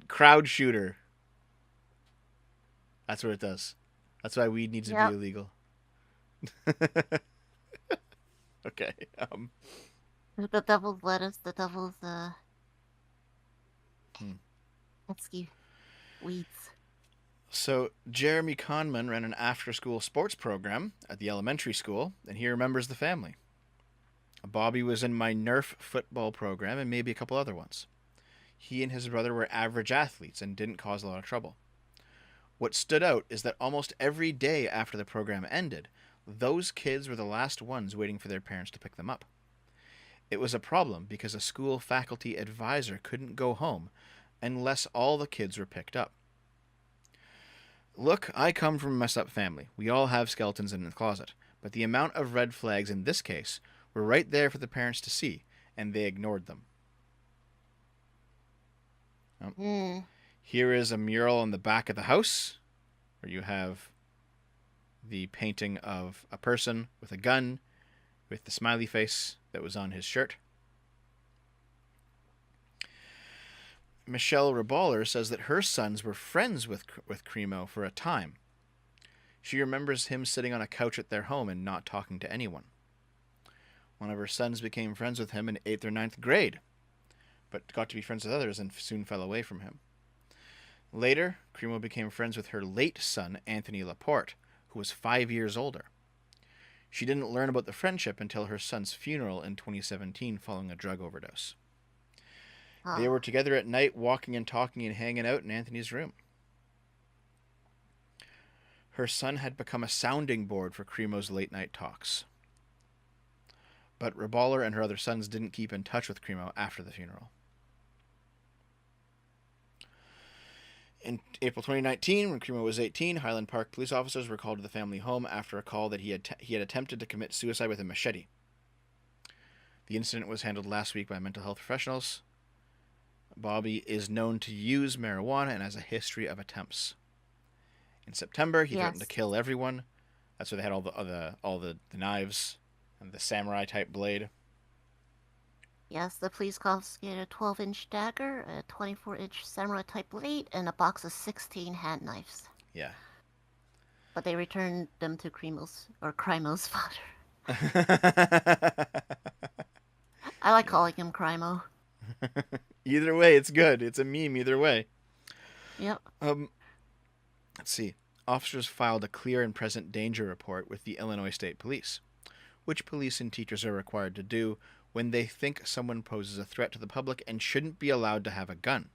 crowd shooter. That's what it does. That's why weed needs to be illegal. Okay. The devil's lettuce, the devil's pesky weeds. So Jeremy Conman ran an after-school sports program at the elementary school, and he remembers the family. Bobby was in my Nerf football program and maybe a couple other ones. He and his brother were average athletes and didn't cause a lot of trouble. What stood out is that almost every day after the program ended, those kids were the last ones waiting for their parents to pick them up. It was a problem because a school faculty advisor couldn't go home unless all the kids were picked up. Look, I come from a messed up family. We all have skeletons in the closet, but the amount of red flags in this case were right there for the parents to see, and they ignored them. Here is a mural on the back of the house, where you have the painting of a person with a gun, with the smiley face that was on his shirt. Michelle Reballer says that her sons were friends with Cremo for a time. She remembers him sitting on a couch at their home and not talking to anyone. One of her sons became friends with him in 8th or 9th grade, but got to be friends with others and soon fell away from him. Later, Cremo became friends with her late son, Anthony Laporte, who was 5 years older. She didn't learn about the friendship until her son's funeral in 2017 following a drug overdose. They were together at night, walking and talking and hanging out in Anthony's room. Her son had become a sounding board for Cremo's late-night talks. But Reballer and her other sons didn't keep in touch with Cremo after the funeral. In April 2019, when Cremo was 18, Highland Park police officers were called to the family home after a call that he had attempted to commit suicide with a machete. The incident was handled last week by mental health professionals. Bobby is known to use marijuana and has a history of attempts. In September, he threatened to kill everyone. That's where they had all the knives and the samurai type blade. Yes, the police confiscated a 12-inch dagger, a 24-inch samurai-type blade, and a box of 16 hand knives. Yeah. But they returned them to Cremo's father. I like calling him Crimo. Either way, it's good. It's a meme either way. Yep. Let's see. Officers filed a clear and present danger report with the Illinois State Police, which police and teachers are required to do when they think someone poses a threat to the public and shouldn't be allowed to have a gun.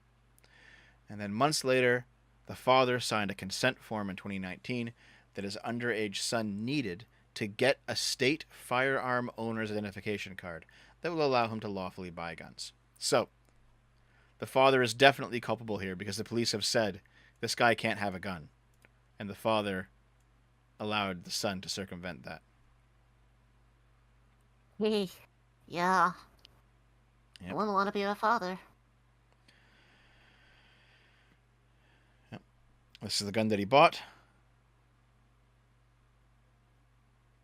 And then months later, the father signed a consent form in 2019 that his underage son needed to get a state firearm owner's identification card that will allow him to lawfully buy guns. So, the father is definitely culpable here because the police have said this guy can't have a gun. And the father allowed the son to circumvent that. Hey. Yeah. Yep. I wouldn't want to be a father. Yep. This is the gun that he bought.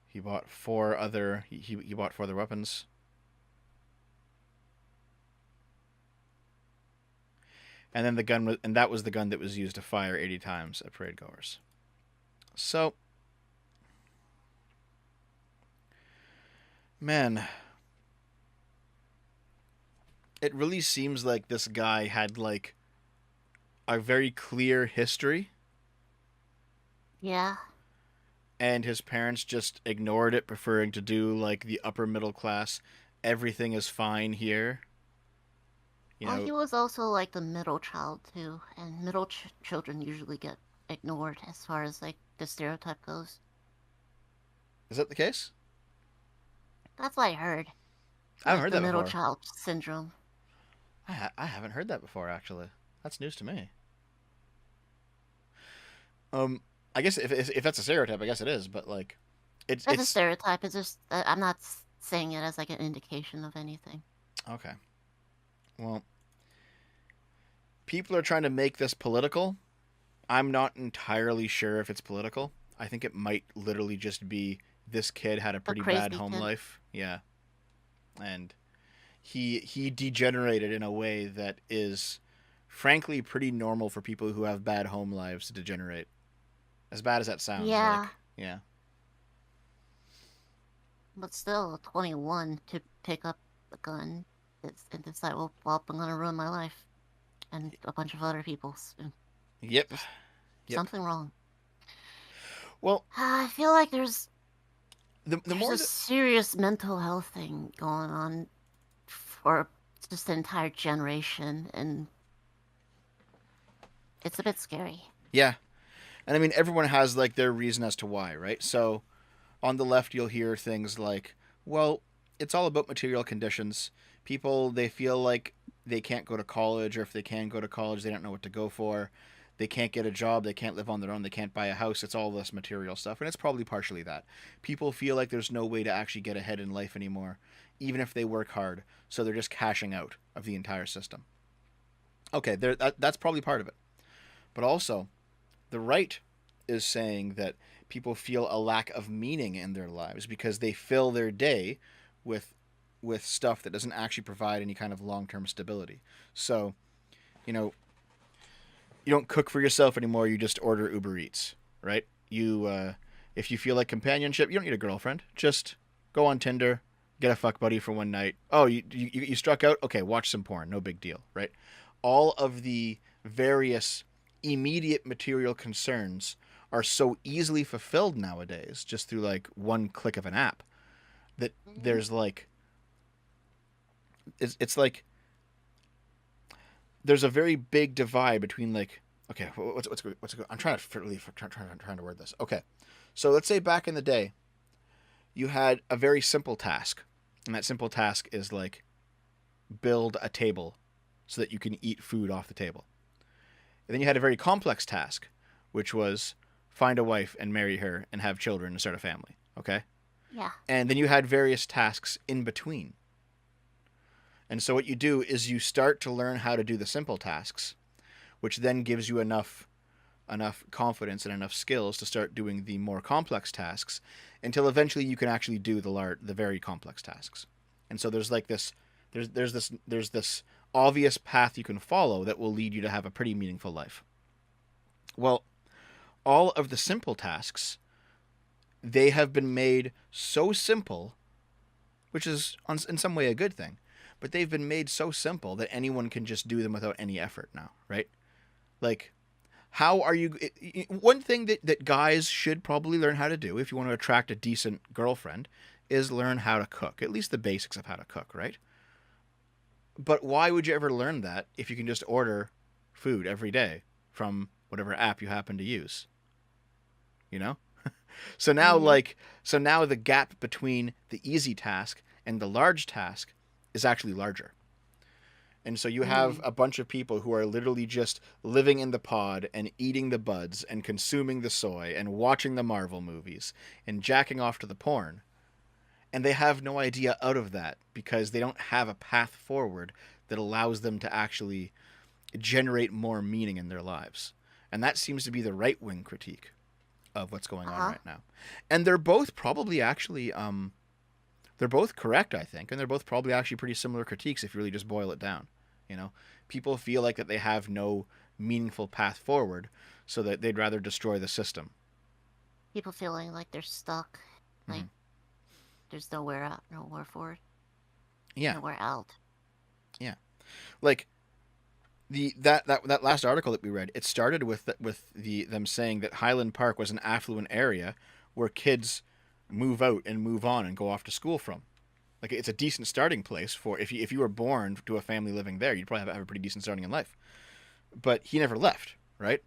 He bought four other weapons. And then that was the gun that was used to fire 80 times at parade goers. So, man, it really seems like this guy had like a very clear history. Yeah. And his parents just ignored it, preferring to do like the upper middle class everything is fine here. You Well, know, he was also like the middle child too, and middle children usually get ignored as far as like the stereotype goes. is that the case? That's what I heard. I haven't Like heard the that middle before. child syndrome. I haven't heard that before, actually. That's news to me. I guess if that's a stereotype, I guess it is. But like, It's a it's stereotype. It's just I'm not saying it as like an indication of anything. okay. Well, people are trying to make this political. I'm not entirely sure if it's political. I think it might literally just be this kid had a A pretty bad crazy home kid. life. Yeah, and he degenerated in a way that is frankly pretty normal for people who have bad home lives to degenerate. As bad as that sounds, Yeah, like, yeah. but still, 21 to pick up a gun and decide, well, I'm gonna ruin my life and a bunch of other people's. Yep. There's Yep. something wrong. Well, I feel like the there's more a that serious mental health thing going on for just an entire generation, and it's a bit scary. yeah. And I mean everyone has like their reason as to why, right? So on the left you'll hear things like, well, it's all about material conditions. People they feel like they can't go to college, or if they can go to college, they don't know what to go for. They can't get a job, they can't live on their own, they can't buy a house. It's all this material stuff, and it's probably partially that. People feel like there's no way to actually get ahead in life anymore, even if they work hard, so they're just cashing out of the entire system. Okay, that's probably part of it. But also, the right is saying that people feel a lack of meaning in their lives because they fill their day with stuff that doesn't actually provide any kind of long-term stability. So, you know, you don't cook for yourself anymore, you just order Uber Eats, right? You if you feel like companionship, you don't need a girlfriend. Just go on Tinder, get a fuck buddy for one night. Oh, you struck out? Okay, watch some porn. No big deal, right? All of the various immediate material concerns are so easily fulfilled nowadays just through like one click of an app that Mm-hmm. there's like it's like there's a very big divide between like okay what's I'm trying to word this. Okay, so let's say back in the day you had a very simple task, and that simple task is like build a table so that you can eat food off the table. And then you had a very complex task, which was find a wife and marry her and have children and start a family. Okay? Yeah. And then you had various tasks in between. And so what you do is you start to learn how to do the simple tasks, which then gives you enough confidence and enough skills to start doing the more complex tasks until eventually you can actually do the very complex tasks. And so there's like this there's this obvious path you can follow that will lead you to have a pretty meaningful life. Well, all of the simple tasks, they have been made so simple, which is in some way a good thing, but they've been made so simple that anyone can just do them without any effort now, right? Like, how are you? One thing that guys should probably learn how to do if you want to attract a decent girlfriend is learn how to cook, at least the basics of how to cook, right? But why would you ever learn that if you can just order food every day from whatever app you happen to use? You know? So now Mm-hmm. the gap between the easy task and the large task is actually larger. And so you have Mm. a bunch of people who are literally just living in the pod and eating the buds and consuming the soy and watching the Marvel movies and jacking off to the porn. And they have no idea out of that because they don't have a path forward that allows them to actually generate more meaning in their lives. And that seems to be the right wing critique of what's going Uh on huh. right now. And they're both probably actually they're both correct, I think, and they're both probably actually pretty similar critiques if you really just boil it down. You know, people feel like that they have no meaningful path forward, so that they'd rather destroy the system. People feeling like they're stuck, Mm-hmm. like there's nowhere out, nowhere forward, Yeah, nowhere out. yeah. Like that last article that we read, it started with them saying that Highland Park was an affluent area where kids move out and move on and go off to school from. Like it's a decent starting place for if you were born to a family living there, you'd probably have a pretty decent starting in life. But he never left, right?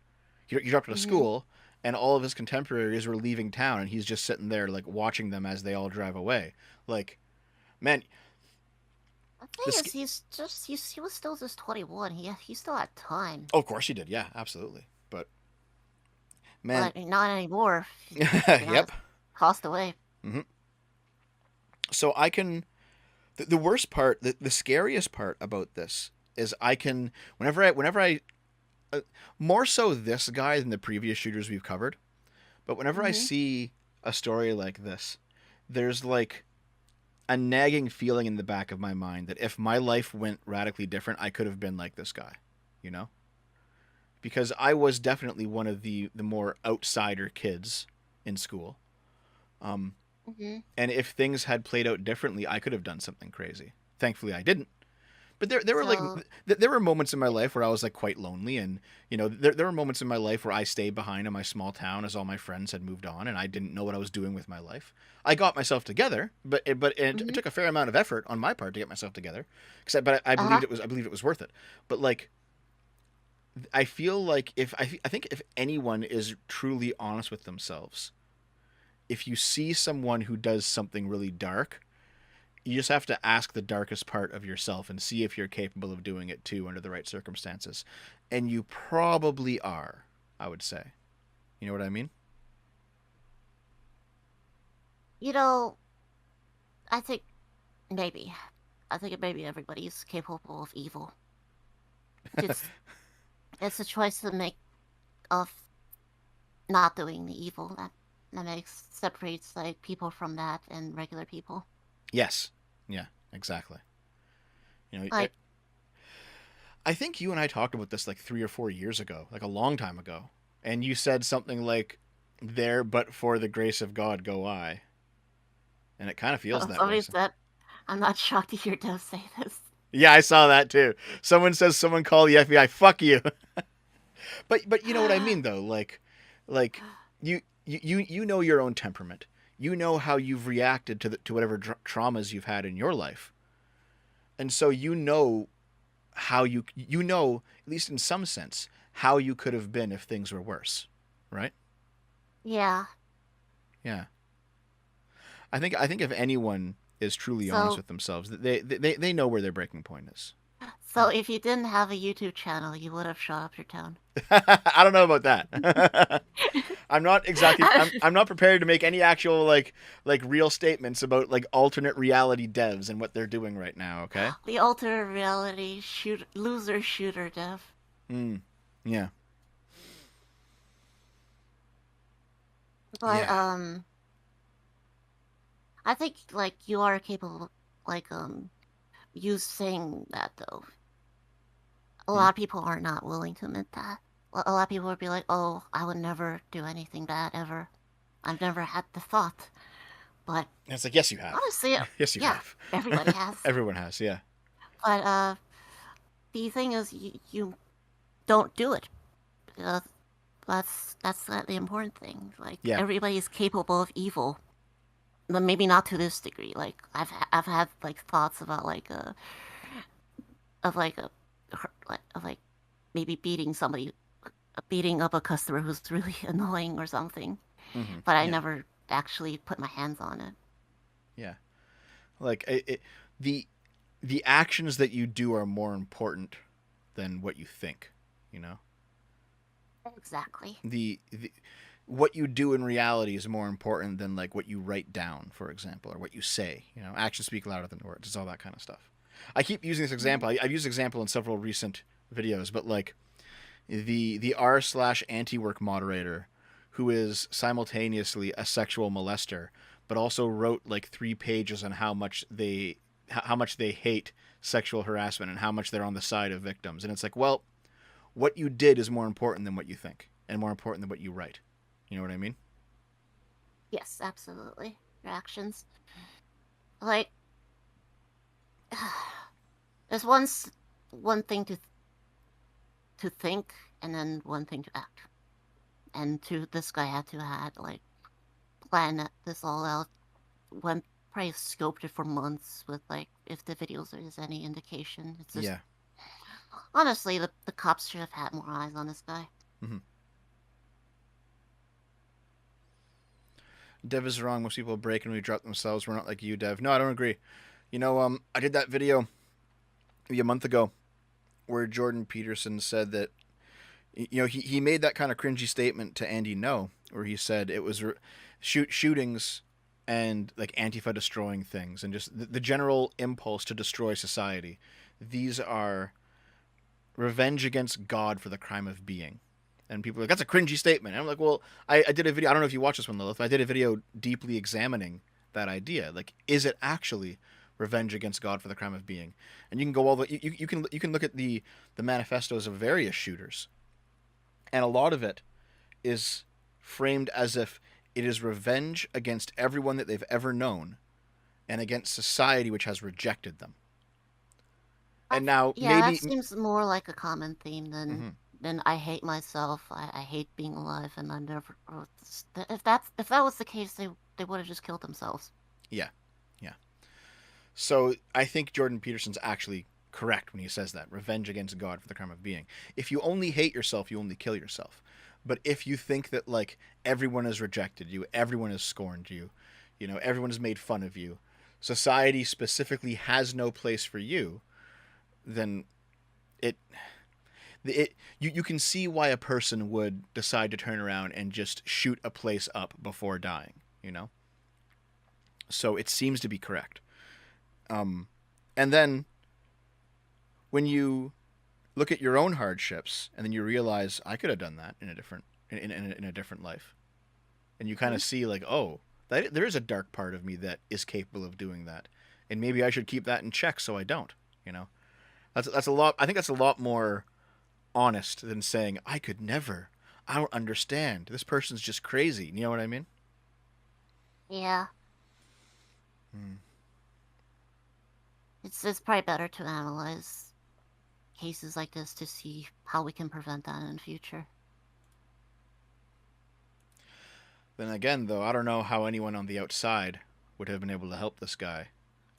He dropped out of Hmm. school, and all of his contemporaries were leaving town, and he's just sitting there like watching them as they all drive away. Like, man, The thing this. is, he was still just 21. He still had time, Oh, of course he did. Yeah, absolutely. But man, but not anymore. To be yep. honest, passed away. Hmm. So I can. The worst part, the scariest part about this is I can whenever I uh, more so this guy than the previous shooters we've covered. But whenever I Hmm. see a story like this, there's like a nagging feeling in the back of my mind that if my life went radically different, I could have been like this guy, you know? Because I was definitely one of the more outsider kids in school. Um, Hmm. and if things had played out differently, I could have done something crazy. Thankfully, I didn't. But there were like So, there were moments in my life where I was like quite lonely, and there were moments in my life where I stayed behind in my small town as all my friends had moved on, and I didn't know what I was doing with my life. I got myself together, it hmm. took a fair amount of effort on my part to get myself together. But I Uh-huh. believed it was worth it. But like I feel like if I think if anyone is truly honest with themselves, if you see someone who does something really dark, you just have to ask the darkest part of yourself and see if you're capable of doing it too under the right circumstances. And you probably are, I would say. You know what I mean? You know, I think maybe. I think maybe everybody's capable of evil. It's it's a choice to make of not doing the evil that makes separates like people from that and regular people. Yes. Yeah, exactly. You know, Like, I think you and I talked about this like 3 or 4 years ago, like a long time ago. And you said something like, there but for the grace of God go I. And it kind of feels that way. somebody So. said, I'm not shocked to hear Dev say this. Yeah, I saw that too. Someone says someone call the FBI. Fuck you. But you know what I mean though. Like you know your own temperament. You know how you've reacted to whatever traumas you've had in your life, and so you know how you know at least in some sense how you could have been if things were worse, right? Yeah. Yeah. I think if anyone is truly honest So with themselves, they know where their breaking point is. so if you didn't have a YouTube channel, you would have shut up your town. I don't know about that. I'm not exactly. I'm not prepared to make any actual like real statements about like alternate reality devs and what they're doing right now. Okay. The alternate reality loser shooter Dev. Mm. Yeah. But Yeah. I think like you are capable like you saying that though. A Mm. lot of people are not willing to admit that. A lot of people would be like, "Oh, I would never do anything bad ever. I've never had the thought." But And it's like yes, you have. honestly, Yes, you yeah, have. everybody has. Everyone has. Yeah. But the thing is, you don't do it. Uh, that's not the important thing. Like Yeah. everybody is capable of evil, but maybe not to this degree. Like I've had like thoughts about like of like a of like maybe beating up a customer who's really annoying or something. Hmm. But I Yeah. never actually put my hands on it. Yeah. Like the the actions that you do are more important than what you think. You know. Exactly. The what you do in reality is more important than like what you write down, for example, or what you say. You know, actions speak louder than words. It's all that kind of stuff. I keep using this Mhm. example. I've used this example in several recent videos, but like the r/anti work moderator, who is simultaneously a sexual molester, but also wrote like 3 pages on how much they hate sexual harassment and how much they're on the side of victims. And it's like, well, what you did is more important than what you think and more important than what you write. You know what I mean? Yes, absolutely. Reactions. Like there's one thing to think and then one thing to act. And to this guy had to had like plan this all out when probably scoped it for months with, like, if the videos is any indication. It's just, Yeah. honestly, the cops should have had more eyes on this guy. Mm-hmm. Dev is wrong. Most people break and redrop themselves. We're not like you, Dev. No, I don't agree. You know, I did that video maybe a month ago where Jordan Peterson said that, you know, he made that kind of cringy statement to Andy No, where he said it was shootings and like Antifa destroying things and just the general impulse to destroy society. These are revenge against God for the crime of being. And people are like, that's a cringy statement. And I'm like, well, I did a video. I don't know if you watched this one, Lilith. I did a video deeply examining that idea. Like, is it actually revenge against God for the crime of being? And you can go all the you can look at the manifestos of various shooters, and a lot of it is framed as if it is revenge against everyone that they've ever known, and against society which has rejected them. And now Yeah, that maybe. seems more like a common theme Mm-hmm. than I hate myself. I hate being alive, and I never. If that was the case, they would have just killed themselves. Yeah, yeah. So I think Jordan Peterson's actually correct when he says that revenge against God for the crime of being. If you only hate yourself, you only kill yourself. But if you think that like everyone has rejected you, everyone has scorned you, you know, everyone has made fun of you, society specifically has no place for you, then it you can see why a person would decide to turn around and just shoot a place up before dying, you know? So it seems to be correct. And then when you look at your own hardships and then you realize I could have done that in a different in a different life, and you kind of see like, oh, there is a dark part of me that is capable of doing that, and maybe I should keep that in check so I don't, you know. That's a lot. I think that's a lot more honest than saying I could never. I don't understand. This person's just crazy. You know what I mean? Yeah. It's probably better to analyze cases like this to see how we can prevent that in the future. Then again, though, I don't know how anyone on the outside would have been able to help this guy.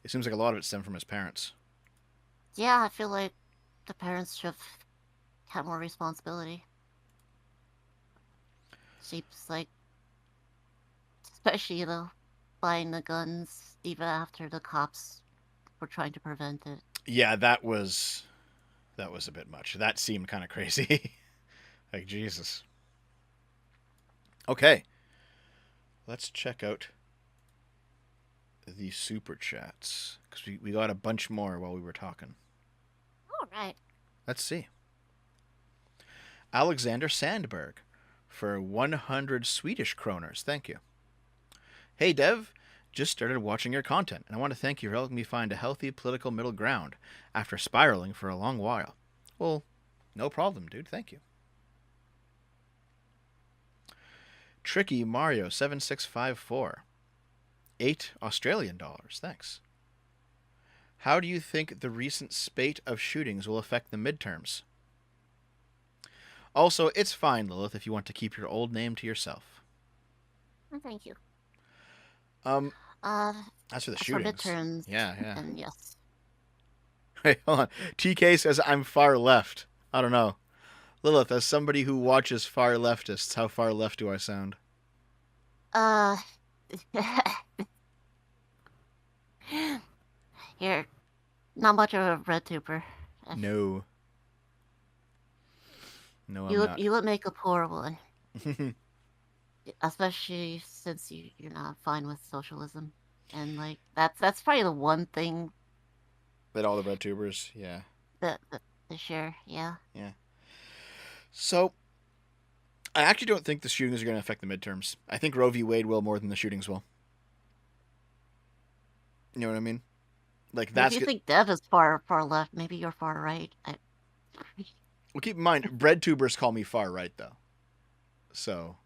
It seems like a lot of it stemmed from his parents. Yeah, I feel like the parents should have had more responsibility. Seems like, especially, buying the guns even after the cops were trying to prevent it. Yeah, that was a bit much. That seemed kind of crazy. Like Jesus. Okay, let's check out the super chats because we got a bunch more while we were talking. All right. Let's see. Alexander Sandberg for 100 Swedish kroners. Thank you. Hey Dev, just started watching your content, and I want to thank you for helping me find a healthy political middle ground after spiraling for a long while. Well, no problem, dude. Thank you. Tricky Mario 7654. 8 Australian dollars. Thanks. How do you think the recent spate of shootings will affect the midterms? Also, it's fine, Lilith, if you want to keep your old name to yourself. Thank you. Um, Uh, as for the for shootings. midterms. Yeah. And yes. Wait, hold on. TK says I'm far left. I don't know. Lilith, as somebody who watches far leftists, how far left do I sound? You're not much of a red tuber. No. No, I'm not. You would make a poor one. Especially since you're not fine with socialism. And like that's probably the one thing That all the red tubers, yeah. that to share, yeah. Yeah. So, I actually don't think the shootings are going to affect the midterms. I think Roe v. Wade will more than the shootings will. You know what I mean? Like that's. If you think Dev is far left, maybe you're far right. Well, keep in mind, bread tubers call me far right though. So.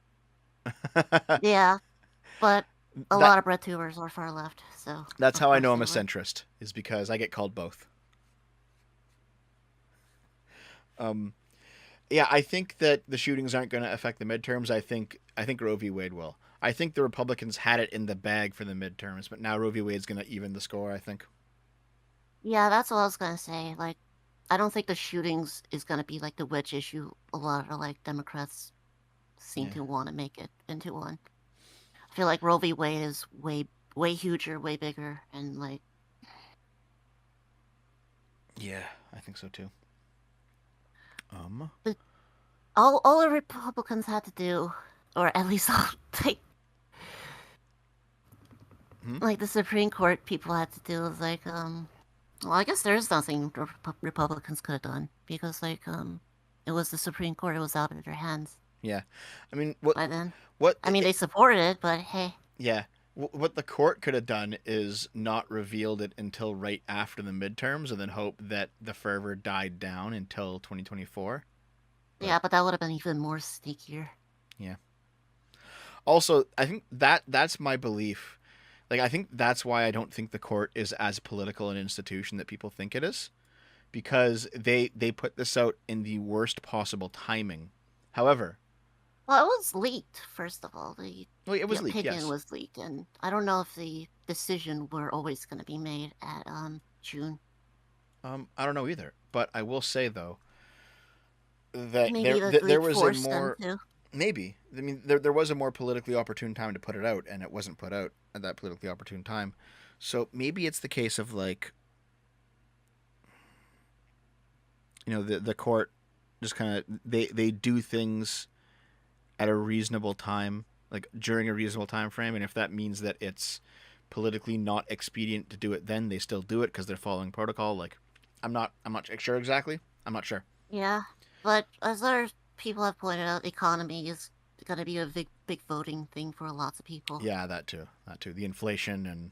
Yeah, but a lot of bread tubers are far left. So. That's how I know I'm a centrist, is because I get called both. Yeah, I think that the shootings aren't going to affect the midterms. I think Roe v. Wade will. I think the Republicans had it in the bag for the midterms, but now Roe v. Wade's going to even the score, I think. Yeah, that's what I was gonna say. Like, I don't think the shootings is gonna be like the wedge issue a lot of like Democrats seem Yeah. to want to make it into one. I feel like Roe v. Wade is way huger, way bigger, and like Yeah, I think so too. the, all the Republicans had to do, or at least all, like Hmm? like the Supreme Court people had to do is like well, I guess there's nothing Republicans could have done because it was the Supreme Court. It was out of their hands Yeah. I mean, what, by then. what, I mean, they supported it, but hey, yeah. What the court could have done is not revealed it until right after the midterms and then hope that the fervor died down until 2024. But yeah, but that would have been even more sneakier. yeah. Also, I think that's my belief. Like, I think that's why I don't think the court is as political an institution that people think it is, because they put this out in the worst possible timing. However, Well, it was leaked, first of all. well, it The was leaked, opinion yes. was leaked, and I don't know if the decision were always going to be made at June. I don't know either, but I will say though that Maybe the there leak was a forced them more to. maybe. I mean, there was a more politically opportune time to put it out, and it wasn't put out at that politically opportune time. So maybe it's the case of like, the court just kind of they do things at a reasonable time, like during a reasonable time frame, and if that means that it's politically not expedient to do it, then they still do it because they're following protocol. Like, I'm not sure exactly. I'm not sure. Yeah, but as other people have pointed out, economy is going to be a big voting thing for lots of people. Yeah, that too. That too. The inflation and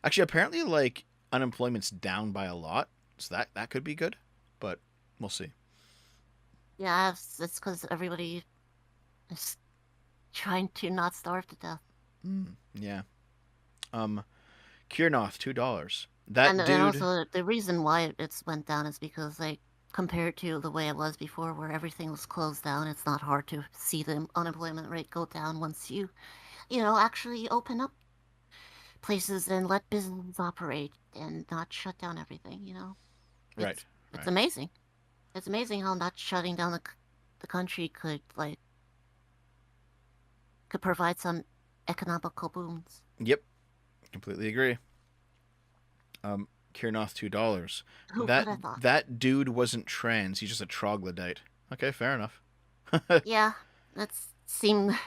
actually apparently like unemployment's down by a lot, so that could be good, but we'll see. Yeah, it's because everybody is trying to not starve to death. Yeah. Um, Kirnoth, $2. And That then dude. also the reason why it's went down is because like compared to the way it was before where everything was closed down, it's not hard to see the unemployment rate go down once you actually open up places and let business operate and not shut down everything. Right. It's Right. amazing. It's amazing how not shutting down the country could provide some economical booms. Yep. Completely agree. Kirnoth, $2. Who That could have thought? that dude wasn't trans. He's just a troglodyte. Okay, fair enough. Yeah, that seemed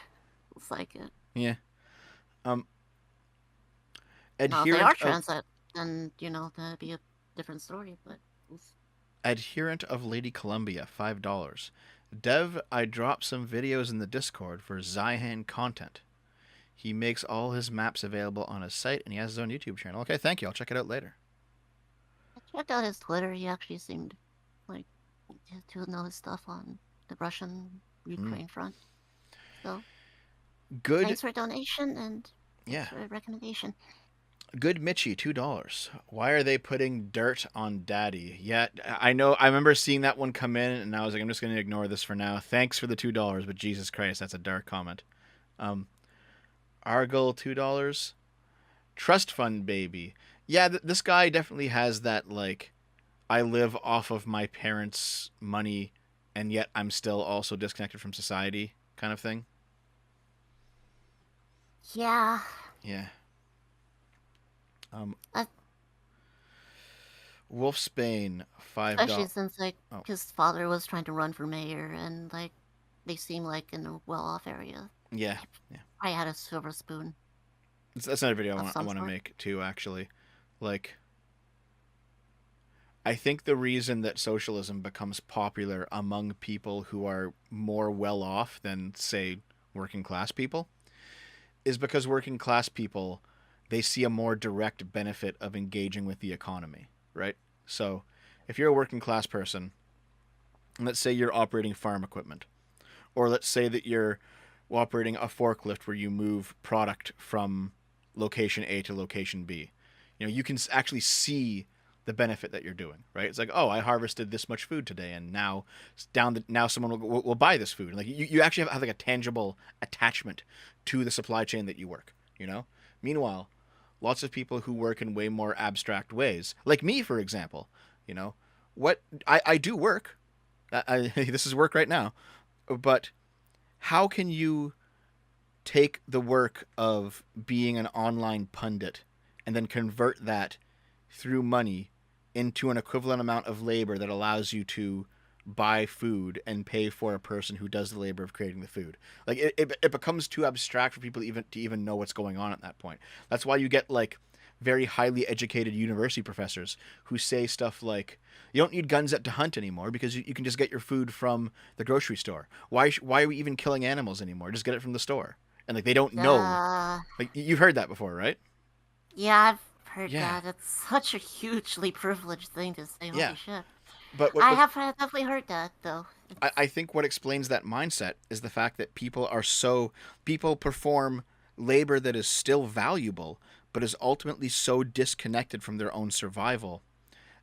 like it. Yeah. Um, Now, if they are adherent of trans, then that'd be a different story. But adherent of Lady Columbia, $5. Dev, I dropped some videos in the Discord for Zyhan content. He makes all his maps available on his site, and he has his own YouTube channel. Okay, thank you. I'll check it out later. I checked out his Twitter. He actually seemed like to know his stuff on the Russian-Ukraine front. So Good, thanks for donation and yeah. thanks for the recommendation. Good Mitchie, $2. Why are they putting dirt on Daddy? Yeah, I know. I remember seeing that one come in, and I was like, I'm just going to ignore this for now. Thanks for the $2, but Jesus Christ, that's a dark comment. Argyle, $2. Trust fund baby. Yeah, this guy definitely has that, like, I live off of my parents' money, and yet I'm still also disconnected from society kind of thing. Yeah, Yeah. uh, Wolfsbane, especially $5. since like Oh, his father was trying to run for mayor and like they seem like in a well-off area. yeah. Yeah. I had a silver spoon That's another video of I some want to sort. make too, actually. Like, I think the reason that socialism becomes popular among people who are more well off than, say, working class people is because working class people, they see a more direct benefit of engaging with the economy, right? So, if you're a working class person, and let's say you're operating farm equipment, or let's say that you're operating a forklift where you move product from location A to location B. You can actually see the benefit that you're doing, right? It's like, oh, I harvested this much food today, and now now someone will buy this food. Like you actually have like a tangible attachment to the supply chain that you work. You know. Meanwhile, lots of people who work in way more abstract ways, like me, for example. You know, what I do work. This is work right now, but how can you take the work of being an online pundit and then convert that through money into an equivalent amount of labor that allows you to buy food and pay for a person who does the labor of creating the food? Like it becomes too abstract for people to even know what's going on at that point. That's why you get like very highly educated university professors who say stuff like, you don't need guns to hunt anymore because you can just get your food from the grocery store. Why are we even killing animals anymore? Just get it from the store. And like they don't know. Uh, Like you've heard that before, right? yeah, I've heard Yeah. that. It's such a hugely privileged thing to say. Yeah. Holy shit. But I have definitely heard that, though. I think what explains that mindset is the fact that people perform labor that is still valuable, but is ultimately so disconnected from their own survival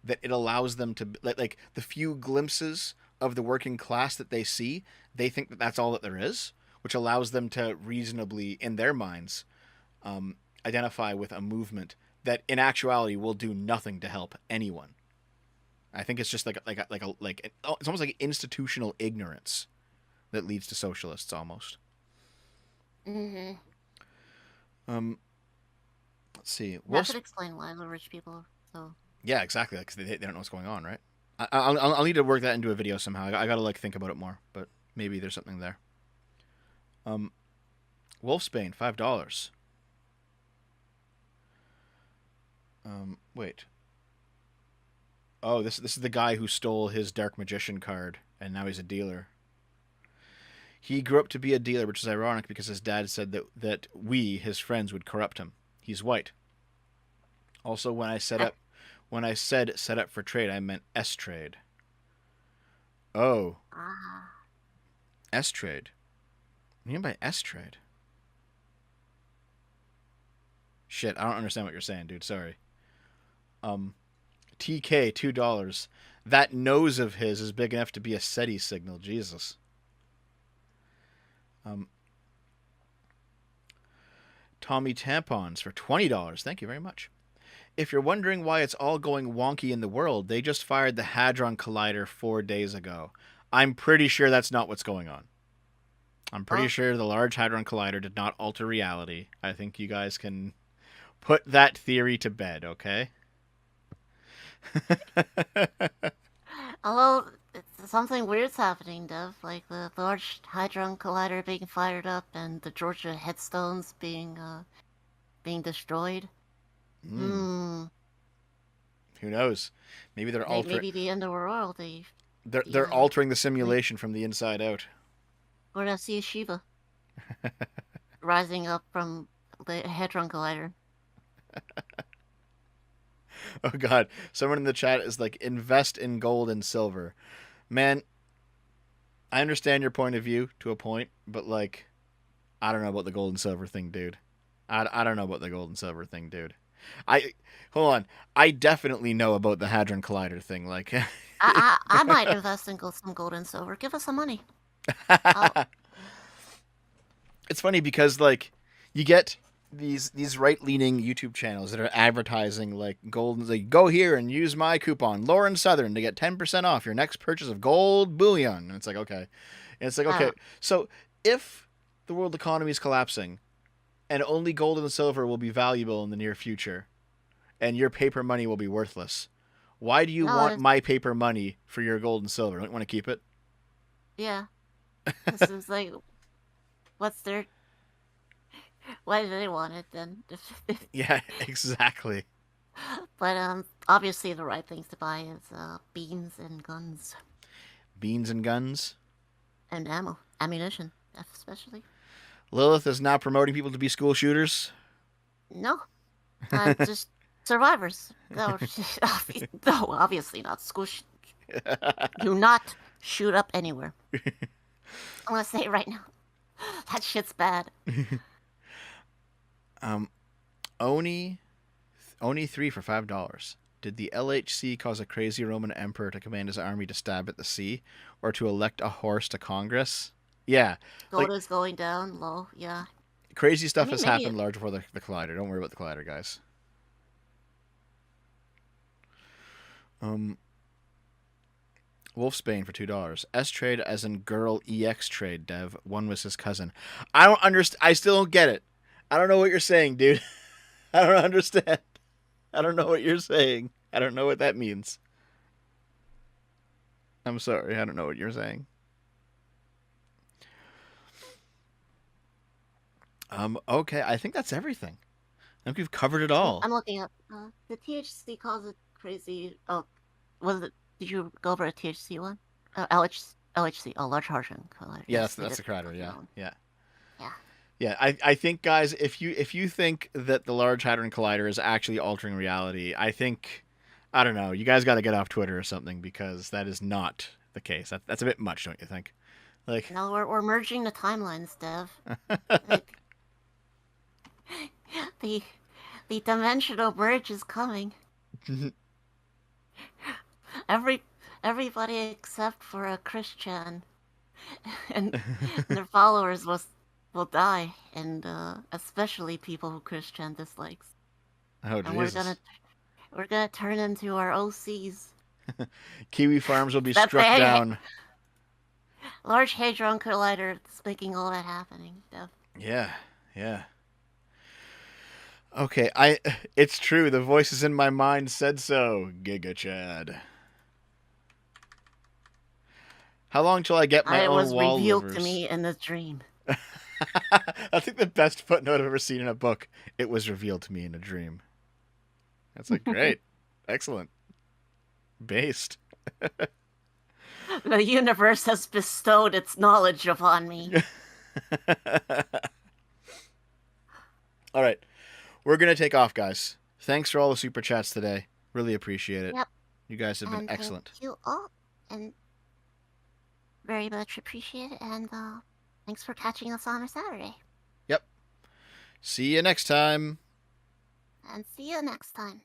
that it allows them to, like the few glimpses of the working class that they see, they think that that's all that there is, which allows them to reasonably, in their minds, identify with a movement that in actuality will do nothing to help anyone. I think it's just it's almost like institutional ignorance that leads to socialists almost. Mm-hmm. Um, let's see. That could explain why the rich people. So. Yeah, exactly. Because they don't know what's going on, right? I'll need to work that into a video somehow. I gotta like think about it more, but maybe there's something there. Wolfsbane, $5. Wait. Oh, this is the guy who stole his Dark Magician card, and now he's a dealer. He grew up to be a dealer, which is ironic because his dad said that we, his friends, would corrupt him. He's white. Also, when I said set up for trade, I meant S trade. Oh, Ah. S trade. What do you mean by S trade? Shit, I don't understand what you're saying, dude. Sorry. TK, $2. That nose of his is big enough to be a SETI signal. Jesus. Tommy tampons for $20. Thank you very much. If you're wondering why it's all going wonky in the world, they just fired the Hadron Collider 4 days ago. I'm pretty sure that's not what's going on. I'm pretty sure the Large Hadron Collider did not alter reality. I think you guys can put that theory to bed, okay? Although something weird's happening, Dev, like the Large Hadron Collider being fired up and the Georgia headstones being destroyed. Hmm. Who knows? Maybe they're altering. Maybe the end of the world. They're altering the simulation from the inside out. We're gonna see Shiva rising up from the Hadron Collider. Oh God! Someone in the chat is like, invest in gold and silver. Man, I understand your point of view to a point, but like, I don't know about the gold and silver thing, dude. I don't know about the gold and silver thing, dude. Hold on. I definitely know about the Hadron Collider thing. Like, I might invest in some gold and silver. Give us some money. It's funny because like you get these right leaning YouTube channels that are advertising like gold. Like, go here and use my coupon Lauren Southern to get 10% off your next purchase of gold bullion. And it's like, okay, and it's like, okay. So if the world economy is collapsing, and only gold and silver will be valuable in the near future, and your paper money will be worthless, why do you want my paper money for your gold and silver? Don't you want to keep it? Yeah. This is like, why do they want it then? Yeah, exactly. But obviously the right things to buy is beans and guns. Beans and guns? And ammunition, especially. Lilith is now promoting people to be school shooters? No. Just survivors. No, obviously not. Do not shoot up anywhere. I'm gonna say it right now. That shit's bad. Oni 3 for $5. Did the LHC cause a crazy Roman emperor to command his army to stab at the sea, or to elect a horse to Congress? Yeah, Gold like is going down low. Yeah. crazy I stuff mean, has maybe. happened large before the collider. Don't worry about the collider, guys. Um, Wolfsbane for $2. S trade as in girl EX trade. Dev. One was his cousin. I don't understand. I still don't get it. I don't know what you're saying, dude. I don't understand. I don't know what you're saying. I don't know what that means. I'm sorry. I don't know what you're saying. Okay. I think that's everything. I think we've covered it all. I'm looking up. The THC calls it crazy. Oh, was it? Did you go over a THC one? LHC. Oh, Large Hadron Collider. Yeah, Yes, they that's did the Crider. that Yeah, one. yeah, Yeah. yeah. I think, guys, if you think that the Large Hadron Collider is actually altering reality, I don't know. You guys got to get off Twitter or something because that is not the case. That's a bit much, don't you think? Like, No, we're merging the timelines, Dev. Like, the the dimensional merge is coming. Every everybody except for a Christian and their followers will die, and especially people who Christian dislikes. oh And Jesus, we're gonna turn into our OCs. Kiwi farms will be That's struck the down. Large Hadron Collider that's making all that happening, Dev. Yeah, yeah. Okay, it's true. The voices in my mind said so. Giga Chad. How long till I get my It own was wall revealed to livers? me in a dream. I think the best footnote I've ever seen in a book. It was revealed to me in a dream. That's like great, excellent, based. The universe has bestowed its knowledge upon me. All right, we're gonna take off, guys. Thanks for all the super chats today. Really appreciate it. Yep, You guys have been and thank excellent. you all, and very much appreciate it, and thanks for catching us on a Saturday. Yep. See you next time. And see you next time.